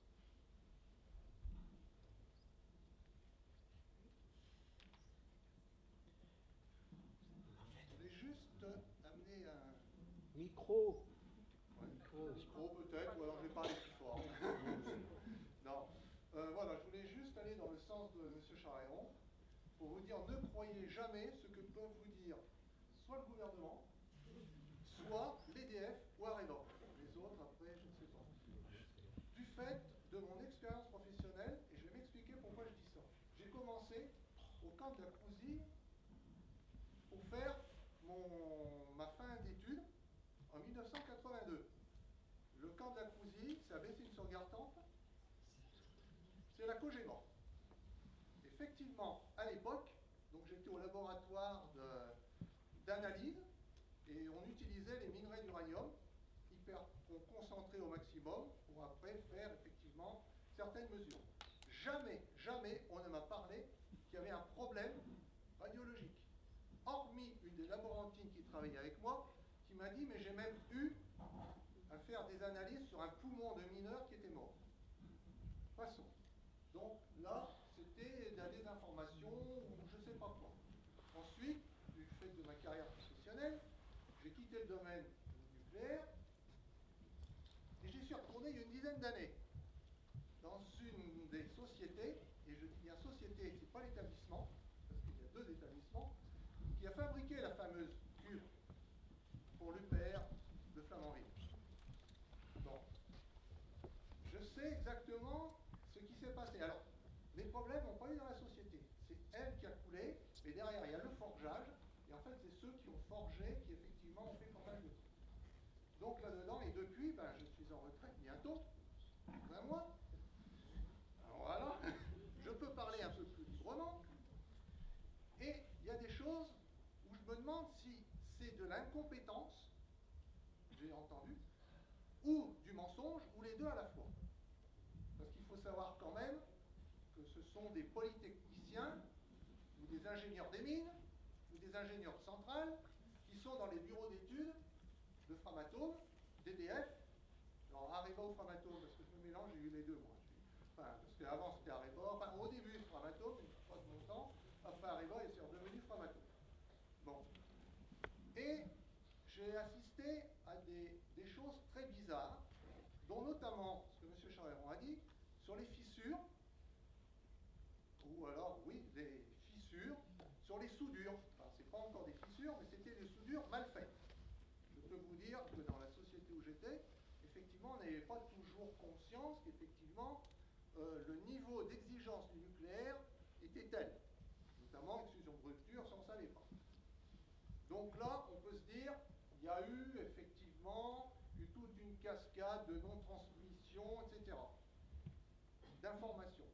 Je voulais juste amener un micro. Ouais, micro peut-être, ou alors je vais parler plus fort. Non. Voilà, je voulais juste aller dans le sens de M. Charéron pour vous dire ne croyez jamais ce que peuvent vous dire soit le gouvernement, soit l'EDF ou Areva. Les autres, après, je ne sais pas. Du fait de mon expérience professionnelle, et je vais m'expliquer pourquoi je dis ça. J'ai commencé au camp de la Crouzille pour faire ma fin d'études en 1982. Le camp de la Crouzille savez, c'est une sauvegarde temple? C'est la Cogeban. Effectivement, à l'époque, donc j'étais au laboratoire d'analyse et on utilisait les minerais d'uranium hyper concentrés au maximum pour après faire effectivement certaines mesures. Jamais, jamais on ne m'a parlé qu'il y avait un problème radiologique. Hormis une des laborantines qui travaillait avec moi, qui m'a dit, mais j'ai même eu à faire des analyses sur un poumon de mineur qui était mort. Passons. Donc là, c'était de la désinformation ou je ne sais pas quoi. Ensuite, du fait de ma carrière professionnelle, j'ai quitté le domaine du nucléaire et j'y suis retourné il y a une dizaine d'années dans une des sociétés, et je dis bien société, c'est pas l'établissement, parce qu'il y a deux établissements, qui a fabriqué la fameuse cuve pour l'UPR de Flamanville. Bon. Je sais exactement ce qui s'est passé. Alors, les problèmes n'ont pas eu dans la société. C'est elle qui a coulé, et derrière, il y a le forgeage, et en fait, c'est ceux qui ont forgé qui, effectivement, ont fait pas mal de trucs. Donc, là-dedans, et depuis, ben, je suis en retraite bientôt, dans un mois. Alors, voilà, je peux parler un peu plus librement. Et il y a des choses où je me demande si c'est de l'incompétence, j'ai entendu, ou du mensonge, ou les deux à la fois. Parce qu'il faut savoir quand même que ce sont des polytechniciens, ou des ingénieurs des mines, ou des ingénieurs de centrales, qui sont dans les bureaux d'études de Framatome, d'EDF. Alors Areva ou Framatome, parce que je me mélange, j'ai eu les deux moi. Enfin, parce qu'avant c'était Areva, enfin au début Framatome, une fois de mon temps, après Areva et c'est redevenu Framatome. Bon. Et j'ai assisté à des choses très bizarres, dont notamment, ce que M. Charéron a dit, sur les fissures, ou alors, oui, des fissures, sur les soudures. Enfin, ce n'est pas encore des fissures, mais c'était des soudures mal faites. Je peux vous dire que dans la société où j'étais, effectivement, on n'avait pas toujours conscience qu'effectivement, le niveau d'exigence du nucléaire était tel. Notamment, exclusion de rupture, ça on ne savait pas. Donc là, on peut se dire, il y a eu effectivement toute une cascade de non-transmission, etc. d'informations.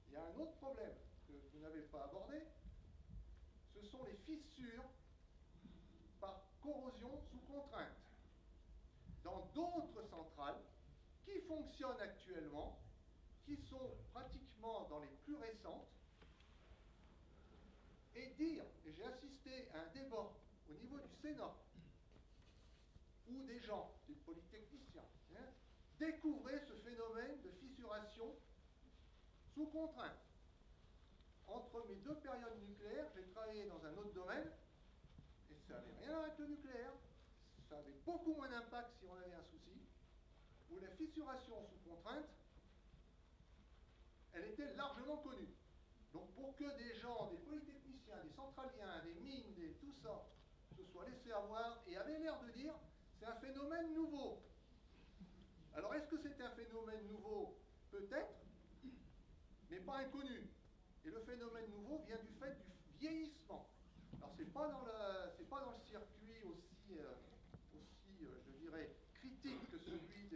Il y a un autre problème que vous n'avez pas abordé, ce sont les fissures par corrosion sous contrainte. Dans d'autres centrales qui fonctionnent actuellement, qui sont pratiquement dans les plus récentes, et dire, et j'ai assisté à un débat au niveau du Sénat, où des gens, des polytechniciens, découvraient ce phénomène de fissuration sous contrainte. Entre mes deux périodes nucléaires, j'ai travaillé dans un autre domaine, et ça n'avait rien avec le nucléaire, ça avait beaucoup moins d'impact si on avait un souci, où la fissuration sous contrainte, elle était largement connue. Donc pour que des gens, des polytechniciens, des centraliens, des mines, tout ça, se soient laissés avoir et avaient l'air de dire, c'est un phénomène nouveau. Alors est-ce que c'est un phénomène nouveau? Peut-être, mais pas inconnu. Et le phénomène nouveau vient du fait du vieillissement. Alors c'est pas dans le circuit aussi, je dirais, critique que celui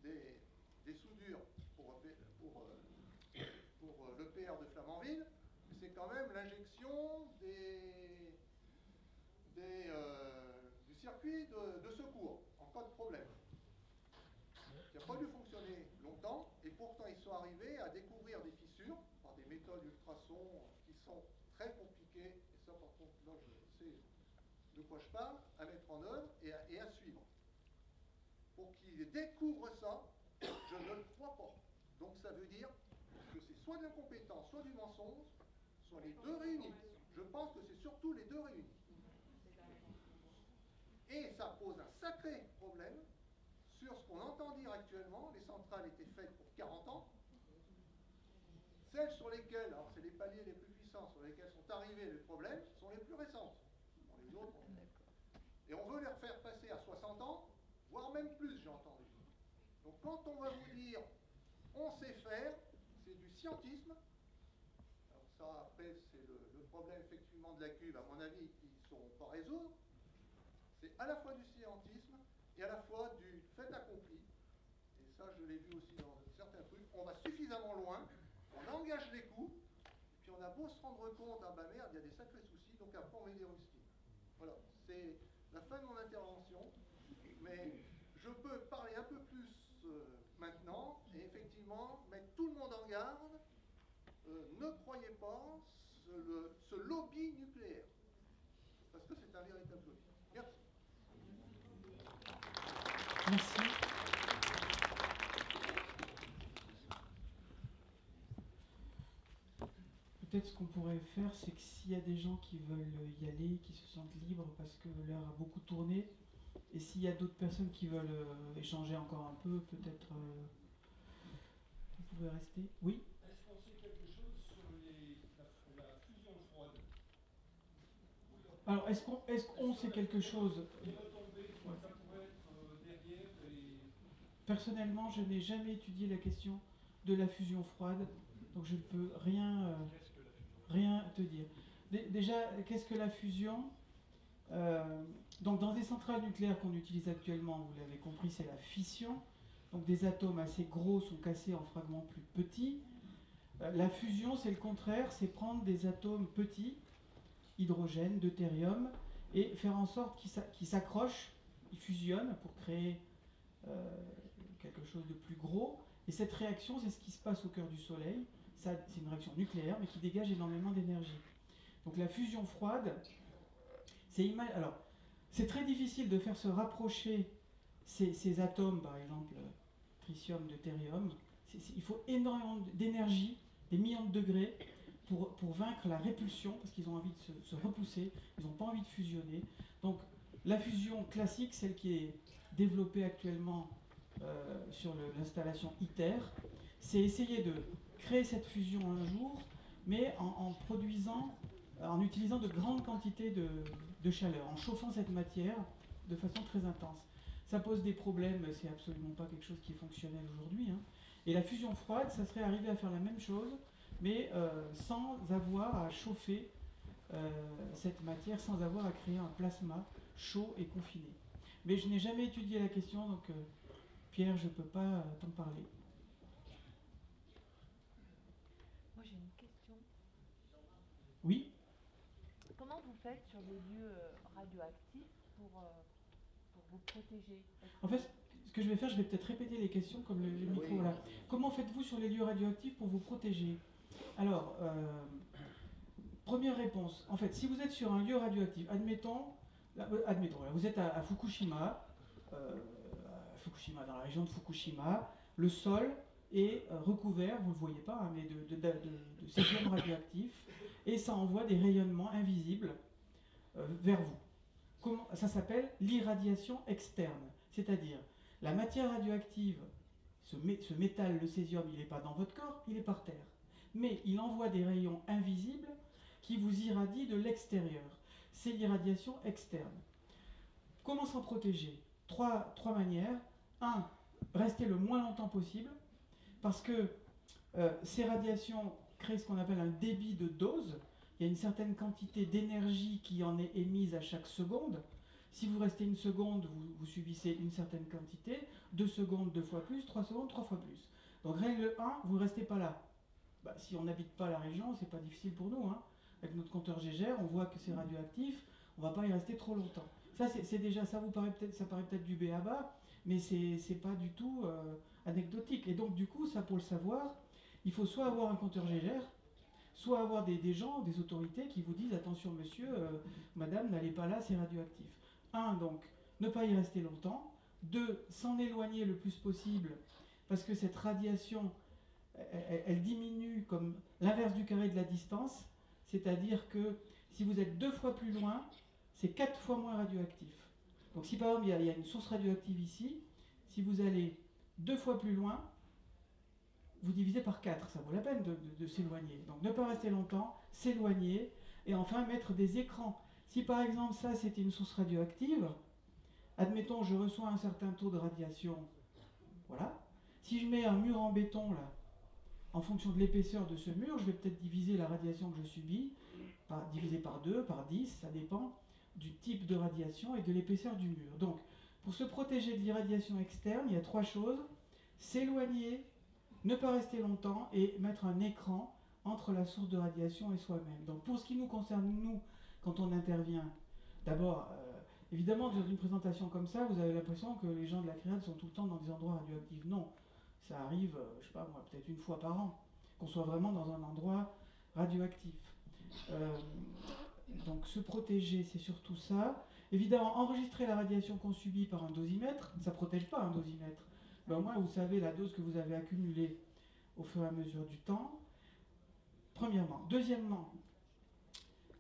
des soudures pour l'EPR de Flamanville, mais c'est quand même l'injection du circuit de secours en cas de problème, qui n'a pas dû fonctionner longtemps, et pourtant ils sont arrivés à découvrir des fissures par des méthodes ultrasons qui sont très compliquées, et ça par contre là je sais de quoi je parle, à mettre en œuvre et à suivre. Pour qu'ils découvrent ça, je ne le crois pas. Donc ça veut dire que c'est soit de l'incompétence, soit du mensonge, soit les deux réunis. Je pense que c'est surtout les deux réunis. Et ça pose un sacré problème sur ce qu'on entend dire actuellement. Les centrales étaient faites pour 40 ans. Celles sur lesquelles, alors c'est les paliers les plus puissants, sur lesquels sont arrivés les problèmes, sont les plus récentes. Bon, les autres, et on veut les refaire passer à 60 ans, voire même plus, j'ai entendu. Donc quand on va vous dire on sait faire, c'est du scientisme. Alors ça, après, c'est le problème effectivement de la cuve, à mon avis, qu'ils ne sauront pas résoudre. C'est à la fois du scientisme et à la fois du fait accompli. Et ça je l'ai vu aussi dans certains trucs, on va suffisamment loin, on engage les coups, puis on a beau se rendre compte, ah bah merde, il y a des sacrés soucis, donc après on met des rustines. Voilà, c'est la fin de mon intervention, mais je peux parler un peu plus maintenant, et effectivement, mettre tout le monde en garde, ne croyez pas ce lobby nucléaire, parce que c'est un véritable lobby. Merci. Merci. Peut-être ce qu'on pourrait faire, c'est que s'il y a des gens qui veulent y aller, qui se sentent libres parce que l'heure a beaucoup tourné, et s'il y a d'autres personnes qui veulent échanger encore un peu, peut-être vous pouvez rester. Oui. Est-ce qu'on sait quelque chose sur la fusion froide? Alors, est-ce qu'on sait quelque chose? Les retombées, ça pourrait être derrière et... Personnellement, je n'ai jamais étudié la question de la fusion froide, donc je ne peux rien te dire. Déjà, qu'est-ce que la fusion? Donc dans des centrales nucléaires qu'on utilise actuellement, vous l'avez compris, c'est la fission. Donc des atomes assez gros sont cassés en fragments plus petits. La fusion, c'est le contraire, c'est prendre des atomes petits, hydrogène, deutérium, et faire en sorte qu'ils s'accrochent, ils fusionnent pour créer quelque chose de plus gros. Et cette réaction, c'est ce qui se passe au cœur du Soleil. Ça, c'est une réaction nucléaire, mais qui dégage énormément d'énergie. Donc la fusion froide, alors, c'est très difficile de faire se rapprocher ces atomes, par exemple tritium, deutérium. Il faut énormément d'énergie, des millions de degrés, pour vaincre la répulsion, parce qu'ils ont envie de se repousser, ils n'ont pas envie de fusionner. Donc la fusion classique, celle qui est développée actuellement sur l'installation ITER, c'est essayer de créer cette fusion un jour, mais en utilisant de grandes quantités de chaleur, en chauffant cette matière de façon très intense. Ça pose des problèmes, c'est absolument pas quelque chose qui est fonctionnel aujourd'hui. Hein. Et la fusion froide, ça serait arriver à faire la même chose, mais sans avoir à chauffer cette matière, sans avoir à créer un plasma chaud et confiné. Mais je n'ai jamais étudié la question, donc Pierre, je ne peux pas t'en parler. Moi j'ai une question. Oui. Comment vous faites sur les lieux radioactifs pour vous protéger? En fait, ce que je vais faire, je vais peut-être répéter les questions comme le micro là. Comment faites-vous sur les lieux radioactifs pour vous protéger? Alors, première réponse. En fait, si vous êtes sur un lieu radioactif, admettons là, vous êtes à Fukushima, dans la région de Fukushima, le sol est recouvert, vous ne le voyez pas, hein, mais de césium radioactif, et ça envoie des rayonnements invisibles vers vous. Ça s'appelle l'irradiation externe, c'est-à-dire la matière radioactive, ce métal, le césium, il n'est pas dans votre corps, il est par terre. Mais il envoie des rayons invisibles qui vous irradient de l'extérieur. C'est l'irradiation externe. Comment s'en protéger? Trois manières. 1. Rester le moins longtemps possible, parce que ces radiations créent ce qu'on appelle un débit de dose. Il y a une certaine quantité d'énergie qui en est émise à chaque seconde. Si vous restez une seconde, vous subissez une certaine quantité, 2 secondes, 2 fois plus, 3 secondes, 3 fois plus. Donc règle 1, vous ne restez pas là. Bah, si on n'habite pas la région, c'est pas difficile pour nous. Hein. Avec notre compteur Gégère, on voit que c'est radioactif, on ne va pas y rester trop longtemps. Ça, c'est déjà, ça paraît peut-être du b.a.-ba, mais c'est pas du tout anecdotique. Et donc du coup, ça pour le savoir, il faut soit avoir un compteur Gégère, soit avoir des gens, des autorités qui vous disent attention monsieur, madame, n'allez pas là, c'est radioactif. 1, donc, ne pas y rester longtemps. 2, s'en éloigner le plus possible, parce que cette radiation, elle diminue comme l'inverse du carré de la distance, c'est-à-dire que si vous êtes 2 fois plus loin, c'est 4 fois moins radioactif. Donc si par exemple il y a une source radioactive ici, si vous allez 2 fois plus loin, vous divisez par 4, ça vaut la peine de s'éloigner. Donc ne pas rester longtemps, s'éloigner, et enfin mettre des écrans. Si par exemple ça c'était une source radioactive, admettons je reçois un certain taux de radiation, voilà. Si je mets un mur en béton là, en fonction de l'épaisseur de ce mur, je vais peut-être diviser la radiation que je subis, diviser par 2, par 10, ça dépend du type de radiation et de l'épaisseur du mur. Donc, pour se protéger de l'irradiation externe, il y a 3 choses. s'éloigner, ne pas rester longtemps et mettre un écran entre la source de radiation et soi-même. Donc pour ce qui nous concerne, nous, quand on intervient, d'abord, évidemment, dans une présentation comme ça, vous avez l'impression que les gens de la CRIAD sont tout le temps dans des endroits radioactifs. Non, ça arrive, je sais pas moi, peut-être une fois par an, qu'on soit vraiment dans un endroit radioactif. Donc se protéger, c'est surtout ça. Évidemment, enregistrer la radiation qu'on subit par un dosimètre, ça ne protège pas un dosimètre. Ben, au moins, vous savez la dose que vous avez accumulée au fur et à mesure du temps. Premièrement. Deuxièmement,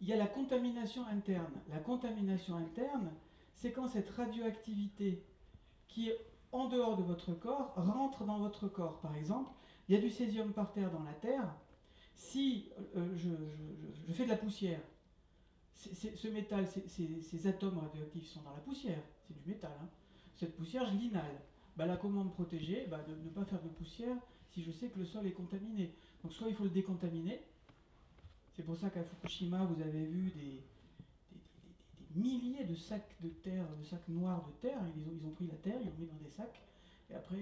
il y a la contamination interne. La contamination interne, c'est quand cette radioactivité qui est en dehors de votre corps rentre dans votre corps. Par exemple, il y a du césium par terre dans la terre. Si je fais de la poussière, ce métal, ces atomes radioactifs sont dans la poussière, c'est du métal. Hein. Cette poussière, je l'inhale. Ben là, comment me protéger? De ne pas faire de poussière si je sais que le sol est contaminé. Donc soit il faut le décontaminer. C'est pour ça qu'à Fukushima, vous avez vu des milliers de sacs de terre, de sacs noirs de terre. Ils ont pris la terre, ils l'ont mis dans des sacs. Et après,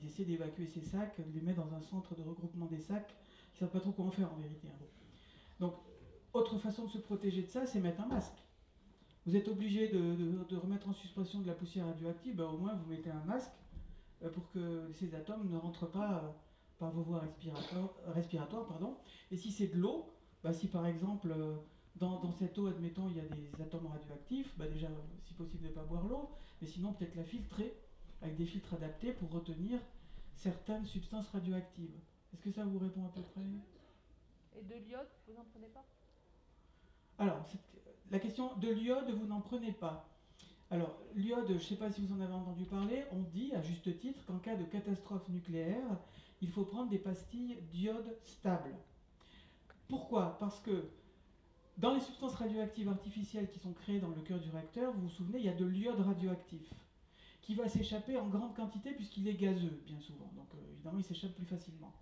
ils essaient d'évacuer ces sacs, de les mettre dans un centre de regroupement des sacs. Ils ne savent pas trop quoi en faire en vérité. Hein. Donc, autre façon de se protéger de ça, c'est mettre un masque. Vous êtes obligé de remettre en suspension de la poussière radioactive, ben au moins vous mettez un masque pour que ces atomes ne rentrent pas par vos voies respiratoires. Pardon. Et si c'est de l'eau, ben si par exemple dans cette eau, admettons, il y a des atomes radioactifs, ben déjà, si possible, ne pas boire l'eau, mais sinon peut-être la filtrer avec des filtres adaptés pour retenir certaines substances radioactives. Est-ce que ça vous répond à peu près? Et de l'iode, vous n'en prenez pas? Alors, la question de l'iode, vous n'en prenez pas. Alors, l'iode, je ne sais pas si vous en avez entendu parler, on dit à juste titre qu'en cas de catastrophe nucléaire, il faut prendre des pastilles d'iode stable. Pourquoi? Parce que dans les substances radioactives artificielles qui sont créées dans le cœur du réacteur, vous vous souvenez, il y a de l'iode radioactif qui va s'échapper en grande quantité puisqu'il est gazeux, bien souvent. Donc évidemment, il s'échappe plus facilement.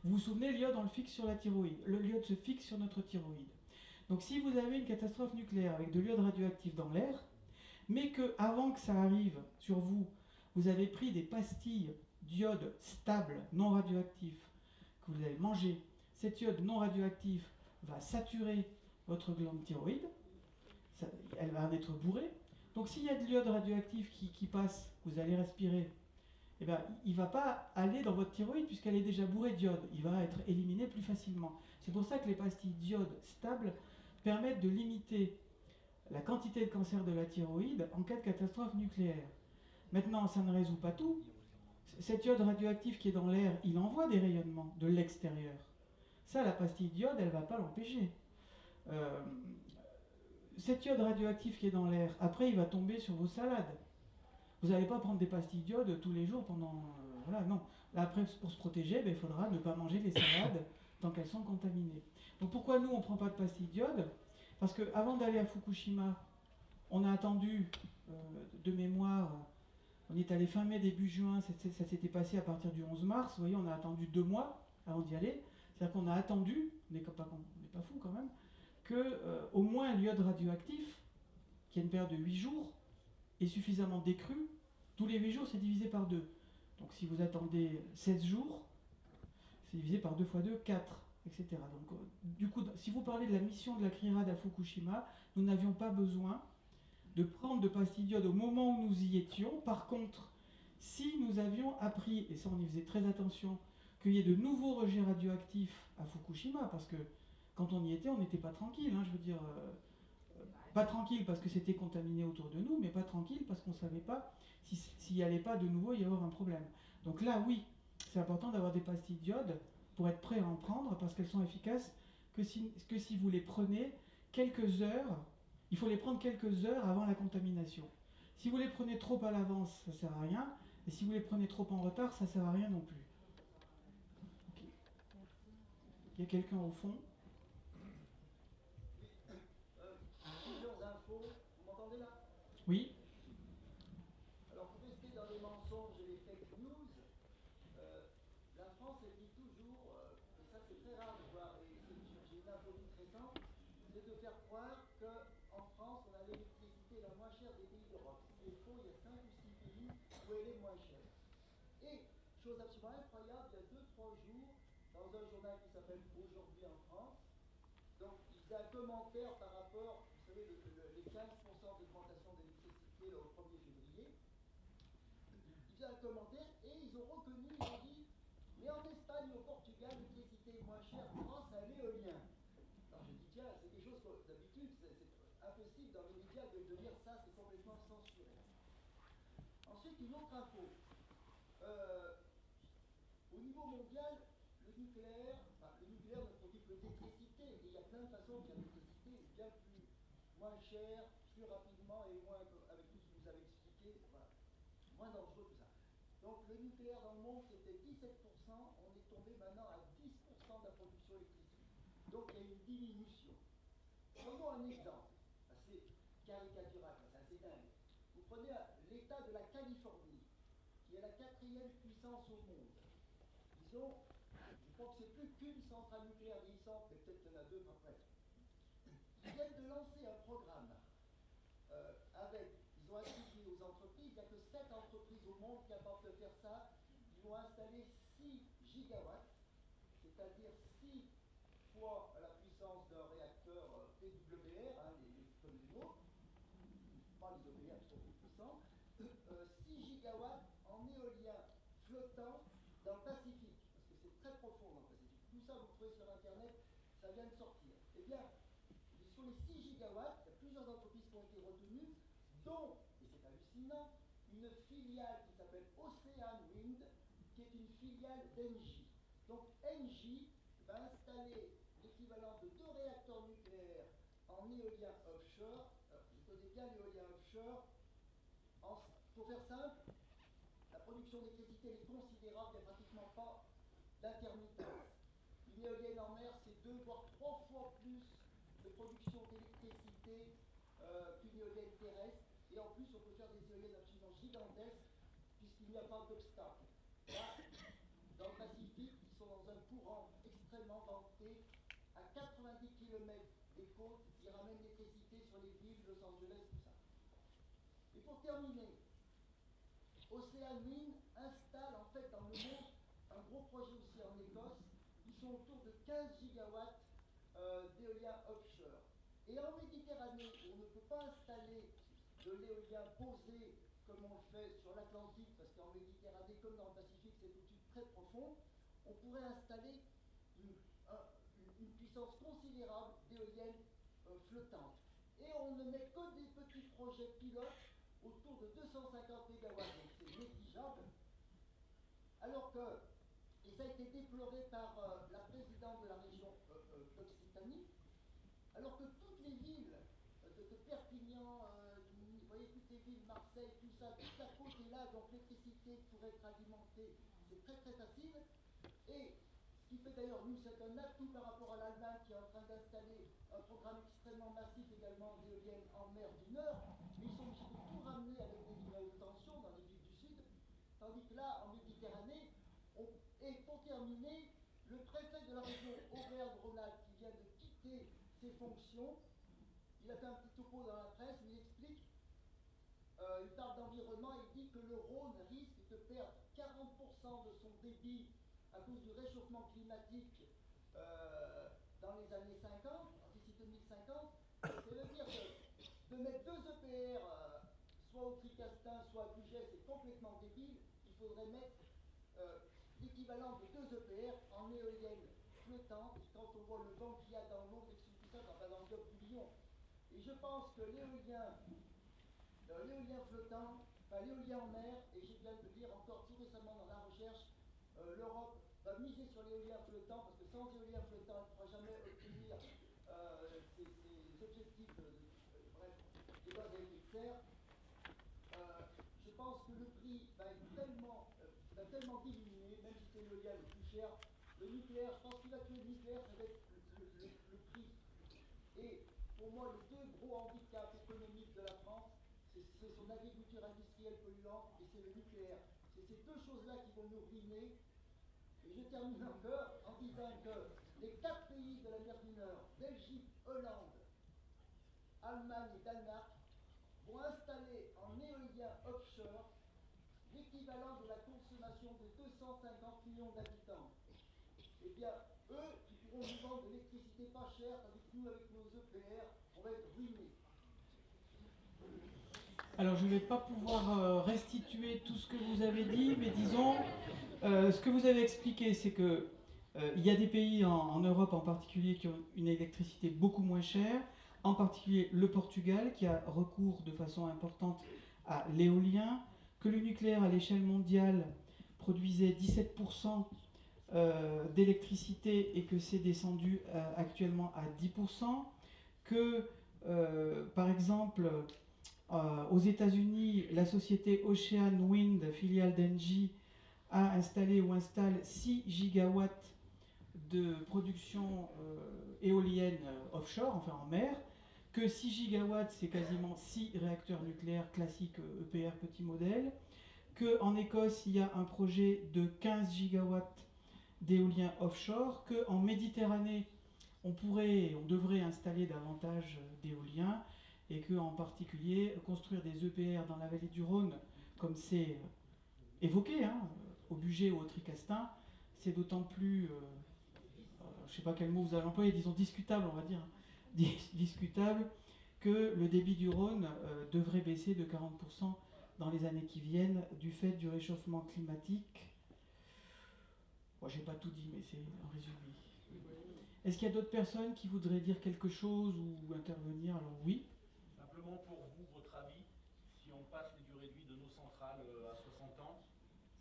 Vous vous souvenez, l'iode, on le fixe sur la thyroïde. L'iode se fixe sur notre thyroïde. Donc si vous avez une catastrophe nucléaire avec de l'iode radioactif dans l'air, mais que avant que ça arrive sur vous, vous avez pris des pastilles d'iode stable, non radioactif, que vous avez mangé, cette iode non radioactive va saturer votre glande thyroïde, elle va en être bourrée. Donc s'il y a de l'iode radioactif qui passe, que vous allez respirer, eh ben, il ne va pas aller dans votre thyroïde puisqu'elle est déjà bourrée d'iode. Il va être éliminé plus facilement. C'est pour ça que les pastilles d'iode stables permettent de limiter la quantité de cancer de la thyroïde en cas de catastrophe nucléaire. Maintenant, ça ne résout pas tout. Cet iode radioactif qui est dans l'air, il envoie des rayonnements de l'extérieur. Ça, la pastille d'iode, elle ne va pas l'empêcher. Cet iode radioactif qui est dans l'air, après, il va tomber sur vos salades. Vous n'allez pas prendre des pastilles d'iode tous les jours pendant... voilà, non. Là, après, pour se protéger, il faudra ne pas manger les salades tant qu'elles sont contaminées. Donc pourquoi nous, on ne prend pas de pastilles d'iode? Parce qu'avant d'aller à Fukushima, on a attendu, de mémoire, on est allé fin mai, début juin, ça s'était passé à partir du 11 mars, vous voyez, on a attendu 2 mois avant d'y aller. C'est-à-dire qu'on a attendu, on n'est pas fou quand même, que au moins l'iode radioactif, qui a une période de 8 jours, est suffisamment décru. Tous les 8 jours, c'est divisé par 2. Donc si vous attendez 16 jours, c'est divisé par 2 x 2, 4, etc. Donc du coup, si vous parlez de la mission de la CRIRAD à Fukushima, nous n'avions pas besoin de prendre de pastilles d'iode au moment où nous y étions. Par contre, si nous avions appris, et ça on y faisait très attention, qu'il y ait de nouveaux rejets radioactifs à Fukushima, parce que quand on y était, on n'était pas tranquille, hein, je veux dire... pas tranquille parce que c'était contaminé autour de nous, mais pas tranquille parce qu'on ne savait pas s'il n'y allait pas de nouveau y avoir un problème. Donc là, oui, c'est important d'avoir des pastilles d'iode pour être prêt à en prendre parce qu'elles sont efficaces que si vous les prenez quelques heures, il faut les prendre quelques heures avant la contamination. Si vous les prenez trop à l'avance, ça ne sert à rien, et si vous les prenez trop en retard, ça ne sert à rien non plus. Okay. Il y a quelqu'un au fond? Oui. Alors, pour rester dans les mensonges et les fake news, la France elle dit toujours, et ça c'est très rare de voir, et j'ai une info récente, c'est de faire croire qu'en France on a l'électricité la moins chère des pays d'Europe. C'est faux, il y a 5 ou 6 pays où elle est moins chère. Et chose absolument incroyable, il y a 2-3 jours, dans un journal qui s'appelle Aujourd'hui en France, donc il faisait un commentaire par rapport, vous savez, les 15% d'augmentation d'électricité au 1er février. Il faisait un commentaire et ils ont reconnu, ils ont dit, mais en Espagne, au Portugal, l'électricité est moins chère grâce à l'éolien. Alors je dis, tiens, c'est quelque chose que d'habitude, c'est impossible dans les médias de dire ça, c'est complètement censuré. Ensuite, une autre info. Au niveau mondial, le nucléaire ne produit que l'électricité, et il y a plein de façons de faire l'électricité bien plus moins chère, plus rapidement et moins, avec tout ce que vous avez expliqué, voilà, moins dangereux que ça. Donc le nucléaire dans le monde c'était 17%, on est tombé maintenant à 10% de la production électrique. Donc il y a une diminution. Prenons un exemple assez caricatural, c'est assez dingue. Vous prenez l'État de la Californie, qui est la 4e puissance au monde. Ils ont, je crois que c'est plus qu'une centrale nucléaire vieillissante, mais peut-être qu'il y en a 2 après. Ils viennent de lancer un programme ils ont attribué aux entreprises, il n'y a que 7 entreprises au monde capables de faire ça. Ils vont installer 6 gigawatts, c'est-à-dire 6 fois la puissance d'un réacteur PWR, comme les nôtres, pas les EPR qui sont plus puissants, 6 gigawatts en éolien flottant dans le Pacifique, parce que c'est très profond dans le Pacifique. Tout ça, vous trouvez sur Internet, ça vient de sortir. Eh bien, sur les 6 gigawatts, il y a plusieurs entreprises qui ont été retenues, dont, et c'est hallucinant, une filiale qui s'appelle Ocean Wind, qui est une filiale d'Engie. Donc Engie va installer l'équivalent de 2 réacteurs nucléaires en éolien offshore. Je connais bien l'éolien offshore. Pour faire simple, la production d'électricité est considérable, il n'y a pratiquement pas d'intermittence. Une éolienne en mer, c'est 2 voire 3 fois plus de production d'électricité qu'une éolienne terrestre. Et en plus, on peut faire des éoliennes absolument gigantesques, puisqu'il n'y a pas d'obstacle. Là, dans le Pacifique, ils sont dans un courant extrêmement vanté. À 90 km des côtes, ils ramènent l'électricité sur les villes, Los Angeles, tout ça. Et pour terminer, Ocean Wind installe en fait dans le monde un gros projet aussi en Écosse. Ils sont autour de 15 gigawatts d'éolien offshore. Et en Méditerranée, on ne peut pas installer de l'éolien posé comme on le fait sur l'Atlantique, parce qu'en Méditerranée, comme dans le Pacifique, c'est tout de suite très profond, on pourrait installer une puissance considérable d'éoliennes flottantes. Et on ne met que des petits projets pilotes autour de 250 MW, donc c'est négligeable. Alors que, et ça a été déploré par la présidente de la région d'Occitanie, alors que toutes les villes de Perpignan, vous voyez, toutes les villes, Marseille, tout ça, toute la côte est là, donc l'électricité pourrait être alimentée, c'est très très facile. Et ce qui fait d'ailleurs, nous, c'est un atout par rapport à l'Allemagne qui est en train d'installer un programme extrêmement massif également d'éoliennes en mer du Nord, mais ils sont obligés de tout ramener avec des lignes à haute tension dans les villes du Sud, tandis que là, en Méditerranée, et pour terminer, le préfet de la région Auvergne-Rhône-Alpes qui vient de quitter ses fonctions, il a fait un petit topo dans la presse, mais il explique, il parle d'environnement, il dit que le Rhône risque de perdre 40% de son débit à cause du réchauffement climatique dans les années 50, d'ici 2050. Ça veut dire que de mettre 2 EPR, soit au Tricastin, soit à Puget, c'est complètement débile. Il faudrait mettre l'équivalent de 2 EPR en éolienne flottante. Et quand on voit le vent qu'il y a dans l'eau, tout ça, ça va dans le golfe du Lion. Et je pense que l'éolien flottant, enfin l'éolien en mer, et j'ai bien de le dire encore tout récemment dans la recherche, l'Europe va miser sur l'éolien flottant, parce que sans éolien flottant, elle ne pourra jamais obtenir ses objectifs bref, des gaz à effet de serre. Je pense que le prix va tellement diminuer, même si c'est l'éolien le plus cher. Le nucléaire, je pense qu'il va tuer le nucléaire, ça va être le prix. Et pour moi, les 2 gros handicaps économiques de la France, c'est son agriculture industrielle polluante et c'est le nucléaire. C'est ces 2 choses-là qui vont nous ruiner. Et je termine encore en disant que les 4 pays de la mer du Nord, Belgique, Hollande, Allemagne et Danemark, vont installer en éolien offshore l'équivalent de la consommation de 250 millions d'habitants. Eh bien, eux, ils pourront nous vendre de l'électricité pas chère, tandis que nous, avec nos EPR, on va être ruinés. Alors, je ne vais pas pouvoir restituer tout ce que vous avez dit, mais disons, ce que vous avez expliqué, c'est que il y a des pays en Europe en particulier qui ont une électricité beaucoup moins chère, en particulier le Portugal qui a recours de façon importante à l'éolien, que le nucléaire à l'échelle mondiale produisait 17% d'électricité et que c'est descendu actuellement à 10%, que par exemple aux États-Unis, la société Ocean Wind, filiale d'Engie, a installé ou installe 6 gigawatts de production éolienne offshore, enfin en mer, que 6 gigawatts, c'est quasiment 6 réacteurs nucléaires classiques EPR petit modèle, qu'en Écosse, il y a un projet de 15 gigawatts d'éolien offshore, qu'en Méditerranée, on devrait installer davantage d'éolien, et qu'en particulier, construire des EPR dans la vallée du Rhône, comme c'est évoqué, au Bugey ou au Tricastin, c'est d'autant plus, je ne sais pas quel mot vous allez employer, disons discutable, on va dire, discutable, que le débit du Rhône devrait baisser de 40% dans les années qui viennent du fait du réchauffement climatique. Moi, j'ai pas tout dit, mais c'est un résumé. Est-ce qu'il y a d'autres personnes qui voudraient dire quelque chose ou intervenir? Alors oui. Simplement pour vous, votre avis, si on passe les durées de vie de nos centrales à 60 ans,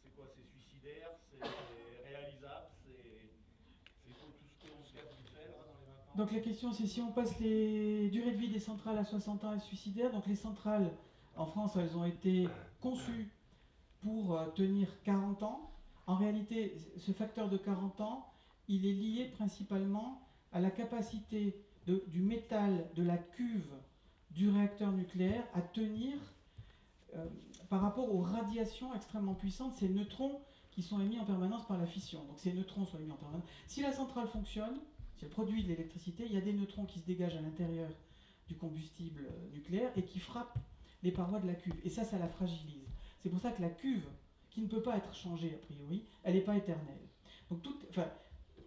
c'est quoi? C'est suicidaire? C'est réalisable? C'est tout ce que l'on se casse vite fait là, dans les 20 ans? Donc la question c'est si on passe les durées de vie des centrales à 60 ans et suicidaires, donc les centrales en France elles ont été conçues pour tenir 40 ans. En réalité ce facteur de 40 ans il est lié principalement à la capacité du métal de la cuve du réacteur nucléaire à tenir par rapport aux radiations extrêmement puissantes, ces neutrons qui sont émis en permanence par la fission. Donc ces neutrons sont émis en permanence. Si la centrale fonctionne, si elle produit de l'électricité, il y a des neutrons qui se dégagent à l'intérieur du combustible nucléaire et qui frappent les parois de la cuve. Et ça la fragilise. C'est pour ça que la cuve, qui ne peut pas être changée a priori, elle n'est pas éternelle. Donc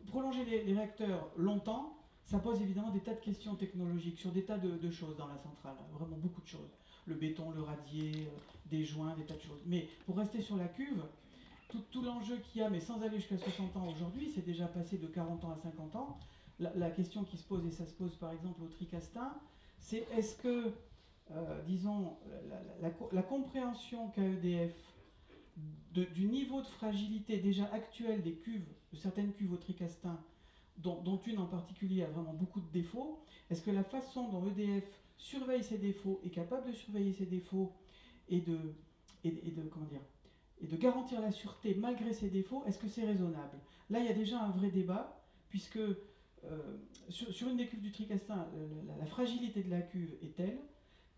prolonger les réacteurs longtemps, ça pose évidemment des tas de questions technologiques sur des tas de choses dans la centrale, vraiment beaucoup de choses. Le béton, le radier, des joints, des tas de choses. Mais pour rester sur la cuve, tout l'enjeu qu'il y a, mais sans aller jusqu'à 60 ans aujourd'hui, c'est déjà passé de 40 ans à 50 ans. La question qui se pose, et ça se pose par exemple au Tricastin, c'est est-ce que, disons, la compréhension qu'a EDF du niveau de fragilité déjà actuel des cuves, de certaines cuves au Tricastin, dont une en particulier a vraiment beaucoup de défauts, est-ce que la façon dont EDF surveille ces défauts, est capable de surveiller ces défauts et de garantir la sûreté malgré ces défauts, est-ce que c'est raisonnable? Là, il y a déjà un vrai débat, puisque sur une des cuves du Tricastin, la fragilité de la cuve est telle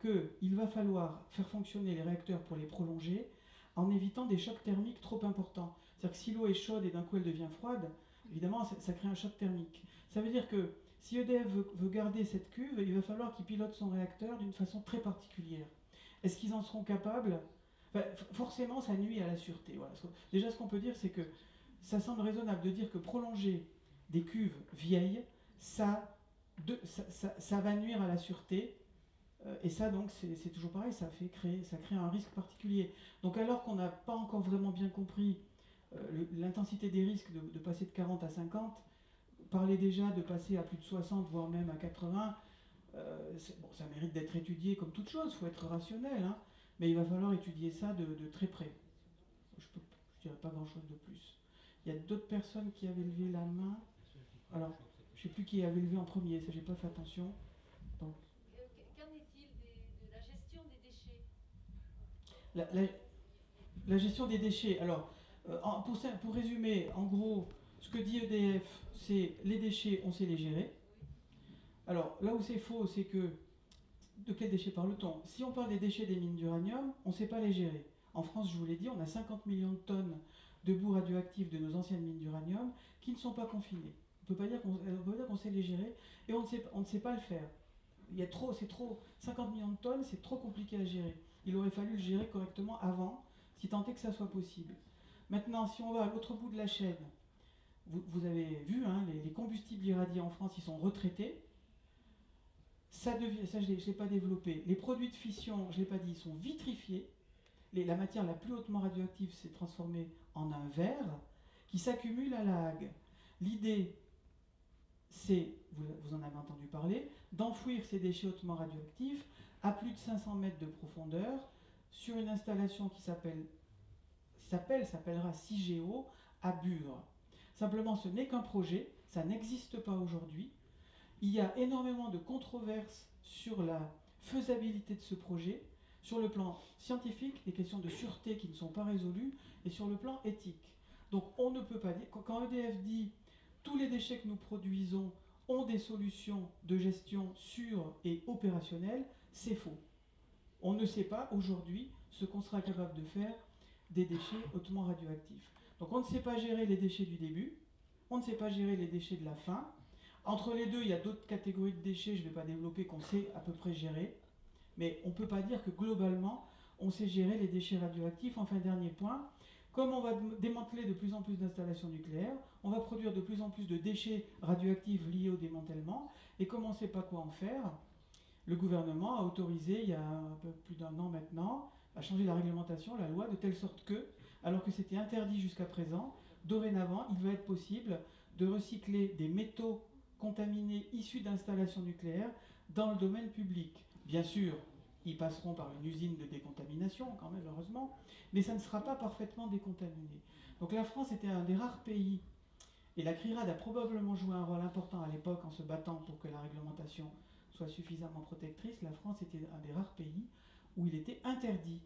qu'il va falloir faire fonctionner les réacteurs pour les prolonger en évitant des chocs thermiques trop importants. C'est-à-dire que si l'eau est chaude et d'un coup elle devient froide, évidemment ça crée un choc thermique. Ça veut dire que si EDF veut garder cette cuve, il va falloir qu'il pilote son réacteur d'une façon très particulière. Est-ce qu'ils en seront capables? Forcément, ça nuit à la sûreté. Voilà. Déjà, ce qu'on peut dire, c'est que ça semble raisonnable de dire que prolonger des cuves vieilles, ça va nuire à la sûreté. Et ça, donc, c'est toujours pareil, ça crée un risque particulier. Donc, alors qu'on n'a pas encore vraiment bien compris l'intensité des risques de passer de 40 à 50, parler déjà de passer à plus de 60, voire même à 80, ça mérite d'être étudié comme toute chose, il faut être rationnel, mais il va falloir étudier ça de très près. Je dirais pas grand-chose de plus. Il y a d'autres personnes qui avaient levé la main. Alors, je ne sais plus qui avait levé en premier, ça j'ai pas fait attention. Donc. Qu'en est-il de la gestion des déchets? La gestion des déchets. Alors, pour résumer, en gros, ce que dit EDF, c'est les déchets, on sait les gérer. Alors, là où c'est faux, c'est que de quels déchets parle-t-on? Si on parle des déchets des mines d'uranium, on ne sait pas les gérer. En France, je vous l'ai dit, on a 50 millions de tonnes de boues radioactives de nos anciennes mines d'uranium qui ne sont pas confinées. On ne peut pas dire qu'on sait les gérer et on ne sait pas le faire. c'est trop. 50 millions de tonnes, c'est trop compliqué à gérer. Il aurait fallu le gérer correctement avant. si tant est que ça soit possible. Maintenant, si on va à l'autre bout de la chaîne, vous avez vu, hein, les combustibles irradiés en France, ils sont retraités. Ça, je ne l'ai pas développé. Les produits de fission, je ne l'ai pas dit, ils sont vitrifiés. La matière la plus hautement radioactive s'est transformée en un verre qui s'accumule à la Hague. L'idée, c'est, vous en avez entendu parler, d'enfouir ces déchets hautement radioactifs à plus de 500 mètres de profondeur sur une installation qui s'appellera CIGEO à Bure. Simplement, ce n'est qu'un projet, ça n'existe pas aujourd'hui. Il y a énormément de controverses sur la faisabilité de ce projet, sur le plan scientifique, des questions de sûreté qui ne sont pas résolues, et sur le plan éthique. Donc on ne peut pas dire, quand EDF dit tous les déchets que nous produisons ont des solutions de gestion sûres et opérationnelles, c'est faux. On ne sait pas aujourd'hui ce qu'on sera capable de faire des déchets hautement radioactifs. Donc on ne sait pas gérer les déchets du début, on ne sait pas gérer les déchets de la fin. Entre les deux, il y a d'autres catégories de déchets, je ne vais pas développer, qu'on sait à peu près gérer. Mais on ne peut pas dire que globalement, on sait gérer les déchets radioactifs. Enfin, dernier point, comme on va démanteler de plus en plus d'installations nucléaires, on va produire de plus en plus de déchets radioactifs liés au démantèlement. Et comme on ne sait pas quoi en faire, le gouvernement a autorisé, il y a un peu plus d'un an maintenant, à changer la réglementation, la loi, de telle sorte que, alors que c'était interdit jusqu'à présent, dorénavant, il va être possible de recycler des métaux contaminés issus d'installations nucléaires dans le domaine public. Bien sûr, ils passeront par une usine de décontamination, quand même, heureusement, mais ça ne sera pas parfaitement décontaminé. Donc la France était un des rares pays, et la CRIRAD a probablement joué un rôle important à l'époque en se battant pour que la réglementation soit suffisamment protectrice. La France était un des rares pays où il était interdit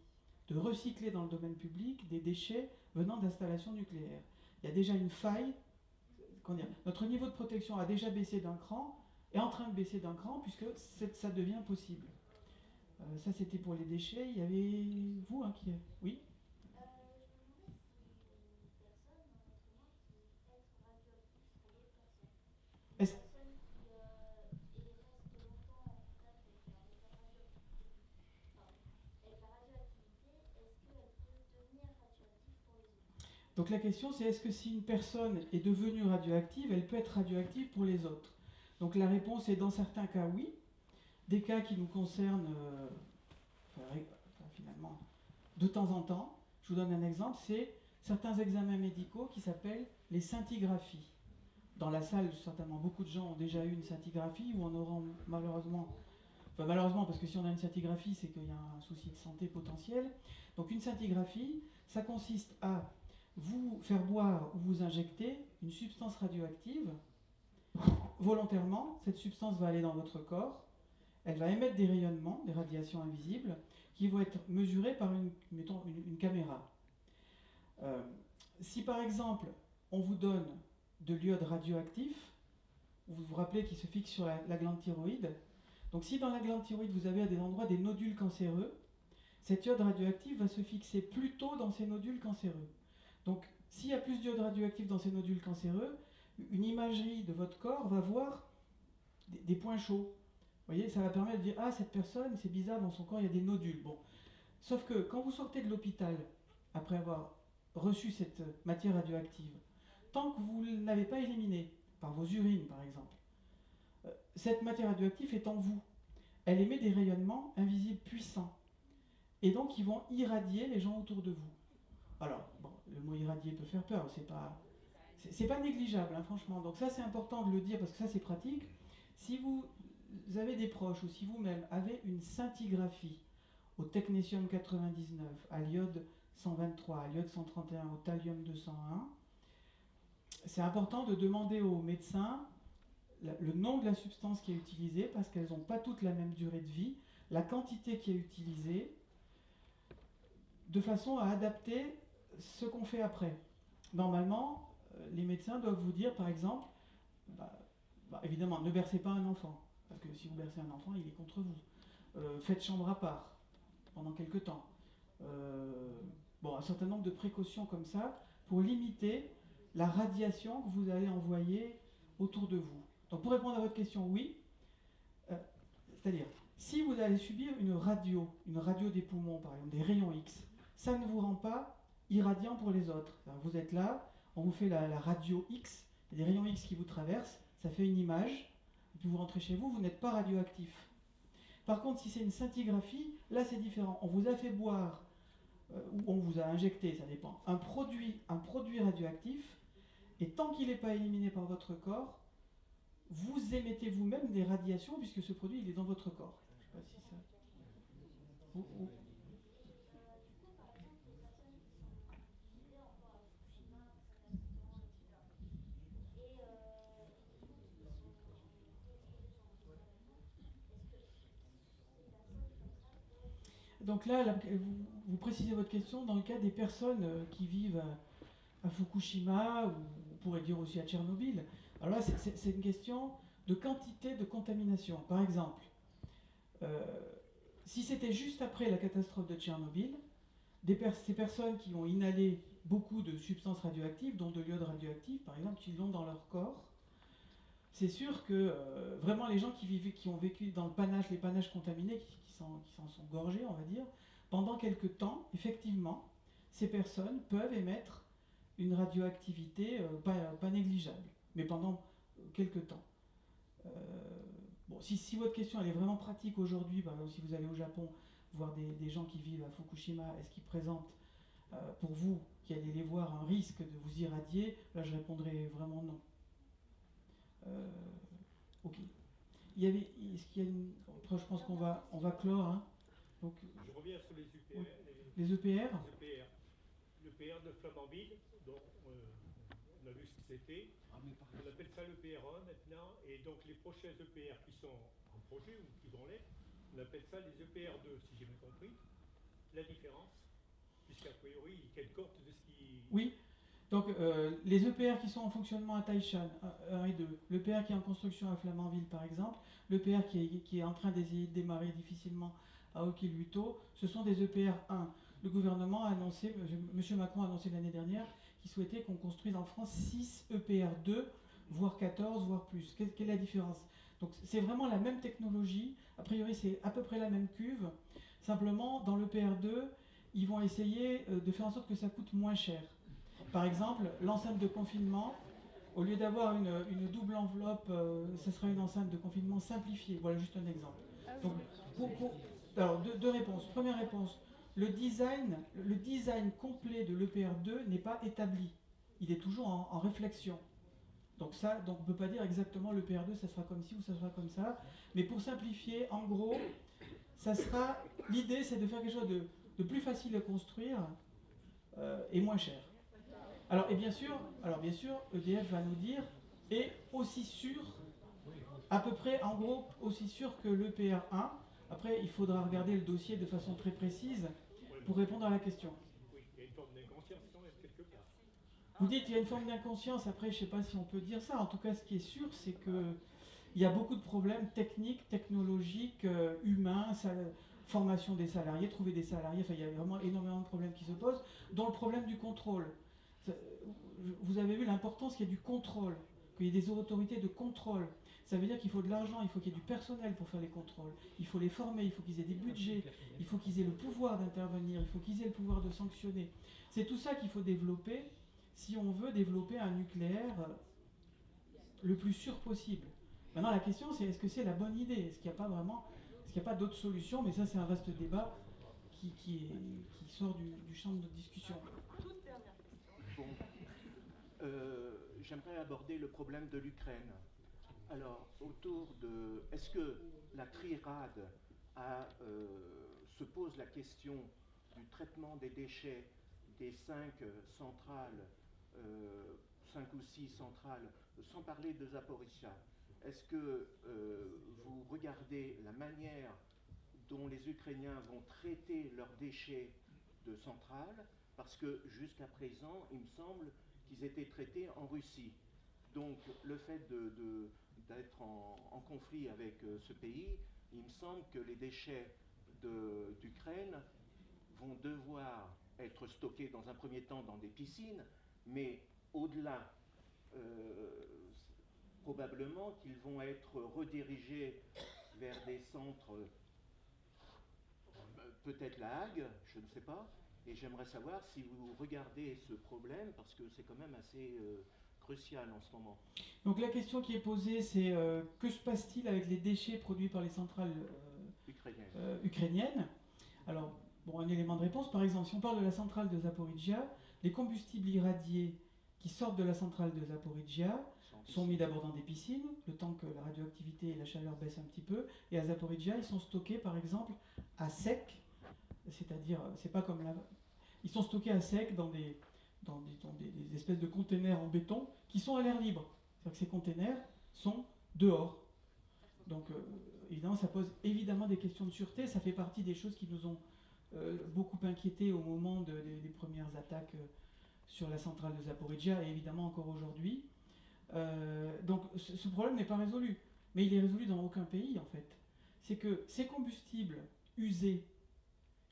de recycler dans le domaine public des déchets venant d'installations nucléaires. Il y a déjà une faille, notre niveau de protection a déjà baissé d'un cran, est en train de baisser d'un cran, puisque ça devient possible. Ça, c'était pour les déchets. Il y avait vous, hein, qui... Oui. Est-ce... Donc la question, c'est est-ce que si une personne est devenue radioactive, elle peut être radioactive pour les autres? Donc la réponse est dans certains cas oui. Des cas qui nous concernent finalement de temps en temps. Je vous donne un exemple, c'est certains examens médicaux qui s'appellent les scintigraphies. Dans la salle, certainement beaucoup de gens ont déjà eu une scintigraphie, ou en auront malheureusement, parce que si on a une scintigraphie, c'est qu'il y a un souci de santé potentiel. Donc une scintigraphie, ça consiste à vous faire boire ou vous injecter une substance radioactive. Volontairement, cette substance va aller dans votre corps, elle va émettre des rayonnements, des radiations invisibles, qui vont être mesurées par une caméra. Si par exemple, on vous donne de l'iode radioactif, vous vous rappelez qu'il se fixe sur la glande thyroïde, donc si dans la glande thyroïde vous avez à des endroits des nodules cancéreux, cette iode radioactive va se fixer plutôt dans ces nodules cancéreux. Donc s'il y a plus d'iode radioactive dans ces nodules cancéreux, une imagerie de votre corps va voir des points chauds. Vous voyez, ça va permettre de dire « Ah, cette personne, c'est bizarre, dans son corps, il y a des nodules. » Bon. Sauf que quand vous sortez de l'hôpital, après avoir reçu cette matière radioactive, tant que vous ne l'avez pas éliminée, par vos urines par exemple, cette matière radioactive est en vous. Elle émet des rayonnements invisibles puissants. Et donc, ils vont irradier les gens autour de vous. Alors, bon, le mot irradier peut faire peur, c'est pas négligeable, hein, franchement. Donc ça, c'est important de le dire, parce que ça, c'est pratique. Si vous avez des proches, ou si vous-même avez une scintigraphie au technétium 99, à l'iode 123, à l'iode 131, au thallium 201, c'est important de demander au médecin le nom de la substance qui est utilisée, parce qu'elles n'ont pas toutes la même durée de vie, la quantité qui est utilisée, de façon à adapter ce qu'on fait après. Normalement, les médecins doivent vous dire, par exemple, évidemment, ne bercez pas un enfant, parce que si vous bercez un enfant, il est contre vous. Faites chambre à part, pendant quelque temps. Un certain nombre de précautions comme ça, pour limiter la radiation que vous allez envoyer autour de vous. Donc pour répondre à votre question, oui. C'est-à-dire, si vous allez subir une radio des poumons, par exemple, des rayons X, ça ne vous rend pas irradiant pour les autres. Alors, vous êtes là, on vous fait la radio X, il y a des rayons X qui vous traversent, ça fait une image, et puis vous rentrez chez vous, vous n'êtes pas radioactif. Par contre, si c'est une scintigraphie, là c'est différent. On vous a fait boire, ou on vous a injecté, ça dépend, un produit radioactif, et tant qu'il n'est pas éliminé par votre corps, vous émettez vous-même des radiations, puisque ce produit il est dans votre corps. Je sais pas si ça... Donc là, vous précisez votre question dans le cas des personnes qui vivent à Fukushima, ou on pourrait dire aussi à Tchernobyl. Alors là, c'est une question de quantité de contamination. Par exemple, si c'était juste après la catastrophe de Tchernobyl, ces personnes qui ont inhalé beaucoup de substances radioactives, dont de l'iode radioactif, par exemple, qui l'ont dans leur corps, c'est sûr que vraiment les gens qui ont vécu dans le panache, les panaches contaminés, qui s'en sont gorgés, on va dire, pendant quelques temps, effectivement, ces personnes peuvent émettre une radioactivité pas négligeable, mais pendant quelques temps. Bon, si votre question elle est vraiment pratique aujourd'hui, par exemple si vous allez au Japon voir des gens qui vivent à Fukushima, est-ce qu'ils présentent pour vous qui allez les voir un risque de vous irradier, là je répondrai vraiment non. Ok. Est-ce qu'il y a une... Après, je pense qu'on va clore. Hein. Donc, Je reviens sur les UPR. Oui. Les EPR. L'EPR de Flamanville, dont on a vu ce que c'était. On appelle ça l'EPR1 maintenant. Et donc les prochains EPR qui sont en projet ou qui vont l'être, on appelle ça les EPR2, si j'ai bien compris. La différence, puisqu'a priori, quelle cohorte de ce qui... Oui. Donc, les EPR qui sont en fonctionnement à Taishan, 1 et 2, l'EPR qui est en construction à Flamanville par exemple, l'EPR qui est en train d'essayer de démarrer difficilement à Okiluto, ce sont des EPR 1. Le gouvernement a annoncé, M. Macron a annoncé l'année dernière, qu'il souhaitait qu'on construise en France 6 EPR 2, voire 14, voire plus. Quelle est la différence? Donc c'est vraiment la même technologie, a priori c'est à peu près la même cuve, simplement dans l'EPR 2, ils vont essayer de faire en sorte que ça coûte moins cher. Par exemple, l'enceinte de confinement, au lieu d'avoir une double enveloppe, ce sera une enceinte de confinement simplifiée. Voilà juste un exemple. Donc, alors, deux réponses. Première réponse, le design complet de l'EPR2 n'est pas établi. Il est toujours en réflexion. Donc on ne peut pas dire exactement l'EPR2, ça sera comme ci ou ça sera comme ça. Mais pour simplifier, en gros, l'idée c'est de faire quelque chose de plus facile à construire et moins cher. Alors bien sûr, EDF va nous dire, est aussi sûr, à peu près, en gros, aussi sûr que l'EPR1. Après, il faudra regarder le dossier de façon très précise pour répondre à la question. Oui, il y a une forme d'inconscience quand même, quelque part. Vous dites qu'il y a une forme d'inconscience, après, je ne sais pas si on peut dire ça. En tout cas, ce qui est sûr, c'est qu'il y a beaucoup de problèmes techniques, technologiques, humains, formation des salariés, trouver des salariés, enfin, il y a vraiment énormément de problèmes qui se posent, dont le problème du contrôle. Vous avez vu l'importance qu'il y ait du contrôle, qu'il y ait des autorités de contrôle. Ça veut dire qu'il faut de l'argent, il faut qu'il y ait du personnel pour faire les contrôles, il faut les former, il faut qu'ils aient des budgets, il faut qu'ils aient le pouvoir d'intervenir, il faut qu'ils aient le pouvoir de sanctionner. C'est tout ça qu'il faut développer si on veut développer un nucléaire le plus sûr possible. Maintenant la question c'est est-ce que c'est la bonne idée? Est-ce qu'il n'y a pas d'autres solutions? Mais ça c'est un vaste débat qui sort du champ de discussion. Toute dernière question. Bon. J'aimerais aborder le problème de l'Ukraine. Alors, est-ce que la TRIRAD se pose la question du traitement des déchets des 5 centrales, 5 ou 6 centrales, sans parler de Zaporizhzhia? Est-ce que vous regardez la manière dont les Ukrainiens vont traiter leurs déchets de centrales? Parce que jusqu'à présent, il me semble qu'ils étaient traités en Russie. Donc le fait d'être en conflit avec ce pays, il me semble que les déchets d'Ukraine vont devoir être stockés dans un premier temps dans des piscines, mais au-delà, probablement qu'ils vont être redirigés vers des centres, peut-être La Hague, je ne sais pas, Et j'aimerais savoir si vous regardez ce problème, parce que c'est quand même assez crucial en ce moment. Donc la question qui est posée, c'est que se passe-t-il avec les déchets produits par les centrales ukrainiennes? Alors, bon, un élément de réponse, par exemple, si on parle de la centrale de Zaporizhia, les combustibles irradiés qui sortent de la centrale de Zaporizhia sont mis d'abord dans des piscines, le temps que la radioactivité et la chaleur baissent un petit peu, et à Zaporizhia, ils sont stockés, par exemple, à sec, c'est-à-dire, c'est pas comme ils sont stockés à sec dans des espèces de containers en béton qui sont à l'air libre. C'est-à-dire que ces containers sont dehors. Donc, évidemment, ça pose évidemment des questions de sûreté. Ça fait partie des choses qui nous ont beaucoup inquiétés au moment des premières attaques sur la centrale de Zaporizhia, et évidemment encore aujourd'hui. Donc, ce problème n'est pas résolu. Mais il est résolu dans aucun pays, en fait. C'est que ces combustibles usés,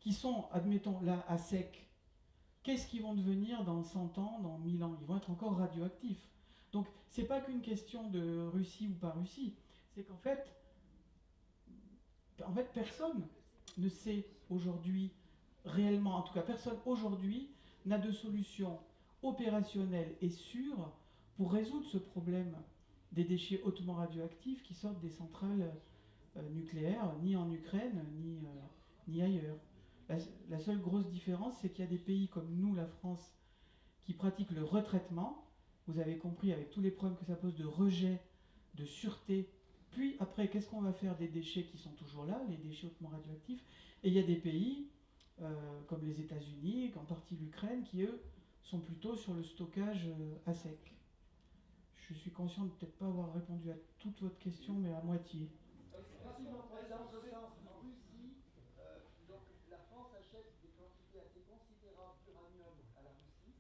qui sont, admettons, là, à sec, qu'est-ce qu'ils vont devenir dans 100 ans, dans 1000 ans? Ils vont être encore radioactifs. Donc, c'est pas qu'une question de Russie ou pas Russie. C'est qu'en fait, personne ne sait aujourd'hui réellement, en tout cas, personne aujourd'hui n'a de solution opérationnelle et sûre pour résoudre ce problème des déchets hautement radioactifs qui sortent des centrales nucléaires, ni en Ukraine, ni ailleurs. La seule grosse différence, c'est qu'il y a des pays comme nous, la France, qui pratiquent le retraitement. Vous avez compris, avec tous les problèmes que ça pose de rejet, de sûreté. Puis après, qu'est-ce qu'on va faire des déchets qui sont toujours là, les déchets hautement radioactifs? Et il y a des pays, comme les États-Unis, en partie l'Ukraine, qui eux sont plutôt sur le stockage à sec. Je suis conscient de peut-être pas avoir répondu à toute votre question, mais à moitié. Effectivement, dans ce sens, en Russie, donc la France achète des quantités assez considérables d'uranium à la Russie.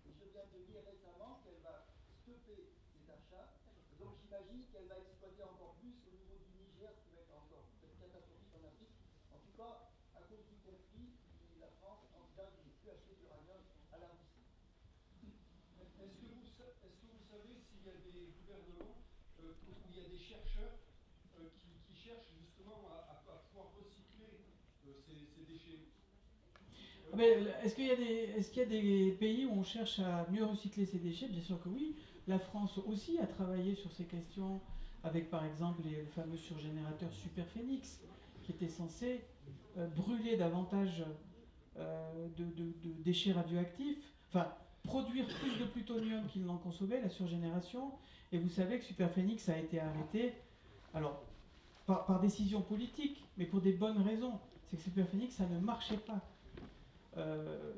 Et je viens de lire récemment qu'elle va stopper cet achat. Donc j'imagine qu'elle va exploiter encore plus au niveau du Niger, ce qui va être encore peut-être catastrophique en Afrique. En tout cas, à cause du conflit, la France envisage de ne plus acheter d'uranium à la Russie. Est-ce que vous savez s'il y a des gouvernements où il y a des chercheurs qui cherchent justement à pouvoir recycler ces déchets? Est-ce qu'il y a des pays où on cherche à mieux recycler ces déchets? Bien sûr que oui. La France aussi a travaillé sur ces questions avec, par exemple, les fameux surgénérateurs Superphénix, qui étaient censés brûler davantage de déchets radioactifs, enfin, produire plus de plutonium qu'ils n'en consommaient, la surgénération. Et vous savez que Superphénix a été arrêté, alors, par décision politique, mais pour des bonnes raisons. C'est que Superphénix, ça ne marchait pas.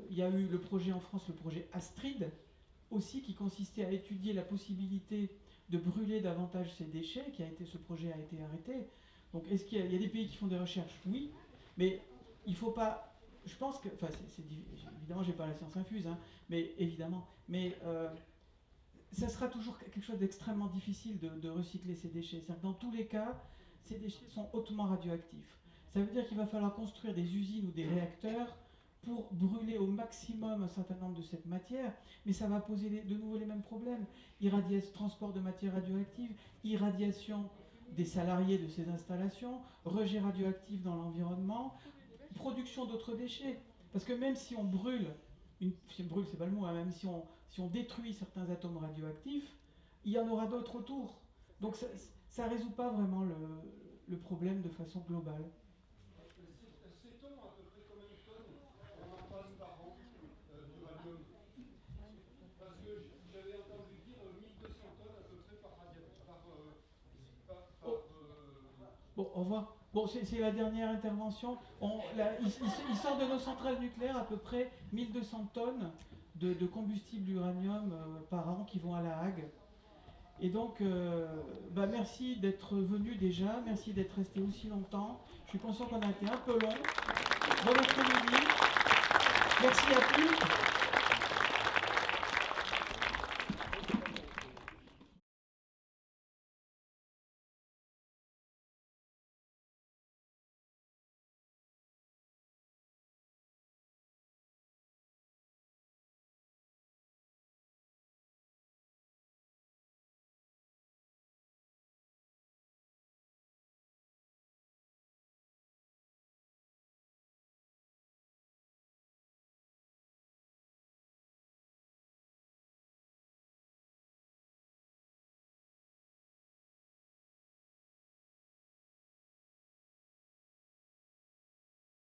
Il y a eu le projet en France, le projet Astrid, aussi, qui consistait à étudier la possibilité de brûler davantage ces déchets. Ce projet a été arrêté. Donc, est-ce qu'il y a des pays qui font des recherches? Oui, mais il ne faut pas... Je pense que... Enfin, évidemment, je n'ai pas la science infuse, hein, mais évidemment. Mais ça sera toujours quelque chose d'extrêmement difficile de recycler ces déchets. C'est-à-dire que dans tous les cas, ces déchets sont hautement radioactifs. Ça veut dire qu'il va falloir construire des usines ou des réacteurs pour brûler au maximum un certain nombre de cette matière, mais ça va poser de nouveau les mêmes problèmes. Transport de matière radioactive, irradiation des salariés de ces installations, rejet radioactif dans l'environnement, production d'autres déchets. Parce que même si on brûle, c'est pas le mot, hein, même si on détruit certains atomes radioactifs, il y en aura d'autres autour. Donc ça ne résout pas vraiment le problème de façon globale. Sait-on à peu près combien de tonnes on en passe par an d'uranium? Parce que j'avais entendu dire 1200 tonnes à peu près Bon, au revoir. Bon, c'est la dernière intervention. Il sort de nos centrales nucléaires à peu près 1200 tonnes de combustible uranium par an qui vont à La Hague. Et donc, merci d'être venu déjà, merci d'être resté aussi longtemps. Je suis conscient qu'on a été un peu long. Bon après-midi. Merci à tous.